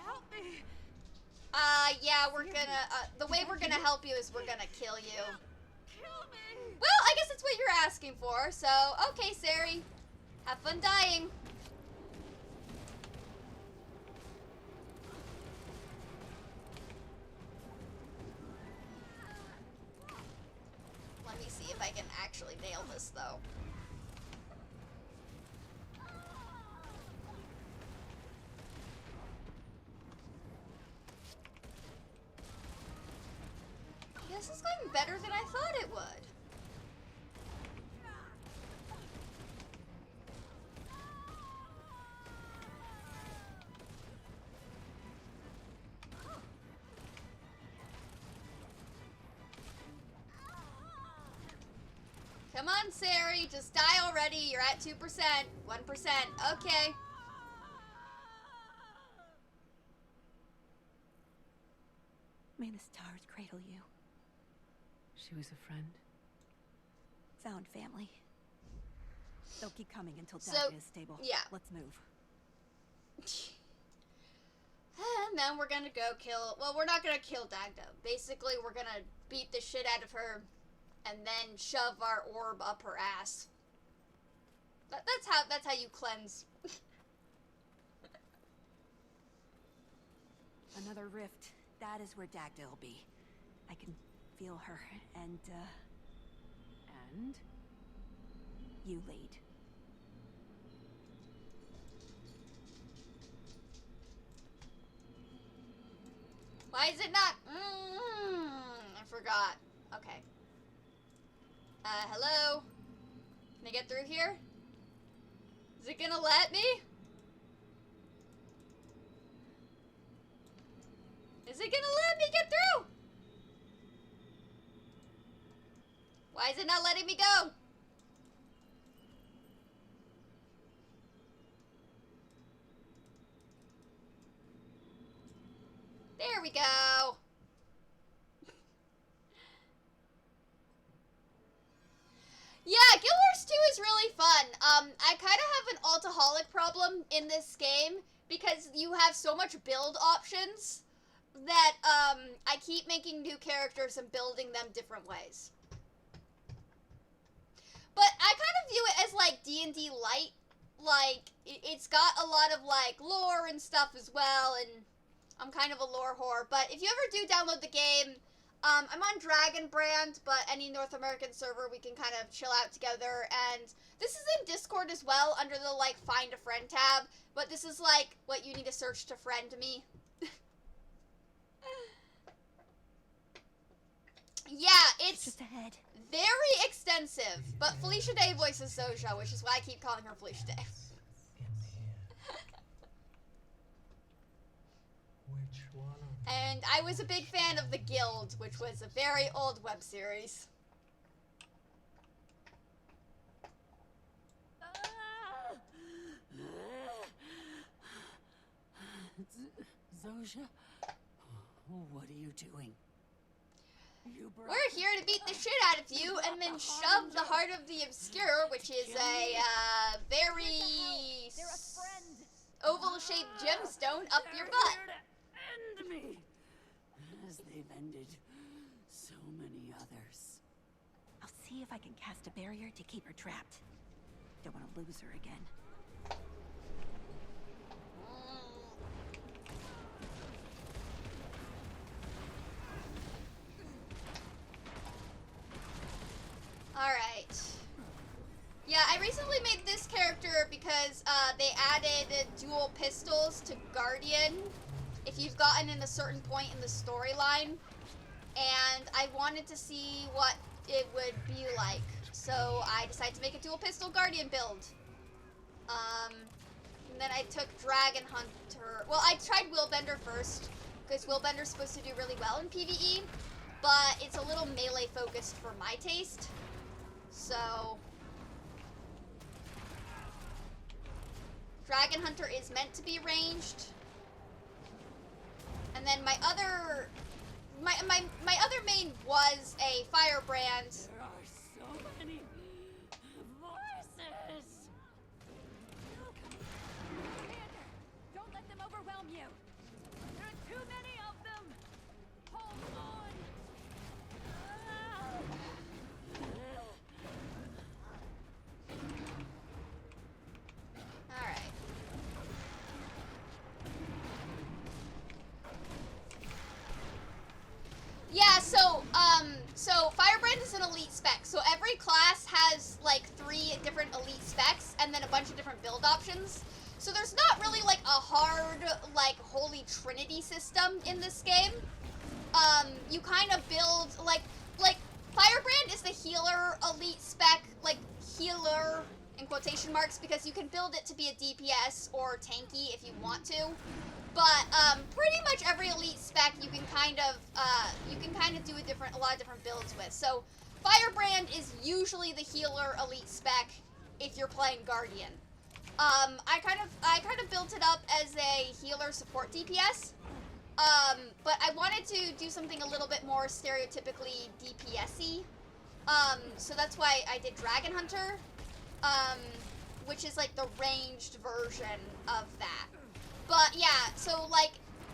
help me. Yeah, we're gonna, the way we're gonna help you is we're gonna kill you. Kill me. Well, I guess that's what you're asking for, so, okay, Sari. Have fun dying. Let me see if I can actually nail this, though. This is going better than I thought it would. Come on, Sari, just die already. You're at 2%, 1%. Okay. May the stars cradle you. She was a friend. Found family. They'll keep coming until So, Dagda is stable. yeah. Let's move. And then we're gonna go kill. Well, we're not gonna kill Dagda. Basically, we're gonna beat the shit out of her, and then shove our orb up her ass. That's how you cleanse. Another rift. That is where Dagda will be. I can feel her, and you lead. Why is it not? I forgot. Okay. Hello? Can I get through here? Is it gonna let me? Is it gonna let me get through? Why is it not letting me go? There we go. Yeah, Guild Wars 2 is really fun. I kind of have an altaholic problem in this game because you have so much build options that I keep making new characters and building them different ways. But I kind of view it as like D&D light. Like, it's got a lot of like lore and stuff as well, and I'm kind of a lore whore. But if you ever do download the game, I'm on Dragon Brand, but any North American server we can kind of chill out together. And this is in Discord as well under the like Find a Friend tab. But this is like what you need to search to friend me. Yeah, it's just ahead. Very extensive. But Felicia Day voices Soja, which is why I keep calling her Felicia Day. Which one of them? And I was a big fan of The Guild, which was a very old web series. Zoja? What are you doing? We're here to beat the shit out of you and then shove the Heart of the Obscure, which is a very oval-shaped gemstone, up your butt. End me, as they've ended so many others. I'll see if I can cast a barrier to keep her trapped. Don't want to lose her again. Alright. Yeah, I recently made this character because they added dual pistols to Guardian if you've gotten in a certain point in the storyline. And I wanted to see what it would be like. So I decided to make a dual pistol Guardian build. And then I took Dragon Hunter. Well, I tried Willbender first, because Willbender's supposed to do really well in PvE, but it's a little melee focused for my taste. So Dragon Hunter is meant to be ranged. And then my other main was a Firebrand. There are so many voices. Commander, don't let them overwhelm you. There are too many of them. Hold on. Alright. Yeah, so Firebrand is an elite spec. So every class has like 3 different elite specs and then a bunch of different build options. So there's not really like a hard, like, holy trinity system in this game. you kind of build, like, Firebrand is the healer elite spec, like, healer in quotation marks, because you can build it to be a DPS or tanky if you want to. But, pretty much every elite spec you can kind of do a lot of different builds with. So, Firebrand is usually the healer elite spec if you're playing Guardian. I kind of built it up as a healer support DPS. But I wanted to do something a little bit more stereotypically DPS-y. So that's why I did Dragon Hunter, which is like the ranged version of that. But yeah, so like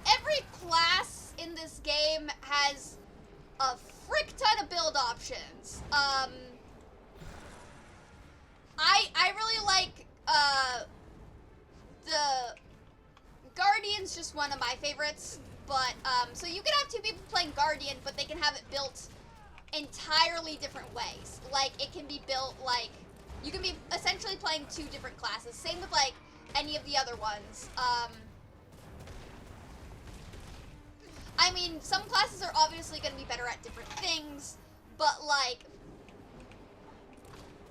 every class in this game has a frick ton of build options. I really like, the Guardian's just one of my favorites. But, so you can have two people playing Guardian, but they can have it built entirely different ways. Like, it can be built, like, you can be essentially playing two different classes. Same with, like, any of the other ones. I mean, some classes are obviously going to be better at different things, but, like,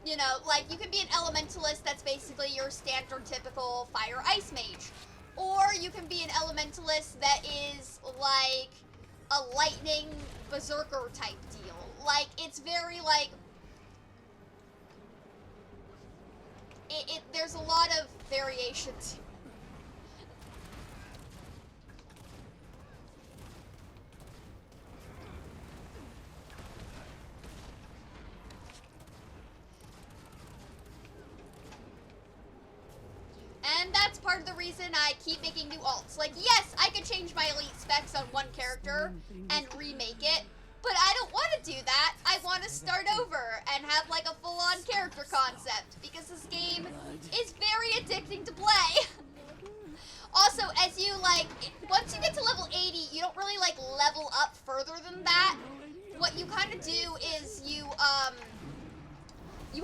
you know, like, you can be an Elementalist that's basically your standard typical Fire Ice Mage. Or you can be an Elementalist that is, like, a Lightning Berserker type deal. Like, it's very, like, there's a lot of variations. And that's part of the reason I keep making new alts. Like, yes, I could change my elite specs on one character and remake it, but I don't want to do that. I want to start over and have, like, a full-on character concept, because this game is very addicting to play. Also, as you, like, once you get to level 80, you don't really, like, level up further than that. What you kind of do is you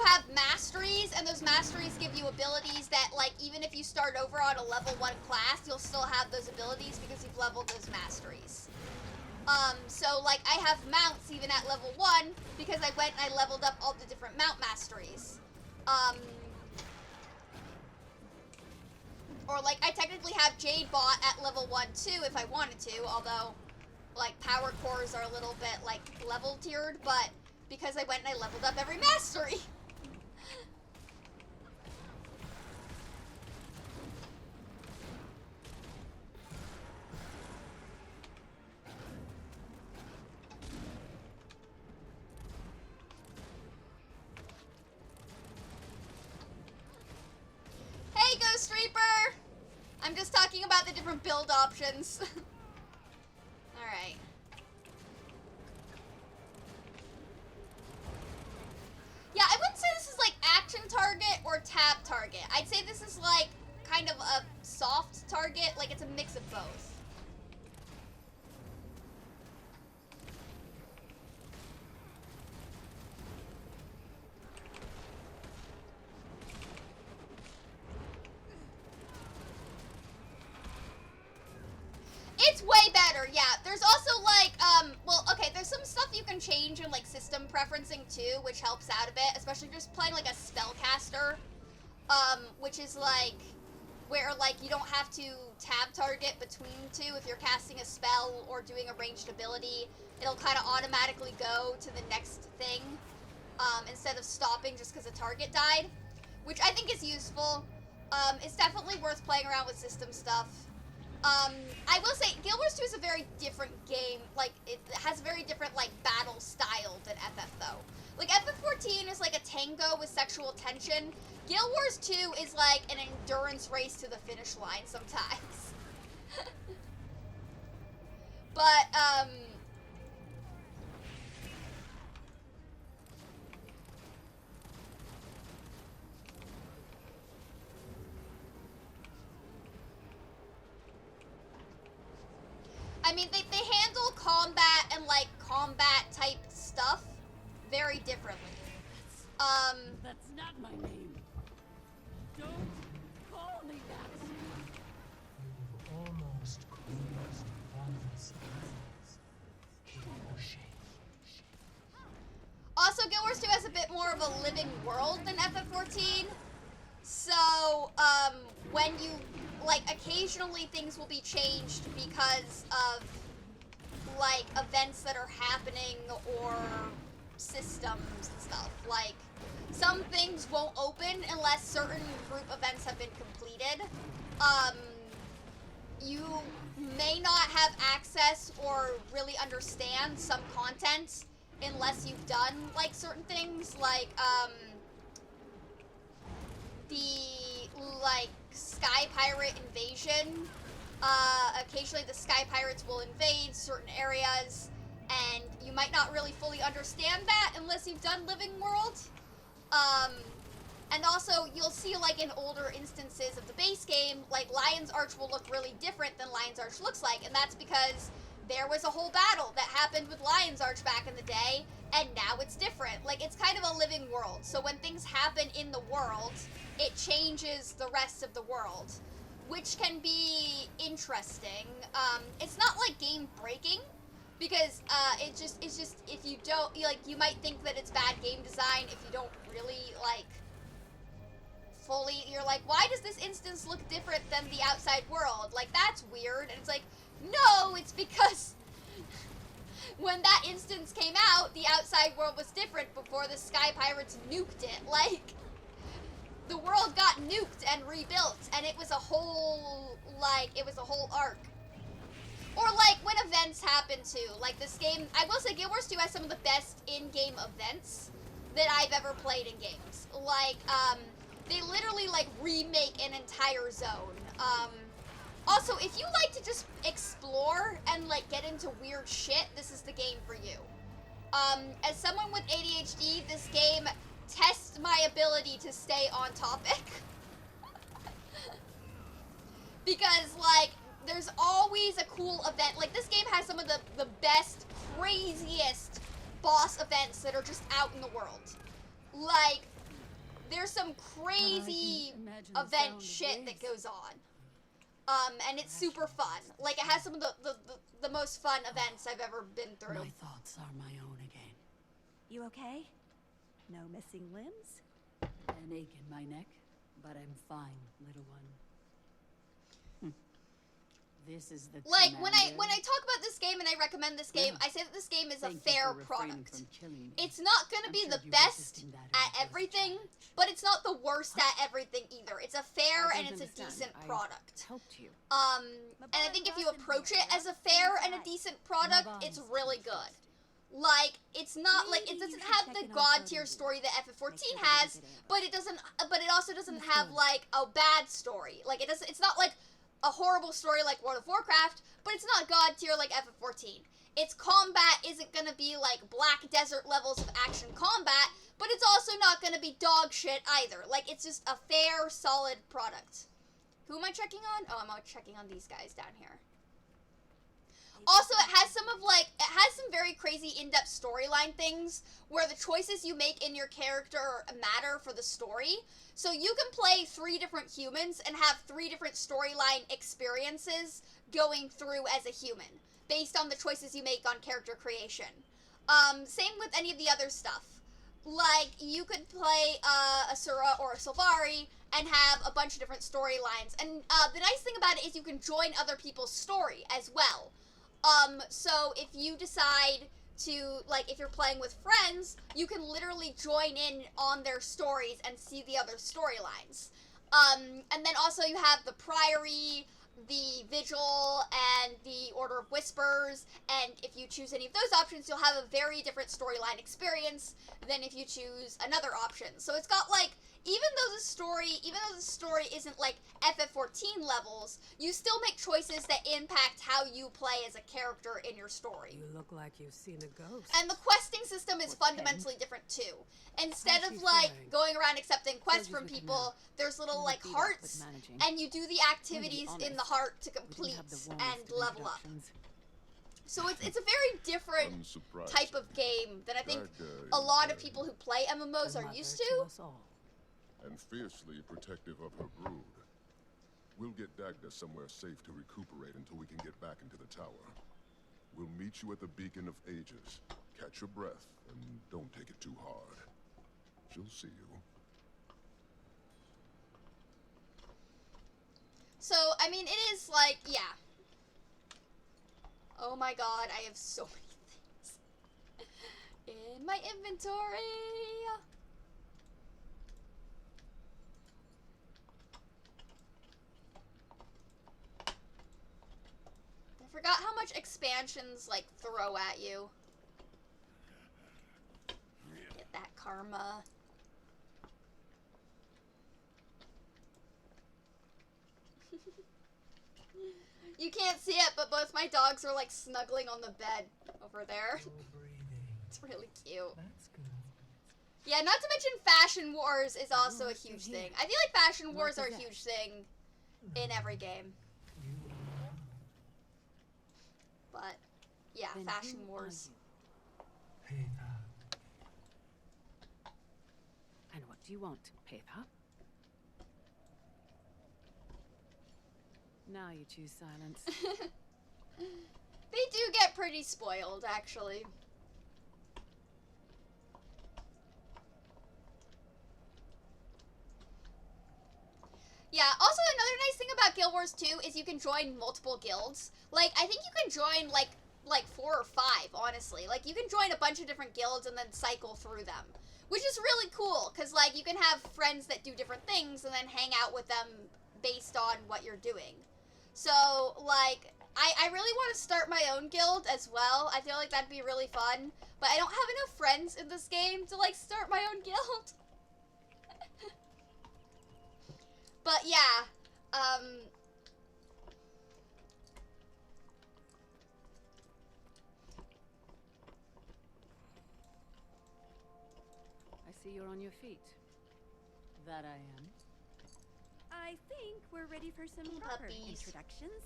have masteries, and those masteries give you abilities that, like, even if you start over on a level 1 class, you'll still have those abilities because you've leveled those masteries. So, like, I have mounts even at level 1 because I went and I leveled up all the different mount masteries. Or, like, I technically have Jade bot at level 1 too if I wanted to, although, like, power cores are a little bit, like, level tiered, but because I went and I leveled up every mastery. Hey, Ghost Reaper! I'm just talking about the different build options. Alright. Yeah, I wouldn't say this is like action target or tab target. I'd say this is like kind of a soft target, like it's a mix of both. It's way better, yeah. There's also, like, well, okay, there's some stuff you can change in, like, system preferencing, too, which helps out a bit, especially if you're just playing, like, a spellcaster, which is, like, where, like, you don't have to tab target between two. If you're casting a spell or doing a ranged ability, it'll kind of automatically go to the next thing, instead of stopping just because a target died, which I think is useful. It's definitely worth playing around with system stuff. I will say, Gw2 is a very different game. Like, it has a very different, like, battle style than FF, though. Like, FF14 is like a tango with sexual tension. Gw2 is like an endurance race to the finish line sometimes. But, I mean, they handle combat and, like, combat-type stuff very differently. That's not my name. Don't call me that. You've almost closed one eyes. of a living world than FF14. So, when you, like, occasionally things will be changed because of, like, events that are happening or systems and stuff. Like, some things won't open unless certain group events have been completed. You may not have access or really understand some content unless you've done, like, certain things, like, the, like, Sky Pirate invasion. Occasionally the Sky Pirates will invade certain areas, and you might not really fully understand that unless you've done Living World. And also, you'll see, like, in older instances of the base game, like, Lion's Arch will look really different than Lion's Arch looks like, and that's because there was a whole battle that happened with Lion's Arch back in the day, and now it's different. Like, it's kind of a living world, so when things happen in the world, it changes the rest of the world, which can be interesting. It's not, like, game-breaking, because, it's just, if you don't, you might think that it's bad game design if you don't really, like, fully, you're like, why does this instance look different than the outside world? Like, that's weird. And it's like, no, it's because when that instance came out, the outside world was different before the Sky Pirates nuked it. Like, the world got nuked and rebuilt, and it was a whole, like, it was a whole arc. Or, like, when events happen, too. Like, this game, I will say, Gw2 has some of the best in-game events that I've ever played in games. Like, they literally, like, remake an entire zone. Also, if you like to just explore and, like, get into weird shit, this is the game for you. As someone with ADHD, this game tests my ability to stay on topic. Because, like, there's always a cool event. Like, this game has some of the best, craziest boss events that are just out in the world. Like, there's some crazy event shit that goes on. And it's super fun. Like, it has some of the most fun events I've ever been through. My thoughts are my own again. You okay? No missing limbs? An ache in my neck, but I'm fine, little one. This is the like when I talk about this game and I recommend this game, I say that this game is a fair product. It's not going to be the best at everything, but it's not the worst at everything either. It's a fair and it's a decent product. And I think if you approach it as a fair and a decent product, it's really good. Like, it's not like, it doesn't have the god tier story that FF14 has, but it also doesn't have like a bad story. Like, it's not like a horrible story like World of Warcraft, but it's not god tier like FF14. Its combat isn't gonna be like Black Desert levels of action combat, but it's also not gonna be dog shit either. Like, it's just a fair, solid product. Who am I checking on? Oh, I'm checking on these guys down here. Also, it has some very crazy in-depth storyline things where the choices you make in your character matter for the story. So you can play 3 different humans and have 3 different storyline experiences going through as a human, based on the choices you make on character creation. Same with any of the other stuff. Like, you could play a Sura or a Sylvari and have a bunch of different storylines. And the nice thing about it is you can join other people's story as well. So if you decide to, like, if you're playing with friends, you can literally join in on their stories and see the other storylines. And then also you have the Priory, the Vigil, and the Order of Whispers, and if you choose any of those options, you'll have a very different storyline experience than if you choose another option. So it's got, like, even though the story isn't like FF14 levels, you still make choices that impact how you play as a character in your story. You look like you've seen a ghost. And the questing system is fundamentally different too. Instead of like going around accepting quests from people, there's little like hearts, and you do the activities in the heart to complete and level up. So it's a very different type of game that I think a lot of people who play MMOs are used to. And fiercely protective of her brood. We'll get Dagda somewhere safe to recuperate until we can get back into the tower. We'll meet you at the Beacon of Ages. Catch your breath, and don't take it too hard. She'll see you. So, I mean, it is like, yeah. Oh my god, I have so many things in my inventory. I forgot how much expansions, like, throw at you. Get that karma. You can't see it, but both my dogs are like snuggling on the bed over there. It's really cute. That's good. Yeah, not to mention Fashion Wars is also a huge thing. I feel like Fashion Wars are a huge thing in every game. But, yeah, Fashion Wars. Paper. And what do you want, paper? Now you choose silence. They do get pretty spoiled, actually. Yeah, also another nice thing about Guild Wars 2 is you can join multiple guilds. Like, I think you can join, like 4 or 5, honestly. Like, you can join a bunch of different guilds and then cycle through them. Which is really cool, because, like, you can have friends that do different things and then hang out with them based on what you're doing. So, like, I really want to start my own guild as well. I feel like that'd be really fun. But I don't have enough friends in this game to, like, start my own guild. But, yeah. I see you're on your feet. That I am. I think we're ready for some proper Puppies. introductions.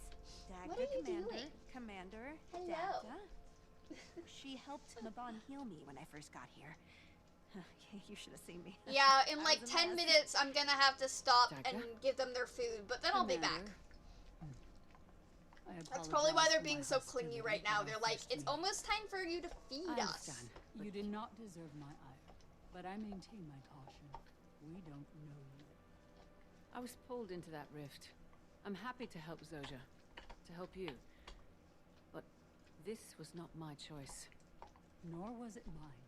Dagda What are you Commander, doing? Commander Hello. Dagda. She helped Maban heal me when I first got here. You should have seen me. Yeah, in I like was a 10 mess. minutes, I'm gonna have to stop and Dagda? give them their food, but then I'll be back. That's I probably why apologize they're for being my so clingy hostility right now. when I They're like, first it's met. almost time for you to feed I us. understand. You did not deserve my ire, but I maintain my caution. We don't know you. I was pulled into that rift. I'm happy to help Zoja, to help you. But this was not my choice. Nor was it mine.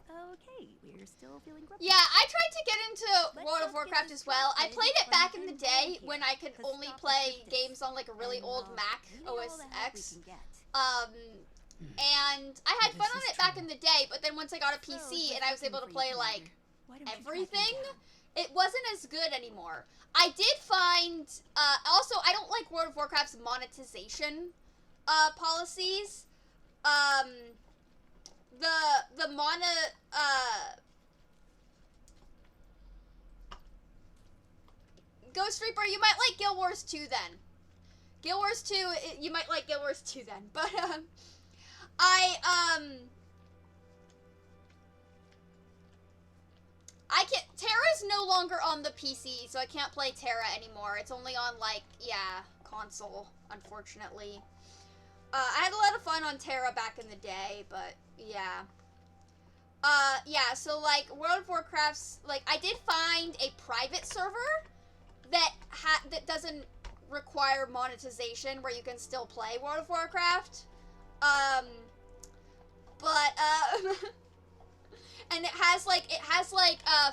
Okay, we're still feeling grumpy. Yeah, I tried to get into Let's World not of Warcraft get as well. I distracted played it from back the in the end day goal when here, I could to only stop the play cryptids. games on like a really And, old Mac we need all OS the help we X. can get. And I had fun on it back in the day, but then once I got a PC and I was able to play like Why don't you track him everything, down? it wasn't as good anymore. I did find, also I don't like World of Warcraft's monetization policies. The Ghost Reaper, you might like Guild Wars 2 then. Guild Wars 2, you might like Guild Wars 2 then, but, Terra's no longer on the PC, so I can't play Terra anymore. It's only on, like, yeah, console, unfortunately. I had a lot of fun on Terra back in the day, but, yeah. Yeah, so, like, World of Warcraft's, like, I did find a private server that doesn't require monetization, where you can still play World of Warcraft. And it has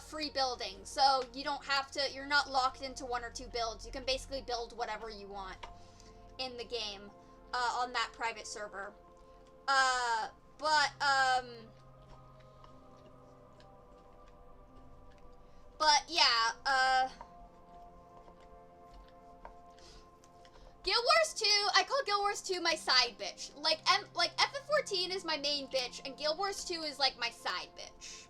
free building, so you don't have to, you're not locked into 1 or 2 builds. You can basically build whatever you want in the game, on that private server. Yeah, Guild Wars 2, I call Guild Wars 2 my side bitch. Like FF14 is my main bitch, and Guild Wars 2 is like my side bitch.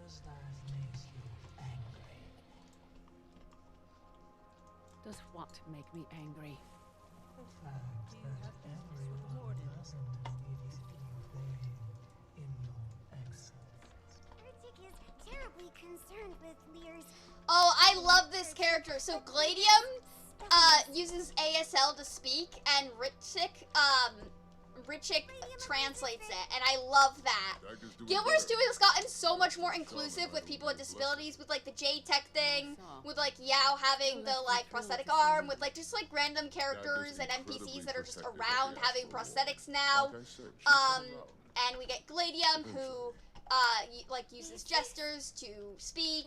Does that make you angry? Does what make me angry? The fact that everyone doesn't immediately obey in your excellence. Heretic is terribly concerned with Lear's... Oh, I love this character. So Gladium uses ASL to speak, and Ritik Richik translates it, and I love that. Gw2 has gotten so much more inclusive with people with disabilities, with like the J-Tech thing, with like Yao having the like prosthetic arm, with like just like random characters and NPCs that are just around having prosthetics now. And we get Gladium, who like uses gestures to speak,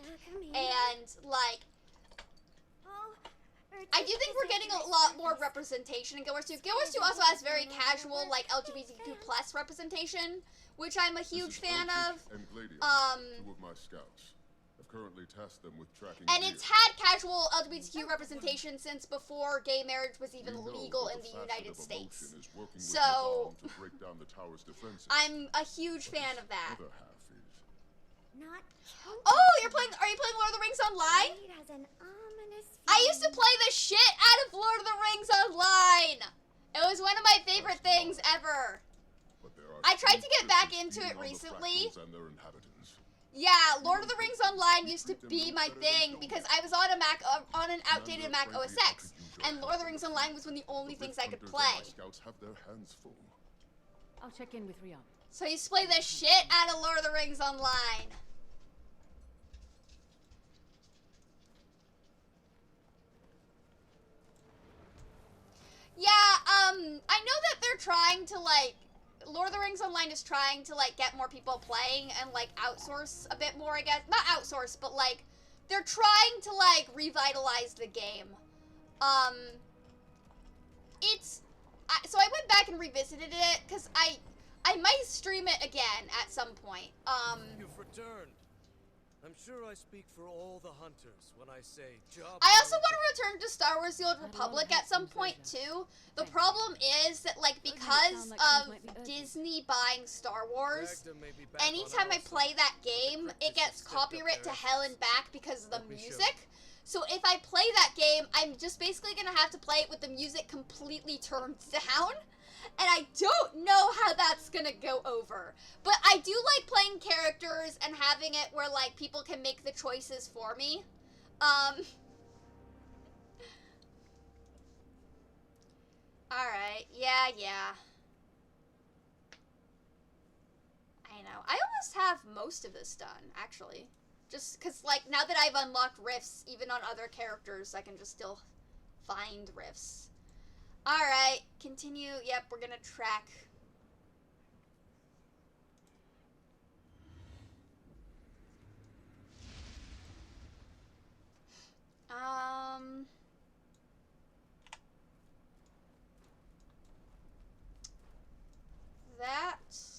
and like I do think we're getting a lot more representation in Gw2. Gw2 also has very casual, like, LGBTQ plus representation, which I'm a huge fan of. Two of my scouts. I've currently tasked them with tracking and it's had casual LGBTQ representation since before gay marriage was even legal in the United States. So, I'm a huge fan of that. Oh, are you playing Lord of the Rings Online? I used to play the shit out of Lord of the Rings Online! It was one of my favorite things ever. I tried to get back into it recently. Yeah, Lord of the Rings Online used to be my thing because I was on a Mac, on an outdated Mac OS X, and Lord of the Rings Online was one of the only things I could play. I'll check in with Roan. So I used to play the shit out of Lord of the Rings Online. Yeah, I know that they're trying to, like, Lord of the Rings Online is trying to, like, get more people playing and, like, outsource a bit more, I guess. Not outsource, but, like, they're trying to, like, revitalize the game. So I went back and revisited it, because I might stream it again at some point. You've returned. I'm sure I speak for all the hunters when I say job. I also want to return to Star Wars The Old Republic at some point too. The problem is that, like, because of Disney buying Star Wars, anytime I play that game, it gets copyright to hell and back because of the music. So if I play that game, I'm just basically gonna have to play it with the music completely turned down. And I don't know how that's gonna go over. But I do like playing characters and having it where, like, people can make the choices for me. Alright, yeah. I know. I almost have most of this done, actually. Just because, like, now that I've unlocked rifts, even on other characters, I can just still find rifts. Alright, continue. Yep, we're gonna track.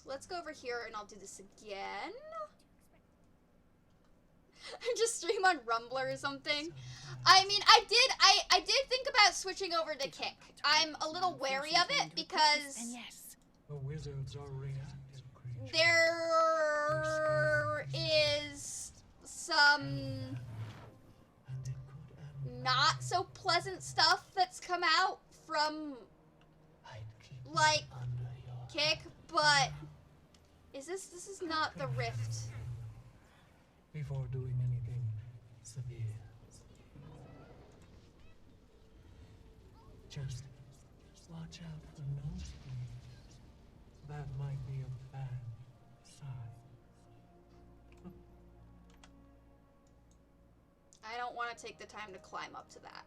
Let's go over here and I'll do this again. Just stream on Rumble or something. I mean, I did think about switching over to Kick. I'm a little wary of it because the wizards are reactive creatures. There is some not so pleasant stuff that's come out from, like, Kick, but this is not the rift. Before doing anything severe. Just watch out for nosebleeds. That might be a bad sign. I don't want to take the time to climb up to that.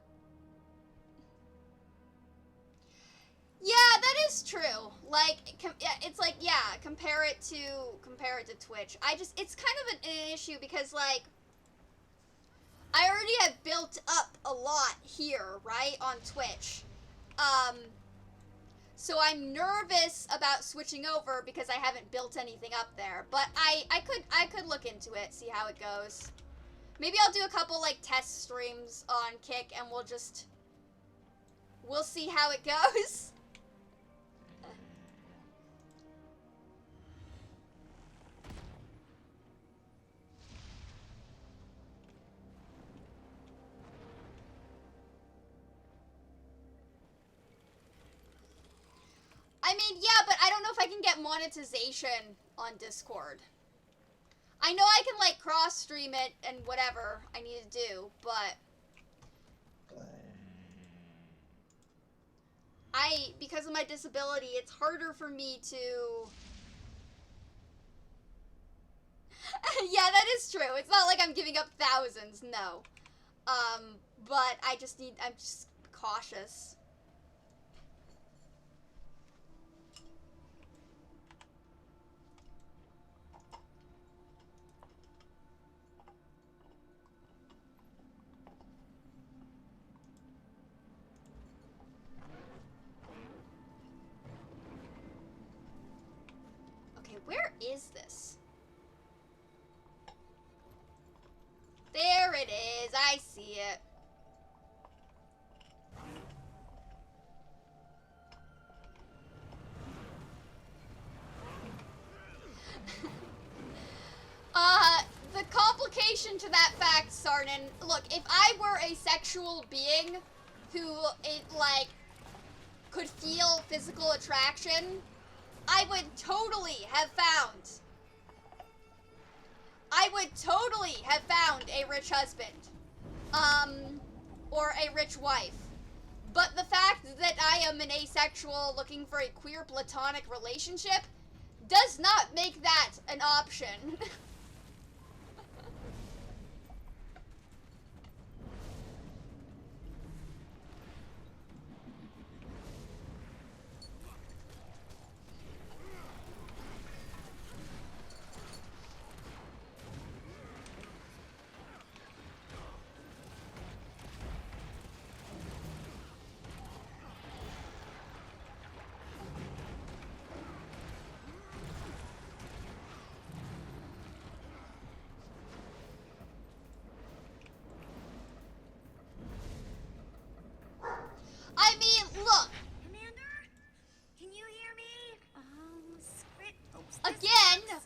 Yeah, that is true. Like, it's like, yeah, compare it to Twitch. It's kind of an issue because, like, I already have built up a lot here, right, on Twitch. So I'm nervous about switching over because I haven't built anything up there. But I could look into it, see how it goes. Maybe I'll do a couple, like, test streams on Kick and we'll see how it goes. I mean, yeah, but I don't know if I can get monetization on Discord. I know I can, like, cross-stream it and whatever I need to do, but because of my disability, it's harder for me to... Yeah, that is true. It's not like I'm giving up thousands, no. But I'm just cautious. Okay, where is this? There it is. I see it. The complication to that fact, Sarnan, look, if I were a sexual being who, could feel physical attraction, I would totally have found a rich husband. Or a rich wife. But the fact that I am an asexual looking for a queer platonic relationship does not make that an option. I mean, look. Commander? Can you hear me? Script. Again,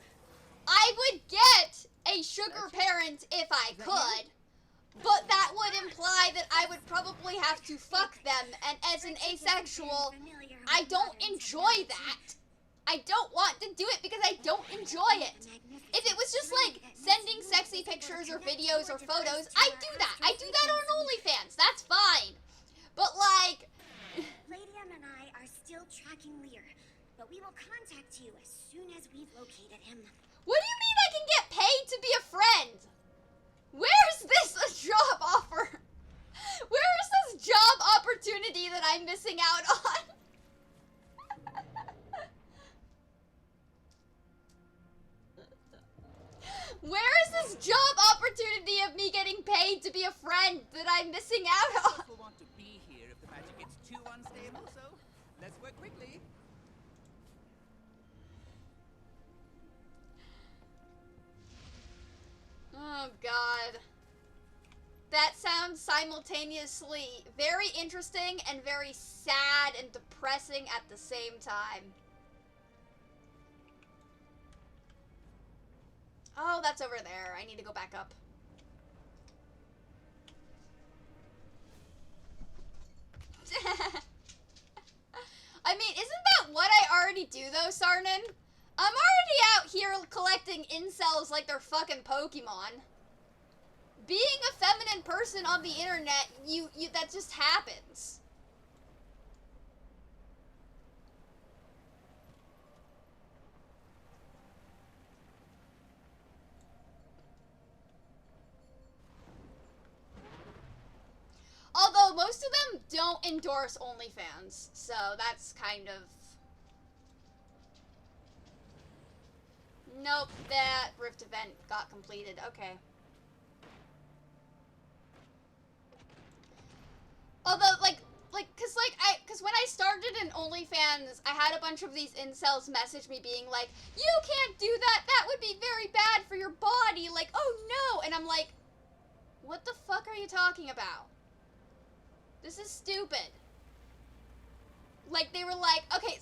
I would get a sugar parent if I could, but that would imply that I would probably have to fuck them, and as an asexual, I don't enjoy that. I don't want to do it because I don't enjoy it. If it was just like sending sexy pictures or videos or photos, I'd do that. I do that on OnlyFans. That's fine. But like... Palladium and I are still tracking Lear, but we will contact you as soon as we've located him. What do you mean I can get paid to be a friend? Where's this a job offer? Where is this job opportunity that I'm missing out on? Where is this job opportunity of me getting paid to be a friend that I'm missing out on? People want to be here if the magic gets too unstable, so let's work quickly. Oh god. That sounds simultaneously very interesting and very sad and depressing at the same time. Oh, that's over there. I need to go back up. I mean, isn't that what I already do, though, Sarnan? I'm already out here collecting incels like they're fucking Pokemon. Being a feminine person on the internet, that just happens. Although most of them don't endorse OnlyFans, so that's kind of... Nope, that Rift event got completed. Okay. Although, cause when I started in OnlyFans, I had a bunch of these incels message me being like, you can't do that, that would be very bad for your body, like, oh no, and I'm like, what the fuck are you talking about? This is stupid. Like, they were like, okay,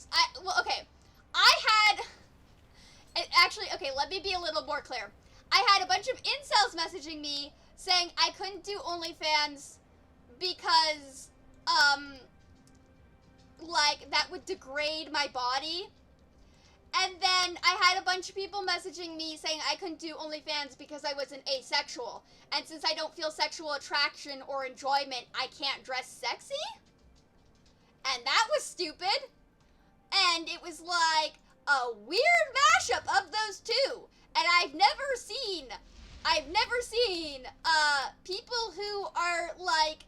actually, okay, let me be a little more clear. I had a bunch of incels messaging me saying I couldn't do OnlyFans because, that would degrade my body. And then I had a bunch of people messaging me saying I couldn't do OnlyFans because I was an asexual. And since I don't feel sexual attraction or enjoyment, I can't dress sexy? And that was stupid. And it was like a weird mashup of those two. And I've never seen people who are like,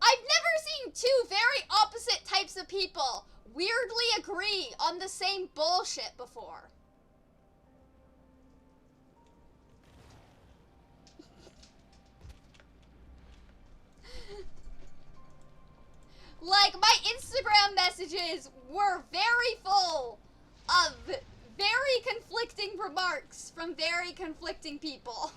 I've never seen two very opposite types of people weirdly agree on the same bullshit before. Like, my Instagram messages were very full of very conflicting remarks from very conflicting people.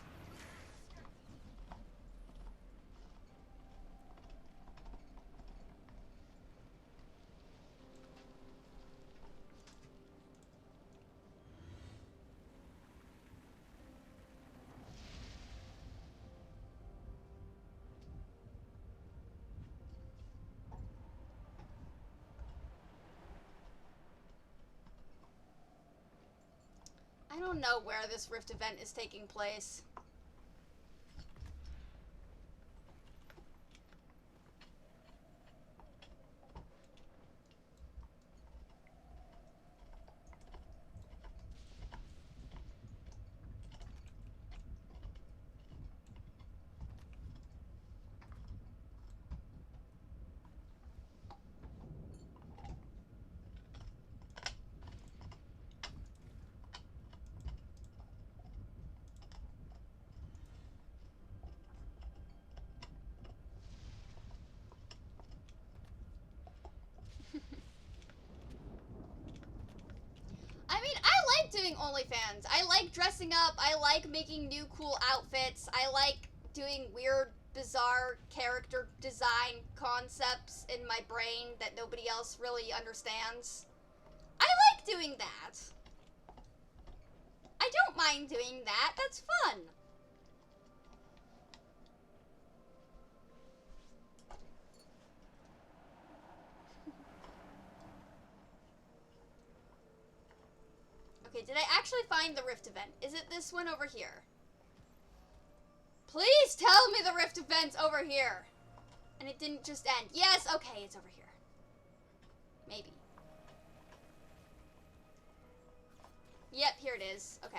I don't know where this Rift event is taking place. I mean, I like doing OnlyFans. I like dressing up. I like making new cool outfits. I like doing weird, bizarre character design concepts in my brain that nobody else really understands. I like doing that. I don't mind doing that. That's fun. Okay, did I actually find the Rift event? Is it this one over here? Please tell me the Rift event's over here. And it didn't just end. Yes, okay, it's over here. Maybe. Yep, here it is. Okay.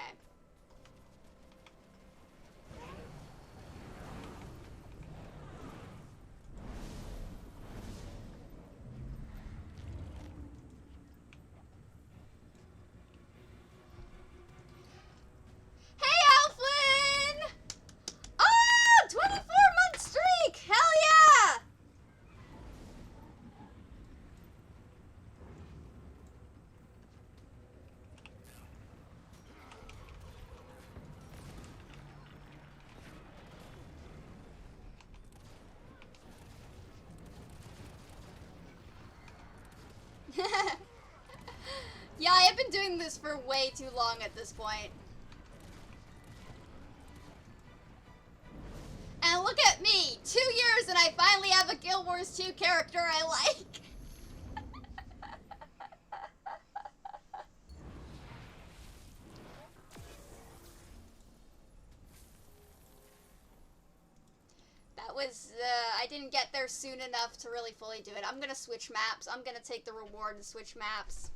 Hey, Alflin! Oh, 24-month streak! Hell yeah! Yeah, I have been doing this for way too long at this point. And look at me! 2 years and I finally have a Guild Wars 2 character I like! That was, I didn't get there soon enough to really fully do it. I'm gonna switch maps. I'm gonna take the reward and switch maps.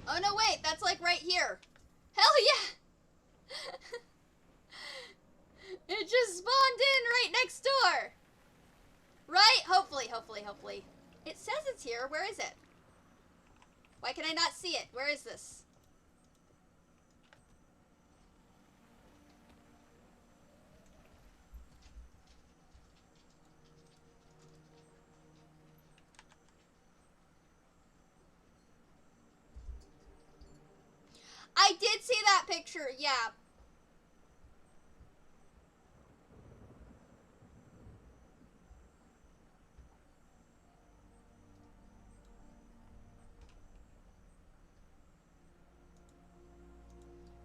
Oh no, wait, that's like right here. Hell yeah! It just spawned in right next door! Right? Hopefully, hopefully, hopefully. It says it's here. Where is it? Why can I not see it? Where is this? I did see that picture, yeah.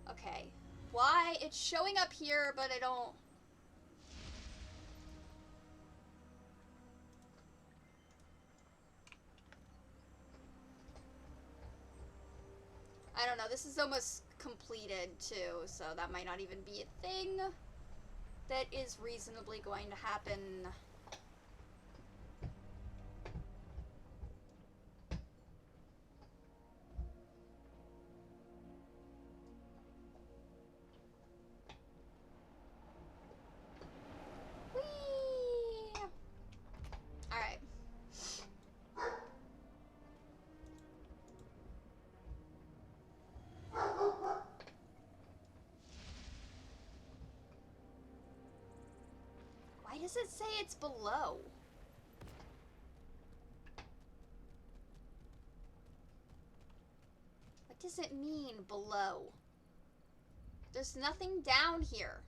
Okay. Why? It's showing up here, but I don't... I don't know, this is almost completed too, so that might not even be a thing that is reasonably going to happen. Whee! Alright. Why does it say it's below? What does it mean, below? There's nothing down here.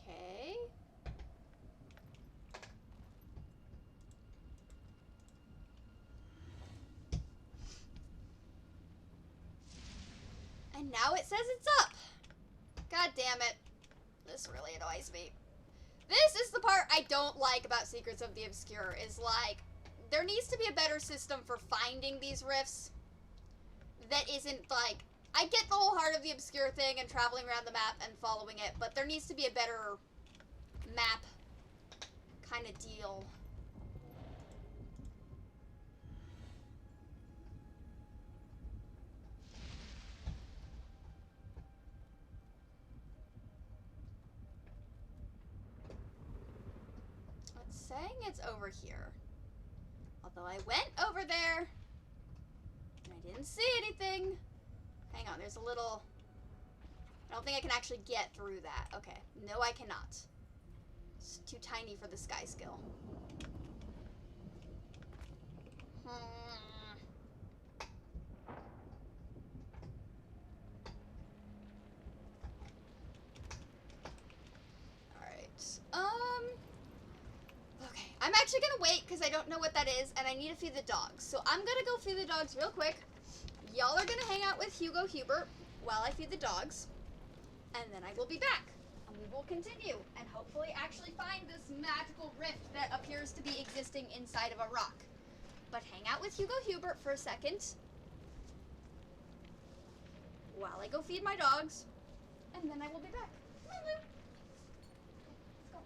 Okay. And now it says it's up. God damn it. This really annoys me. This is the part I don't like about Secrets of the Obscure, is like, there needs to be a better system for finding these rifts that isn't like, I get the whole Heart of the Obscure thing and traveling around the map and following it, but there needs to be a better map kind of deal. It's saying it's over here. Although I went over there and I didn't see anything. Hang on, there's a little... I don't think I can actually get through that. Okay. No, I cannot. It's too tiny for the sky skill. Alright. Okay. I'm actually gonna wait because I don't know what that is and I need to feed the dogs. So I'm gonna go feed the dogs real quick. Y'all are gonna hang out with Hugo Hubert while I feed the dogs. And then I will be back. And we will continue and hopefully actually find this magical rift that appears to be existing inside of a rock. But hang out with Hugo Hubert for a second while I go feed my dogs, and then I will be back. Come on, Lou. Let's go.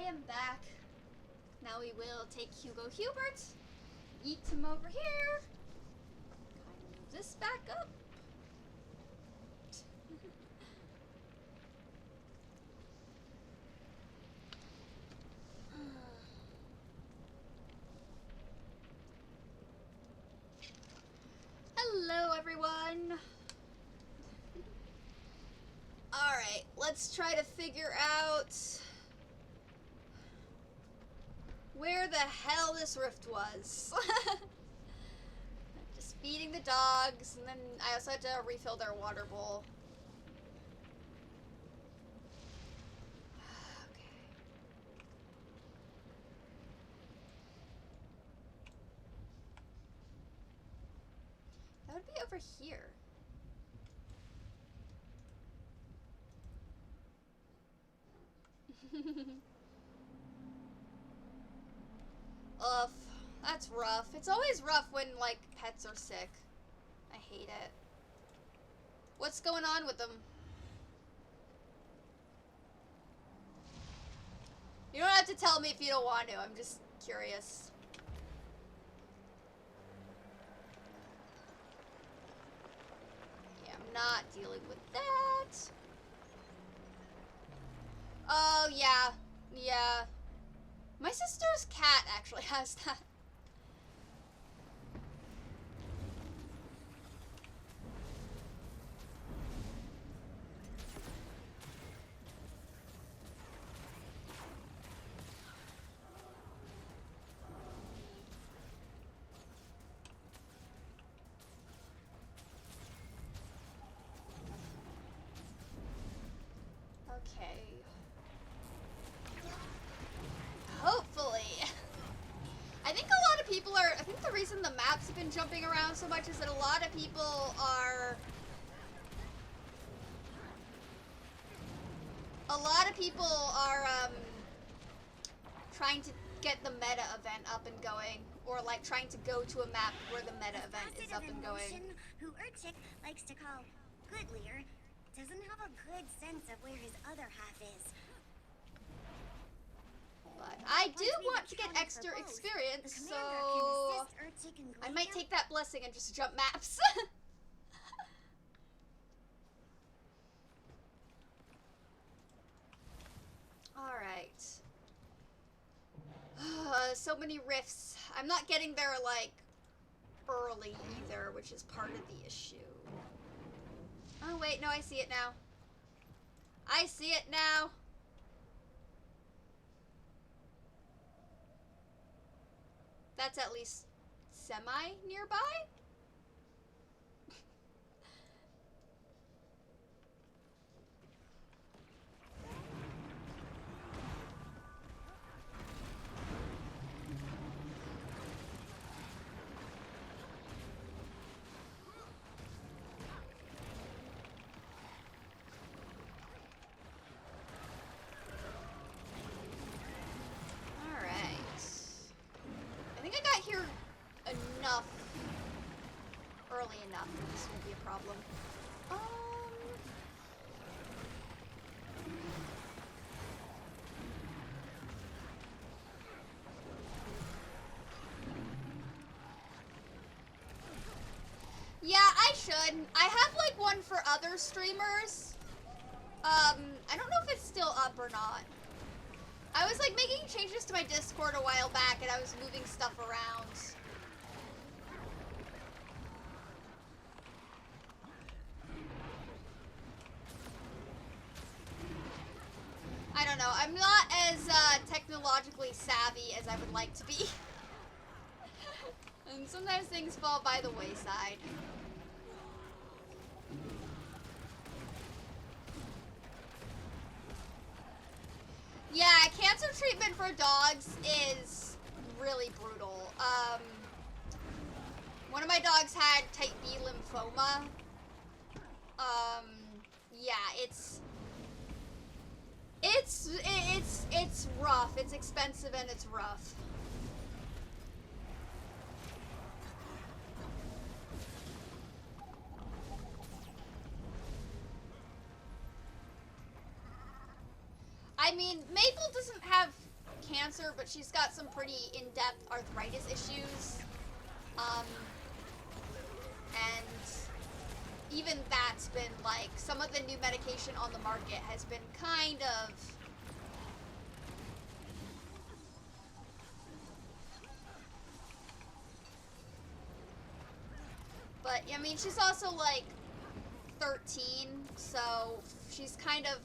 am back. Now we will take Hugo Hubert, eat him over here, kind of move this back up. Hello, everyone. Alright, let's try to figure out where the hell this rift was. Just feeding the dogs, and then I also had to refill their water bowl. Okay. That would be over here. Ugh, that's rough. It's always rough when, like, pets are sick. I hate it. What's going on with them? You don't have to tell me if you don't want to. I'm just curious. Yeah, I'm not dealing with that. Oh, yeah. Yeah. My sister's cat actually has that. Okay. Hopefully. I think a lot of people are, I think the reason the maps have been jumping around so much is that a lot of people are, trying to get the meta event up and going, or like trying to go to a map where the meta event is up and going. Who Urchik likes to call Goodlier doesn't have a good sense of where his other half is. But I do want to get extra experience, so I might take that blessing and just jump maps. Alright. So many rifts. I'm not getting there, like, early either, which is part of the issue. Oh, wait, no, I see it now. I see it now. That's at least semi-nearby? Early enough that this won't be a problem. Yeah, I should. I have like one for other streamers. I don't know if it's still up or not. I was like making changes to my Discord a while back and I was moving stuff around. I don't know. I'm not as technologically savvy as I would like to be. And sometimes things fall by the wayside. Yeah, cancer treatment for dogs is really brutal. One of my dogs had type B lymphoma. Yeah, it's rough. It's expensive and it's rough. I mean, Maple doesn't have cancer, but she's got some pretty in-depth arthritis issues. And even that's been like, some of the new medication on the market has been kind of... But, I mean, she's also like 13, so she's kind of,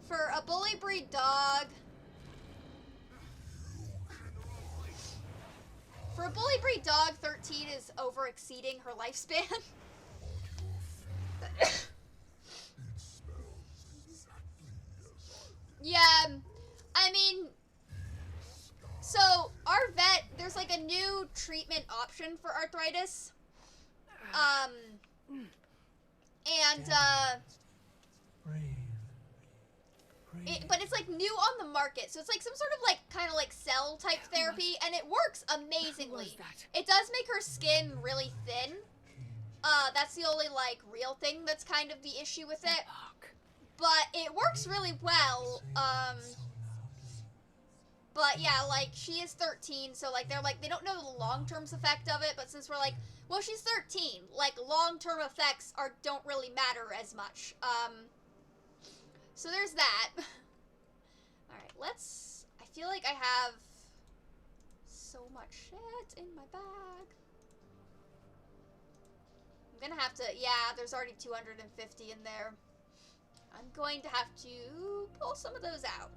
for a bully breed dog, for a bully breed dog, 13 is over exceeding her lifespan. Yeah, I mean, so our vet, there's like a new treatment option for arthritis. But it's like new on the market, so it's like some sort of like kind of like cell type therapy, and it works amazingly. It does make her skin really thin. That's the only like real thing that's kind of the issue with it. But it works really well. But yeah, like she is 13, so like they're like they don't know the long-term effect of it, but since we're like, well, she's 13, like long-term effects don't really matter as much. So there's that. Alright, I feel like I have so much shit in my bag. I'm gonna have to, yeah, there's already 250 in there. I'm going to have to pull some of those out.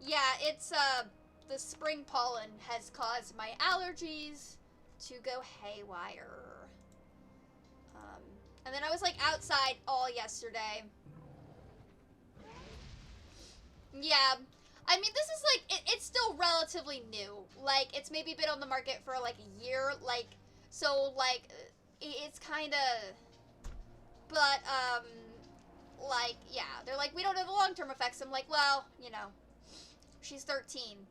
Yeah, it's, the spring pollen has caused my allergies to go haywire. And then I was like outside all yesterday. Yeah, I mean this is like, it's still relatively new. Like, it's maybe been on the market for like a year, like, so like, it's kinda, but, like, yeah, they're like, we don't know the long-term effects. I'm like, well, you know, she's 13.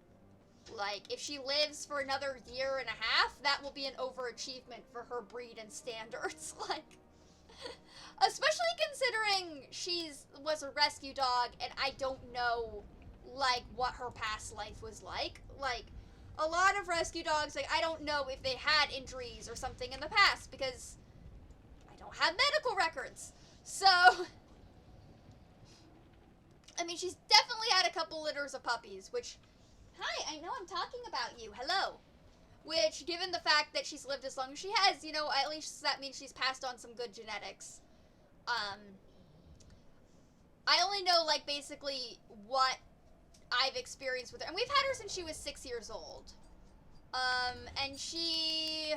Like, if she lives for another year and a half, that will be an overachievement for her breed and standards. Like, especially considering was a rescue dog, and I don't know, like, what her past life was like. Like, a lot of rescue dogs, like, I don't know if they had injuries or something in the past, because I don't have medical records. So, I mean, she's definitely had a couple litters of puppies, which, hi, I know I'm talking about you, hello. Which, given the fact that she's lived as long as she has, you know, at least that means she's passed on some good genetics. I only know, like, basically what I've experienced with her. And we've had her since she was 6 years old. And she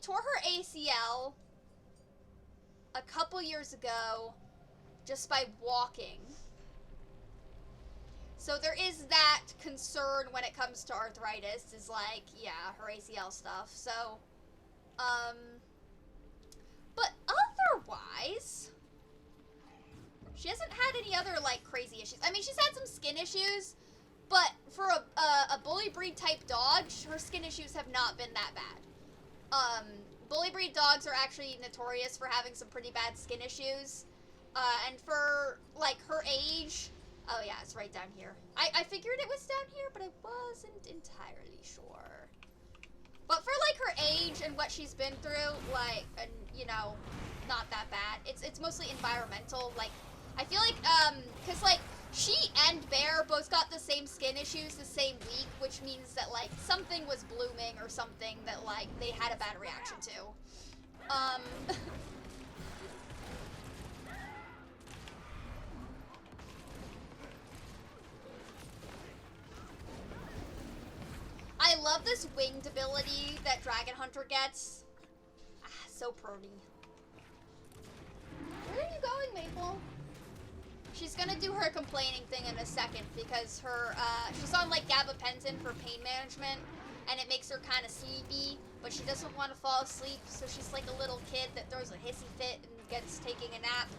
tore her ACL a couple years ago just by walking. So there is that concern when it comes to arthritis, is like, yeah, her ACL stuff. So, but otherwise, she hasn't had any other, like, crazy issues. I mean, she's had some skin issues, but for a bully breed type dog, her skin issues have not been that bad. Bully breed dogs are actually notorious for having some pretty bad skin issues. And for, like, her age, oh yeah, it's right down here. I figured it was down here, but I wasn't entirely sure. But for, like, her age and what she's been through, like, and, you know, not that bad. It's mostly environmental. Like, I feel like, cause, like, she and Bear both got the same skin issues the same week, which means that, like, something was blooming or something that, like, they had a bad reaction to. I love this winged ability that Dragon Hunter gets. Ah, so pretty. Where are you going, Maple? She's gonna do her complaining thing in a second because her, she's on, like, gabapentin for pain management, and it makes her kind of sleepy, but she doesn't want to fall asleep, so she's like a little kid that throws a hissy fit and gets taking a nap.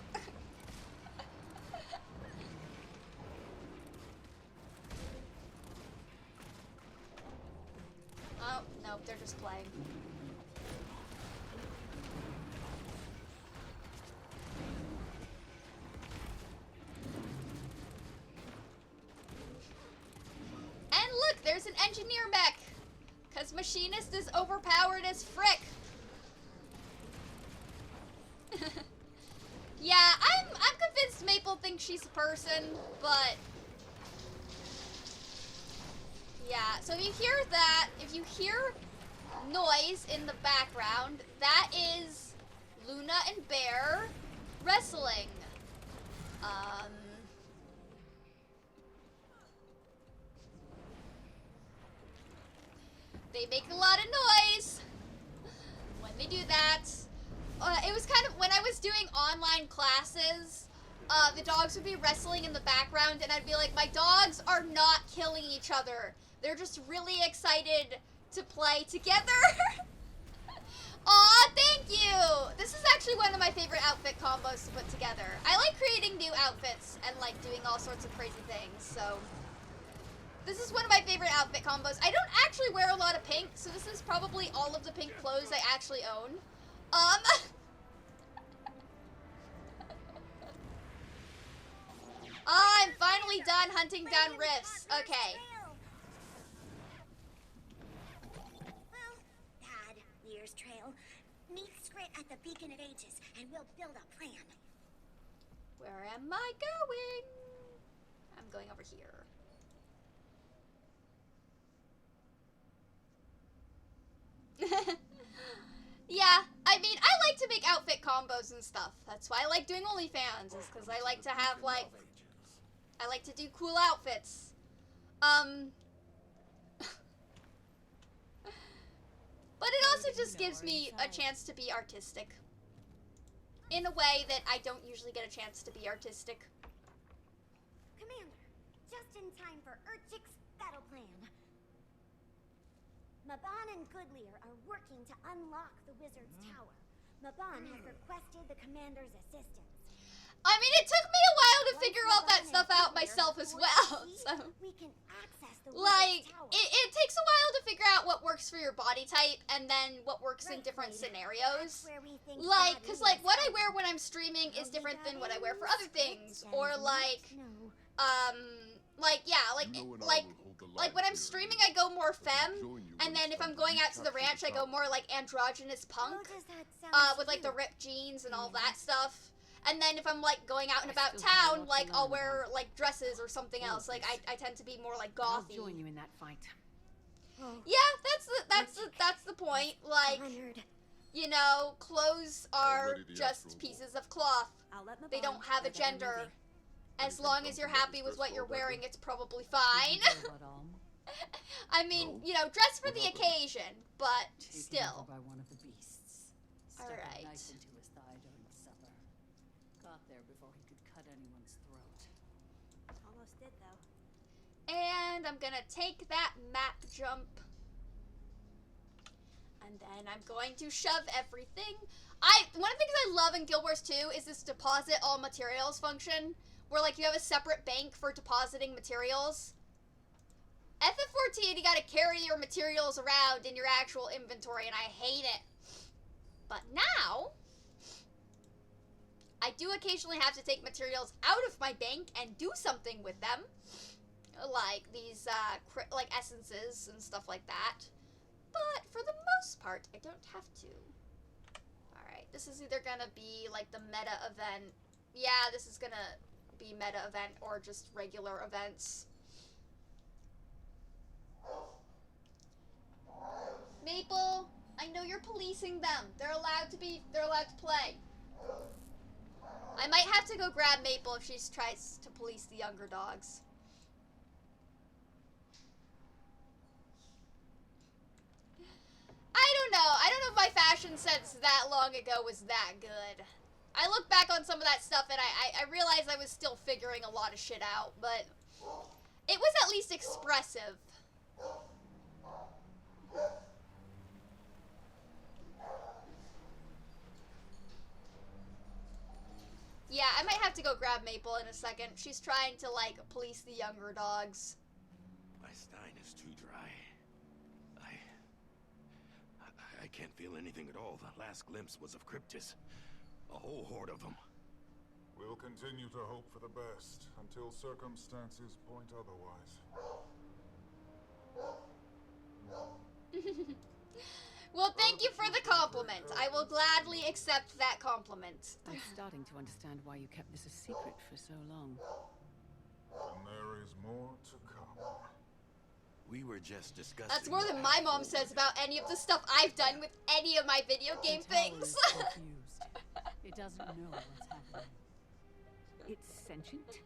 Oh, nope, they're just playing. there's an engineer mech. Because machinist is overpowered as frick. Yeah, I'm convinced Maple thinks she's a person, but yeah, so if you hear that, if you hear noise in the background, that is Luna and Bear wrestling. They make a lot of noise when they do that. It was kind of, when I was doing online classes, the dogs would be wrestling in the background, and I'd be like, my dogs are not killing each other. They're just really excited to play together. Aw, thank you! This is actually one of my favorite outfit combos to put together. I like creating new outfits and like doing all sorts of crazy things, so this is one of my favorite outfit combos. I don't actually wear a lot of pink, so this is probably all of the pink clothes I actually own. I'm finally done hunting down rifts. Okay. Well, Dad, Lear's trail. Meet Scrit at the Beacon of Ages, and we'll build a plan. Where am I going? I'm going over here. Yeah, I mean, I like to make outfit combos and stuff. That's why I like doing OnlyFans, is because I like to have, like, I like to do cool outfits. But it also just gives me a chance to be artistic. In a way that I don't usually get a chance to be artistic. Commander, just in time for Urchik's battle plan. Maban and Goodlear are working to unlock the Wizard's Tower. Maban has requested the Commander's assistance. I mean, it took me a while to figure all that stuff out myself as well, so. We can access the like, Wizard's Tower. it takes a while to figure out what works for your body type and then what works in different scenarios. Like, because, like, what I wear when I'm streaming is different than what I wear for other things. Or, like, yeah, like when I'm streaming, I go more femme, and then if I'm going out to the ranch, I go more like androgynous punk, with like the ripped jeans and all that stuff. And then if I'm like going out and about town, like I'll wear like dresses or something else. Like I tend to be more like gothy. I'll join you in that fight. Yeah, that's the point. Like, you know, clothes are just pieces of cloth. They don't have a gender. As long as you're happy with what you're wearing, it's probably fine. I mean, you know, dress for the occasion, but still. By one of the beasts. All right. Stuck a knife into his thigh during supper. Got there before he could cut anyone's throat. Almost did, though. And I'm gonna take that map jump. And then I'm going to shove everything. One of the things I love in Guild Wars 2 is this deposit all materials function, where like you have a separate bank for depositing materials. FF14, you gotta carry your materials around in your actual inventory, and I hate it. But now, I do occasionally have to take materials out of my bank and do something with them. Like these, like essences and stuff like that. But for the most part, I don't have to. Alright, this is either gonna be like the meta event. Yeah, this is gonna be meta event or just regular events. Maple, I know you're policing them. They're allowed to play. I might have to go grab Maple if she tries to police the younger dogs. I don't know if my fashion sense that long ago was that good. I look back on some of that stuff and I realized I was still figuring a lot of shit out, but it was at least expressive. Yeah, I might have to go grab Maple in a second. She's trying to, like, police the younger dogs. My stein is too dry. I can't feel anything at all. The last glimpse was of Cryptis. A whole horde of them. We'll continue to hope for the best until circumstances point otherwise. Well, thank you for the compliment. I will gladly accept that compliment. I'm starting to understand why you kept this a secret for so long. And there is more to come. We were just discussing. That's more than my mom says about any of the stuff I've done with any of my video game things. Confused. It doesn't know what's happening. It's sentient?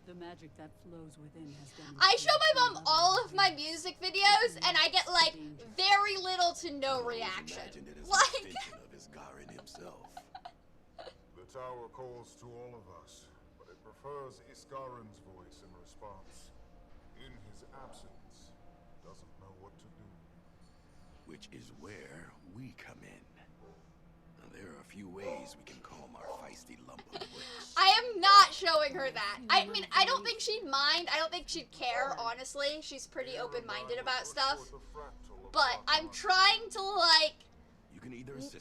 The magic that flows within has done. I show my mom all of my music videos, and I get like very little to no reaction. Like, of Isgarin himself. The tower calls to all of us, but it prefers Isgarin's voice in response. In his absence, doesn't know what to do. Which is where we come in. Now, there are a few ways we can calm our feisty lump of wits. I am not showing her that. I mean, I don't think she'd mind. I don't think she'd care, honestly. She's pretty open-minded about stuff. But I'm trying to, like...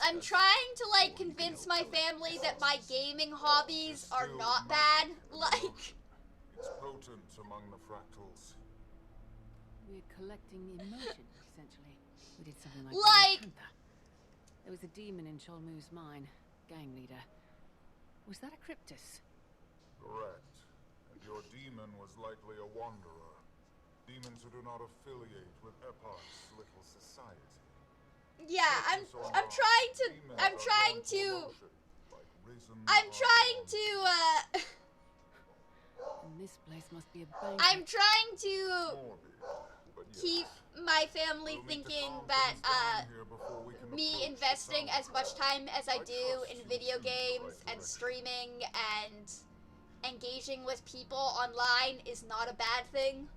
I'm trying to, like, convince my family that my gaming hobbies are not bad. Like... It's potent among the fractals. We're collecting emotion, essentially. We did something like... There was a demon in Cholmu's mine, gang leader. Was that a cryptus? Correct. And your demon was likely a wanderer. Demons who do not affiliate with Epoch's little society. Yeah, I'm trying to And this place must be a bank. I'm trying to keep my family thinking that me investing as much time as I do in video games and streaming and engaging with people online is not a bad thing.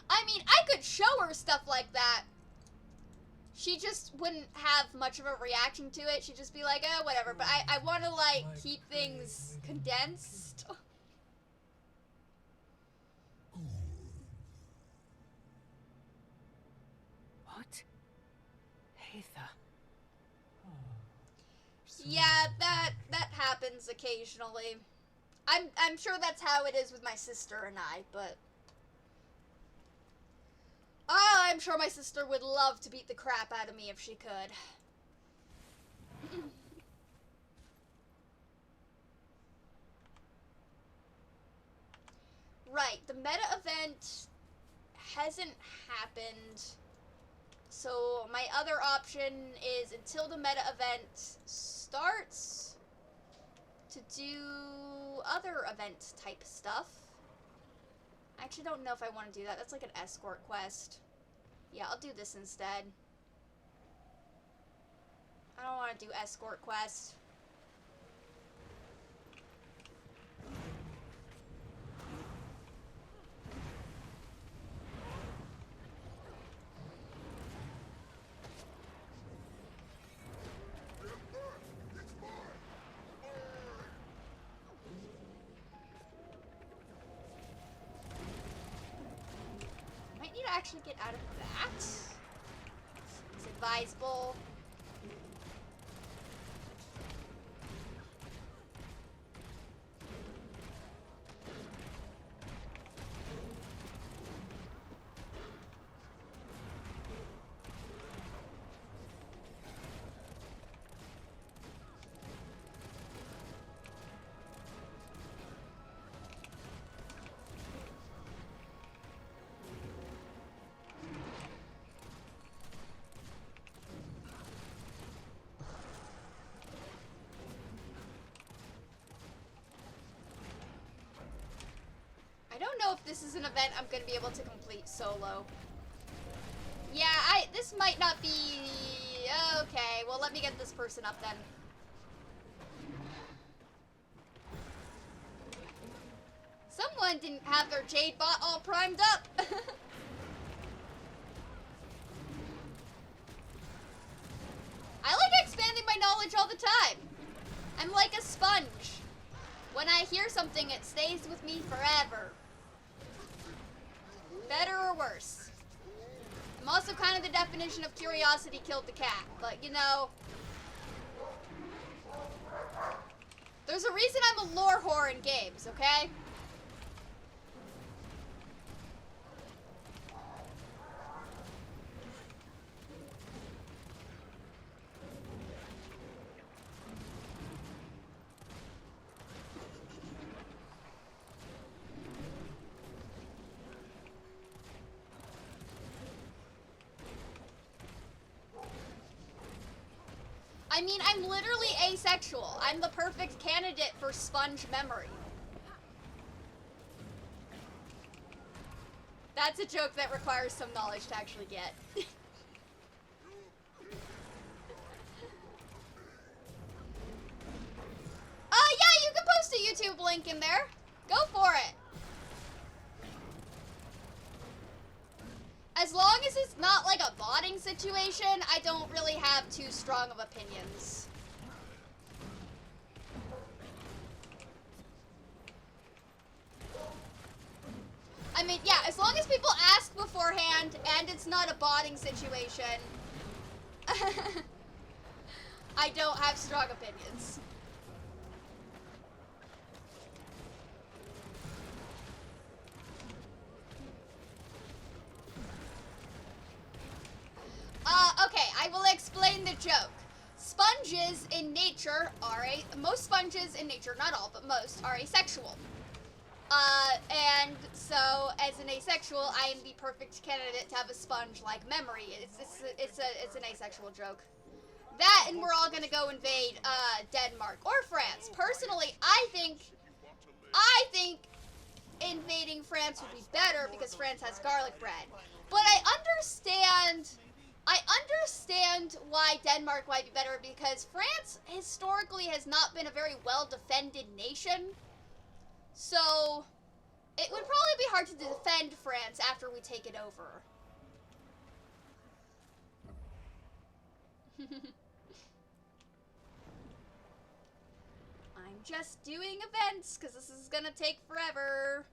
I mean, I could show her stuff like that. She just wouldn't have much of a reaction to it. She'd just be like, oh, whatever. But I want to, like, keep things condensed. What? Aether. Yeah, that happens occasionally. I'm sure that's how it is with my sister and I, but... Oh, I'm sure my sister would love to beat the crap out of me if she could. Right, the meta event hasn't happened. So my other option is until the meta event starts to do other event type stuff. I actually don't know if I want to do that. That's like an escort quest. Yeah, I'll do this instead. I don't want to do escort quests. Actually get out of that. It's advisable. I don't know if this is an event I'm going to be able to complete solo. Yeah, this might not be... Okay, well, let me get this person up then. Someone didn't have their Jade bot all primed up. I like expanding my knowledge all the time. I'm like a sponge. When I hear something, it stays with me forever. Better or worse. I'm also kind of the definition of curiosity killed the cat, but you know, There's a reason I'm a lore whore in games, okay? I mean, I'm literally asexual. I'm the perfect candidate for sponge memory. That's a joke that requires some knowledge to actually get. Yeah, you can post a YouTube link in there. Go for it. As long as it's not like a botting situation, I don't really have too strong of opinions. I mean, yeah, as long as people ask beforehand and it's not a botting situation, I don't have strong opinions. Okay, I will explain the joke. Sponges in nature are most sponges in nature, not all, but most, are asexual. And so, as an asexual, I am the perfect candidate to have a sponge-like memory. It's an asexual joke. That, and we're all gonna go invade, Denmark or France. Personally, I think invading France would be better because France has garlic bread. But I understand why Denmark might be better because France historically has not been a very well-defended nation. So, it would probably be hard to defend France after we take it over. I'm just doing events because this is gonna take forever.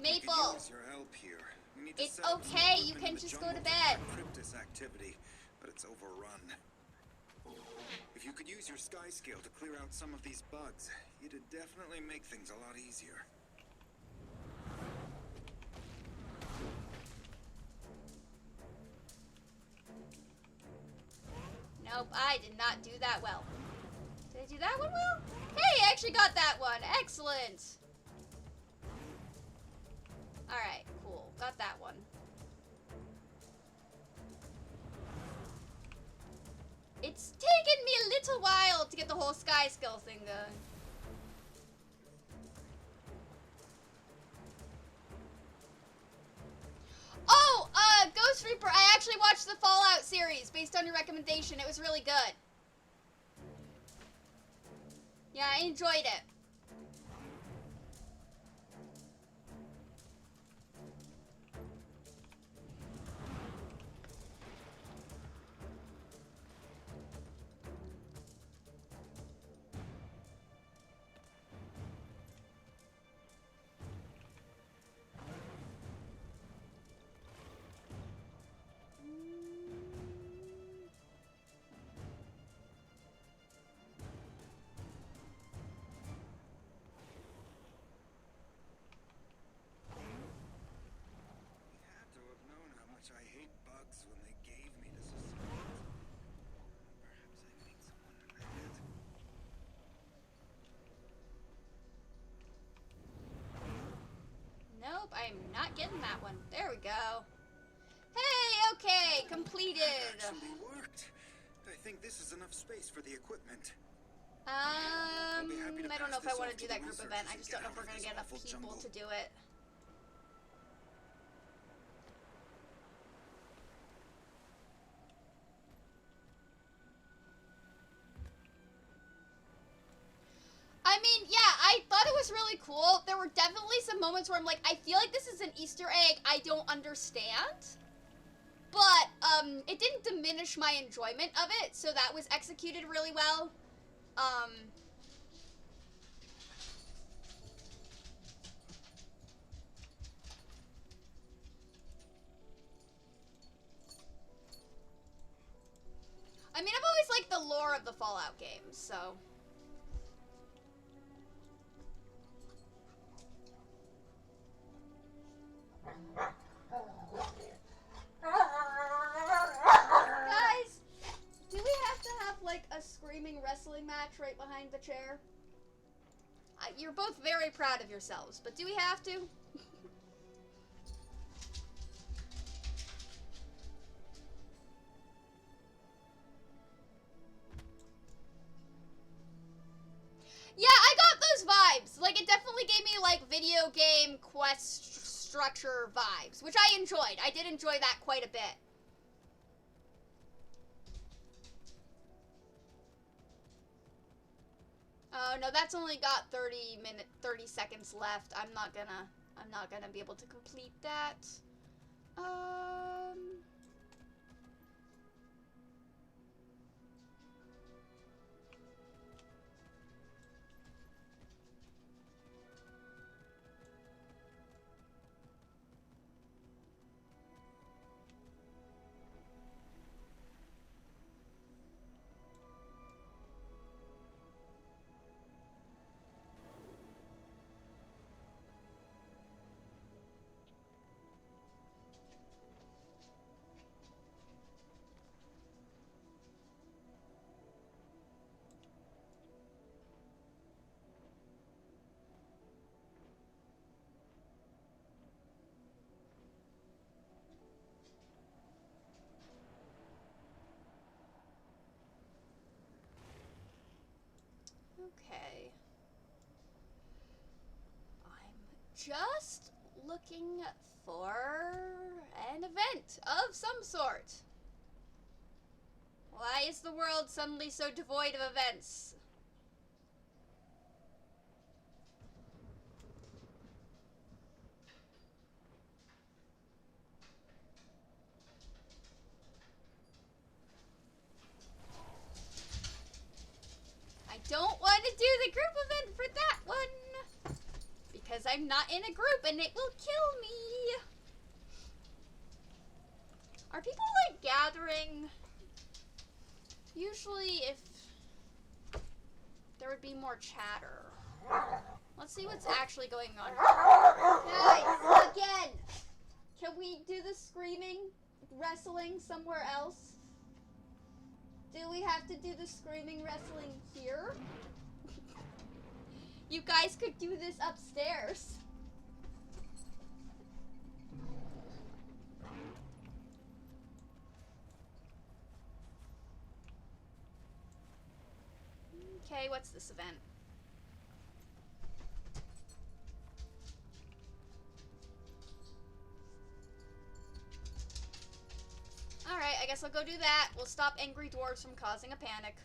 Maple, Your help here. We need to it's set up some okay. You equipment can in the just go to jungle bed. track Cryptis activity, but it's overrun. If you could use your sky scale to clear out some of these bugs, it'd definitely make things a lot easier. Nope, I did not do that well. Did I do that one well? Hey, I actually got that one. Excellent. Alright, cool. Got that one. It's taken me a little while to get the whole sky skill thing going. Oh, Ghost Reaper, I actually watched the Fallout series based on your recommendation. It was really good. Yeah, I enjoyed it. I hate bugs when they gave me this assignment. Perhaps I made someone mad. Nope, I'm not getting that one. There we go. Hey, okay, completed. That actually worked. I think this is enough space for the equipment. I don't know if I want to do that group event. I just don't know if we're gonna get enough people to do it. I mean, yeah, I thought it was really cool. There were definitely some moments where I'm like, I feel like this is an Easter egg I don't understand. But, it didn't diminish my enjoyment of it, so that was executed really well. of the Fallout games, so. Guys, do we have to have, like, a screaming wrestling match right behind the chair? You're both very proud of yourselves, but do we have to? Yeah, I got those vibes. Like, it definitely gave me, like, video game quest structure vibes, which I enjoyed. I did enjoy that quite a bit. Oh, no, that's only got 30 seconds left. I'm not gonna be able to complete that. Okay. I'm just looking for an event of some sort. Why is the world suddenly so devoid of events? I don't want to do the group event for that one, because I'm not in a group and it will kill me. Are people, like, gathering? Usually if there would be more chatter. Let's see what's actually going on. Guys, again, can we do the screaming wrestling somewhere else? Do we have to do the screaming wrestling here? You guys could do this upstairs. Okay, what's this event? Alright, I guess I'll go do that. We'll stop angry dwarves from causing a panic.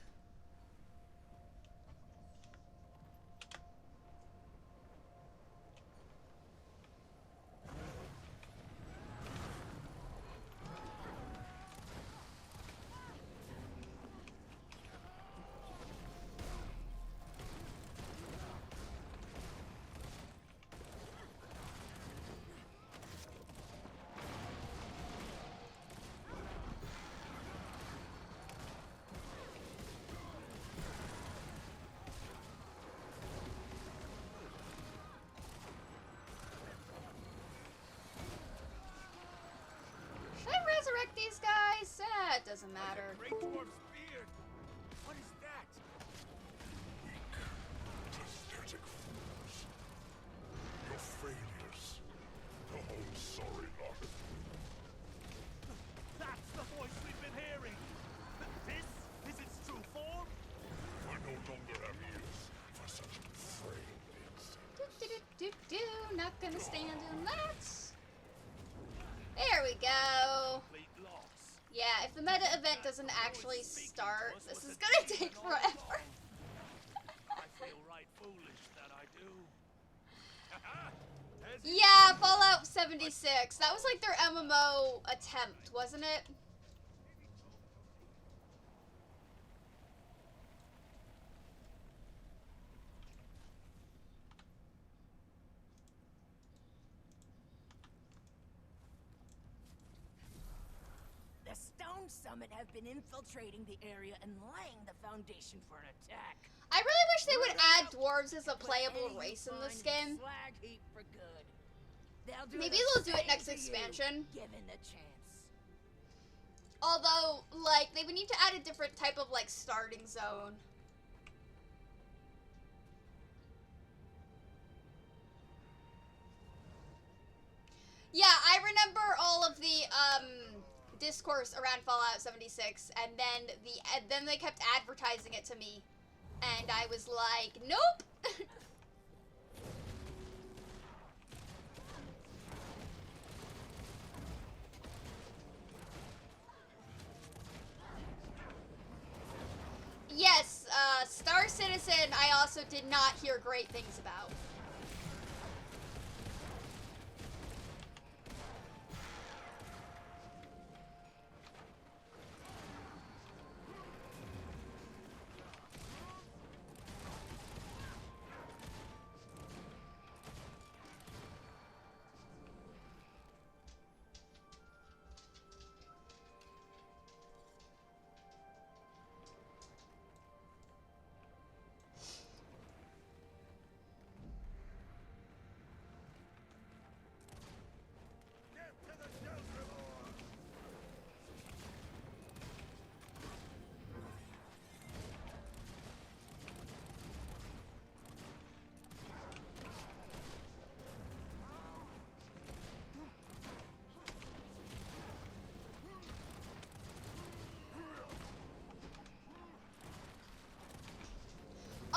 Resurrect these guys? It doesn't matter. Great dwarf spear! What is that? Weak, pathetic fools. Your failures. Oh, sorry, lot. That's the voice we've been hearing! This is its true form? I no longer have ears for such frail insects. Not gonna stand in that. There we go. Yeah, if the meta event doesn't actually start, this is gonna take forever. I feel right foolish that I do. Yeah, Fallout 76. That was like their MMO attempt, wasn't it? The stone Summit have been infiltrating the area and laying the foundation for an attack. I really wish they would add dwarves as a playable race in this game. Slag heap for good. They'll do Maybe the they'll do it same next to you, expansion. given the chance. Although, like, they would need to add a different type of, like, starting zone. Yeah, I remember all of the, discourse around Fallout 76, and then they kept advertising it to me. And I was like, nope! Yes, Star Citizen I also did not hear great things about.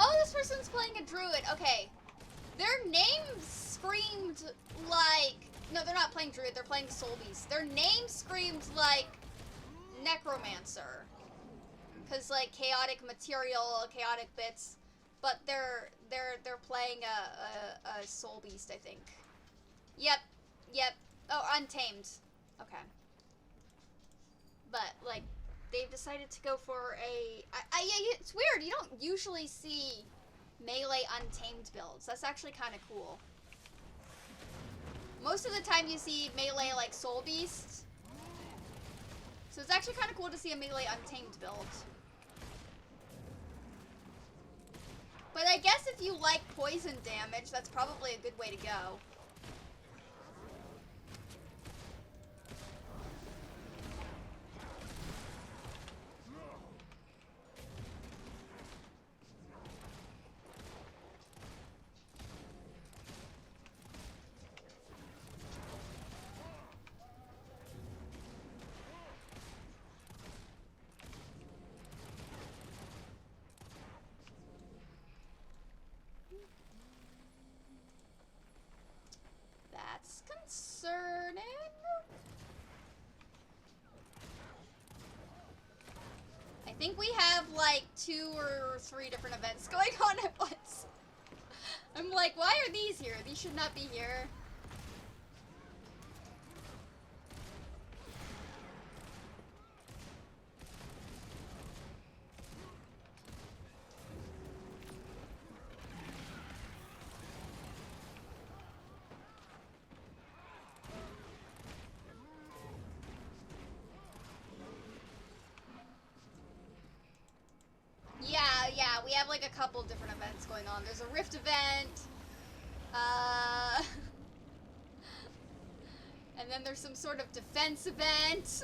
Oh, this person's playing a druid. Okay. Their name screamed like... No, they're not playing druid. They're playing soul beast. Their name screamed like necromancer. Because, like, chaotic material, chaotic bits. But they're playing a soul beast, I think. Yep. Yep. Oh, untamed. Okay. But, like... They've decided to go for a... yeah, it's weird. You don't usually see melee untamed builds. That's actually kind of cool. Most of the time you see melee like Soul Beast. So it's actually kind of cool to see a melee untamed build. But I guess if you like poison damage, that's probably a good way to go. That's concerning. I think we have like 2 or 3 different events going on at once. I'm like, why are these here? These should not be here. Yeah, we have like a couple different events going on. There's a Rift event, and then there's some sort of defense event.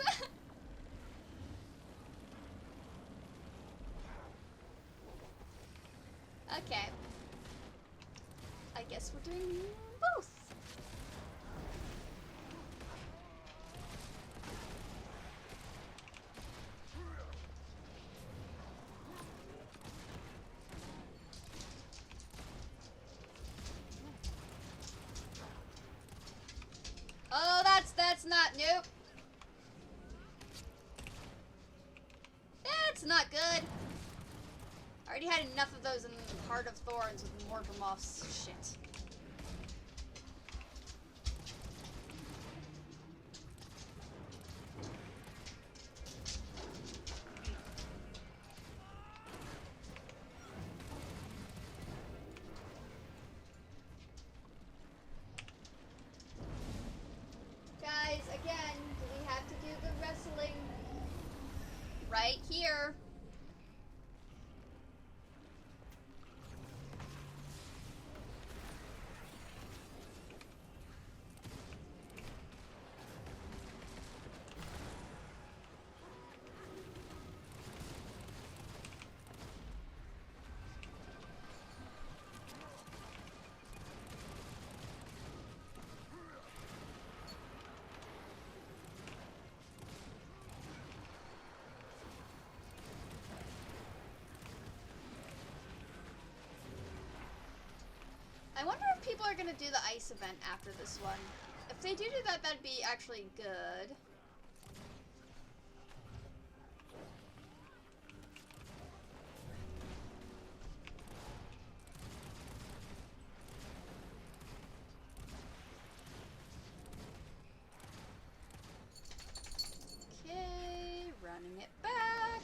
Okay. I guess we're doing both. Oh, that's not, nope. That's not good. I already had enough of those in Heart of Thorns with Mortimer's shit. Guys, again, do we have to do the wrestling right here. I wonder if people are gonna do the ice event after this one. If they do that, that'd be actually good. Okay, running it back.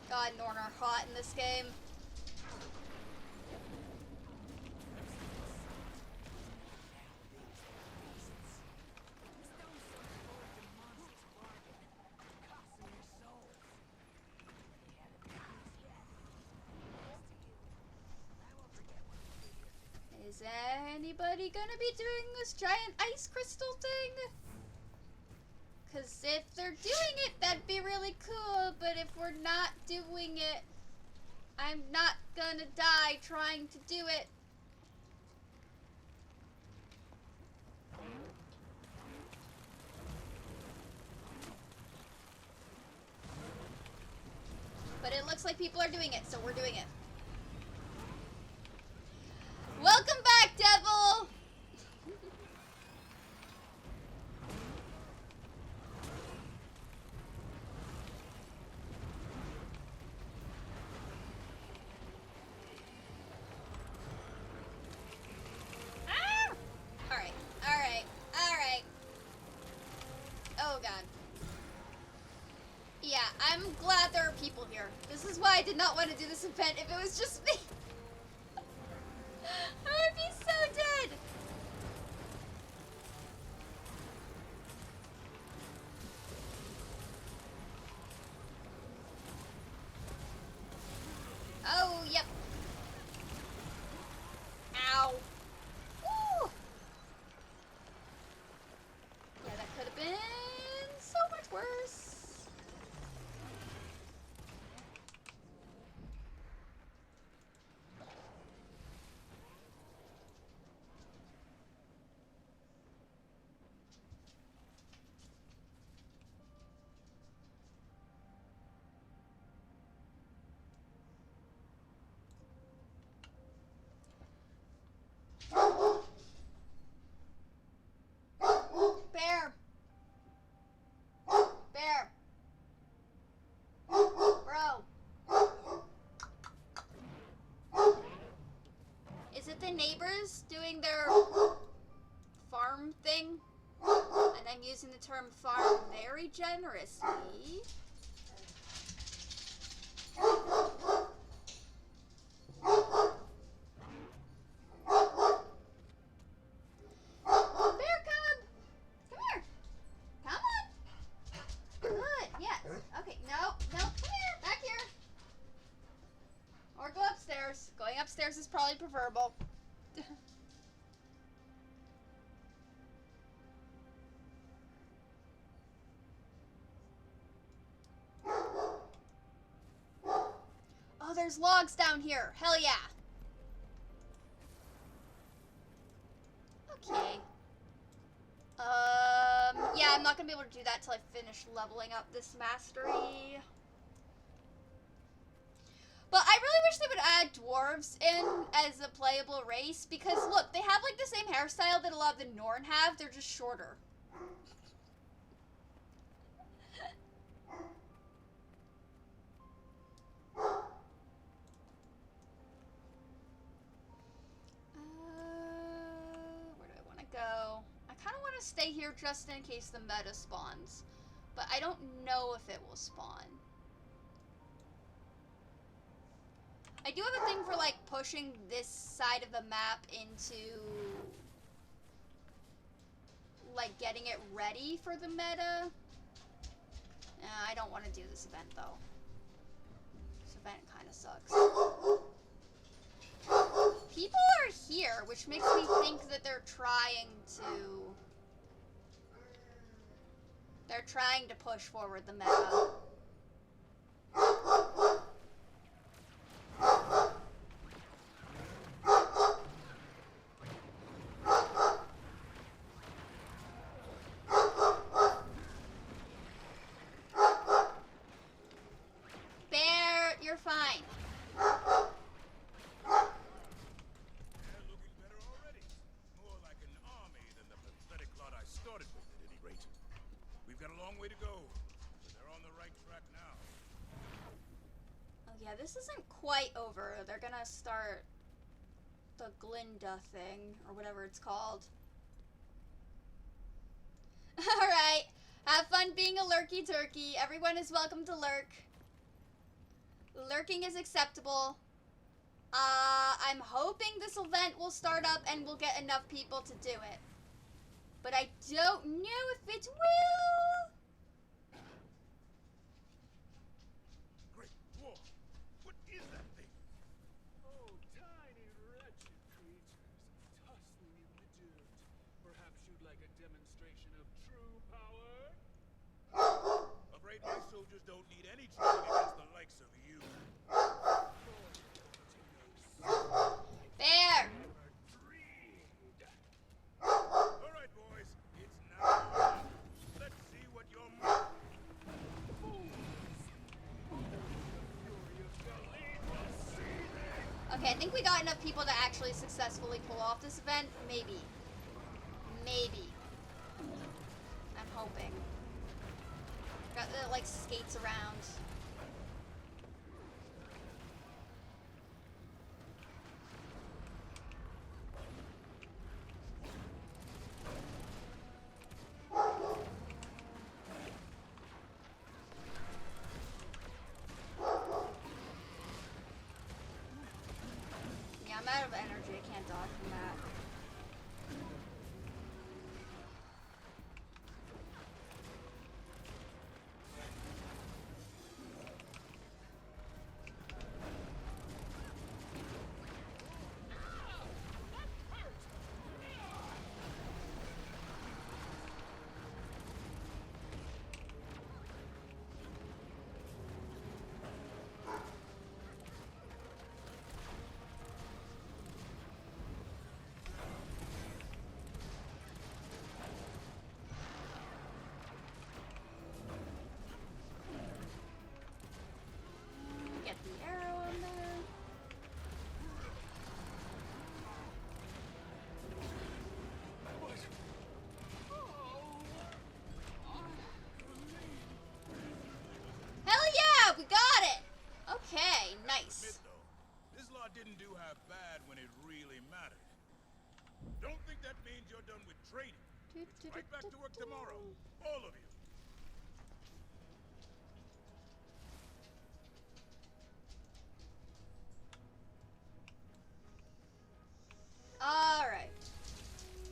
God, Norn are hot in this game. Is anybody gonna be doing this giant ice crystal thing? Because if they're doing it, that'd be really cool, but if we're not doing it, I'm not gonna die trying to do it. But it looks like people are doing it, so we're doing it. Welcome back, Devil! Ah! Alright, alright, alright. Oh god. Yeah, I'm glad there are people here. This is why I did not want to do this event if it was just me. I would be so dead! Oh, yep. Ow. Woo! Yeah, that could have been so much worse. Bear. Bear. Bro. Is it the neighbors doing their farm thing? And I'm using the term farm very generously. Bear cub! Come here! Come on! Good, yes. Okay, no, come here, back here. Or go upstairs. Going upstairs is probably preferable. Oh, there's logs down here. Hell yeah. Okay. Yeah, I'm not gonna be able to do that till I finish leveling up this mastery. But I really wish they would add dwarves in as a playable race, because look, they have like the same hairstyle that a lot of the Norn have, they're just shorter. Where do I want to go? I kind of want to stay here just in case the meta spawns, but I don't know if it will spawn. I do have a thing for like pushing this side of the map into like getting it ready for the meta. I don't want to do this event, though. This event kind of sucks. People are here, which makes me think that they're trying to push forward the meta. Bear, you're fine. We've got a long way to go, but they're on the right track now. Oh yeah, this isn't quite over. They're gonna start the Glinda thing, or whatever it's called. Alright, have fun being a lurky turkey. Everyone is welcome to lurk. Lurking is acceptable. I'm hoping this event will start up and we'll get enough people to do it. But I don't know if it will. Great dwarf! What is that thing? Oh, tiny wretched creatures, tussling in the dirt. Perhaps you'd like a demonstration of true power? Afraid my soldiers don't need any training against the likes of you. Bear! Alright, boys, it's now. Let's see what you're Okay, I think we got enough people to actually successfully pull off this event. Maybe. Maybe. I'm hoping. Got the, like, skates around. Yeah, I'm out of energy. I can't dodge from that. Get the arrow in there. Hell yeah, we got it. Okay, nice. This lot didn't do half bad when it really mattered. Don't think that means you're done with training. It's right back to work tomorrow. All of you. Alright.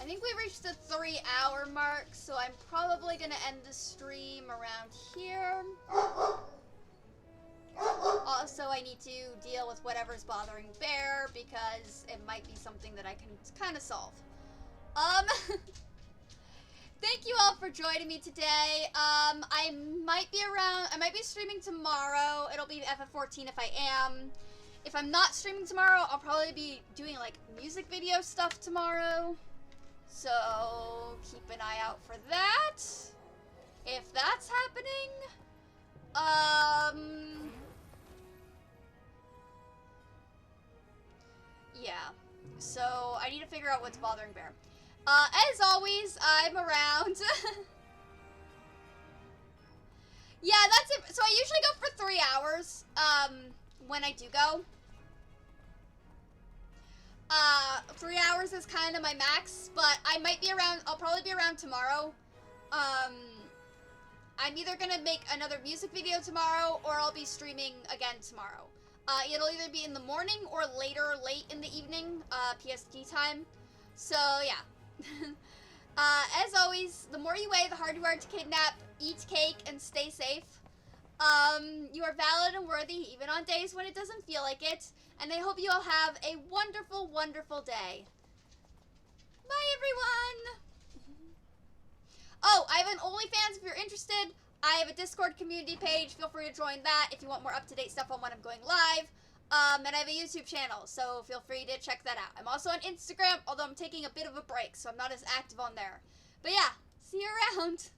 I think we reached the 3-hour mark, so I'm probably gonna end the stream around here. Also, I need to deal with whatever's bothering Bear, because it might be something that I can kind of solve. Thank you all for joining me today. I might be streaming tomorrow. It'll be FF14 if I am. If I'm not streaming tomorrow, I'll probably be doing, like, music video stuff tomorrow. So, keep an eye out for that. If that's happening, yeah. So, I need to figure out what's bothering Bear. As always, I'm around. Yeah, that's it. So, I usually go for 3 hours, when I do go. 3 hours is kind of my max, but I might be around, I'll probably be around tomorrow. I'm either gonna make another music video tomorrow, or I'll be streaming again tomorrow. It'll either be in the morning or late in the evening, PST time. So, yeah. As always, the more you weigh, the harder you are to kidnap. Eat cake and stay safe. You are valid and worthy even on days when it doesn't feel like it. And I hope you all have a wonderful, wonderful day. Bye, everyone! Oh, I have an OnlyFans if you're interested. I have a Discord community page. Feel free to join that if you want more up-to-date stuff on when I'm going live. And I have a YouTube channel, so feel free to check that out. I'm also on Instagram, although I'm taking a bit of a break, so I'm not as active on there. But yeah, see you around.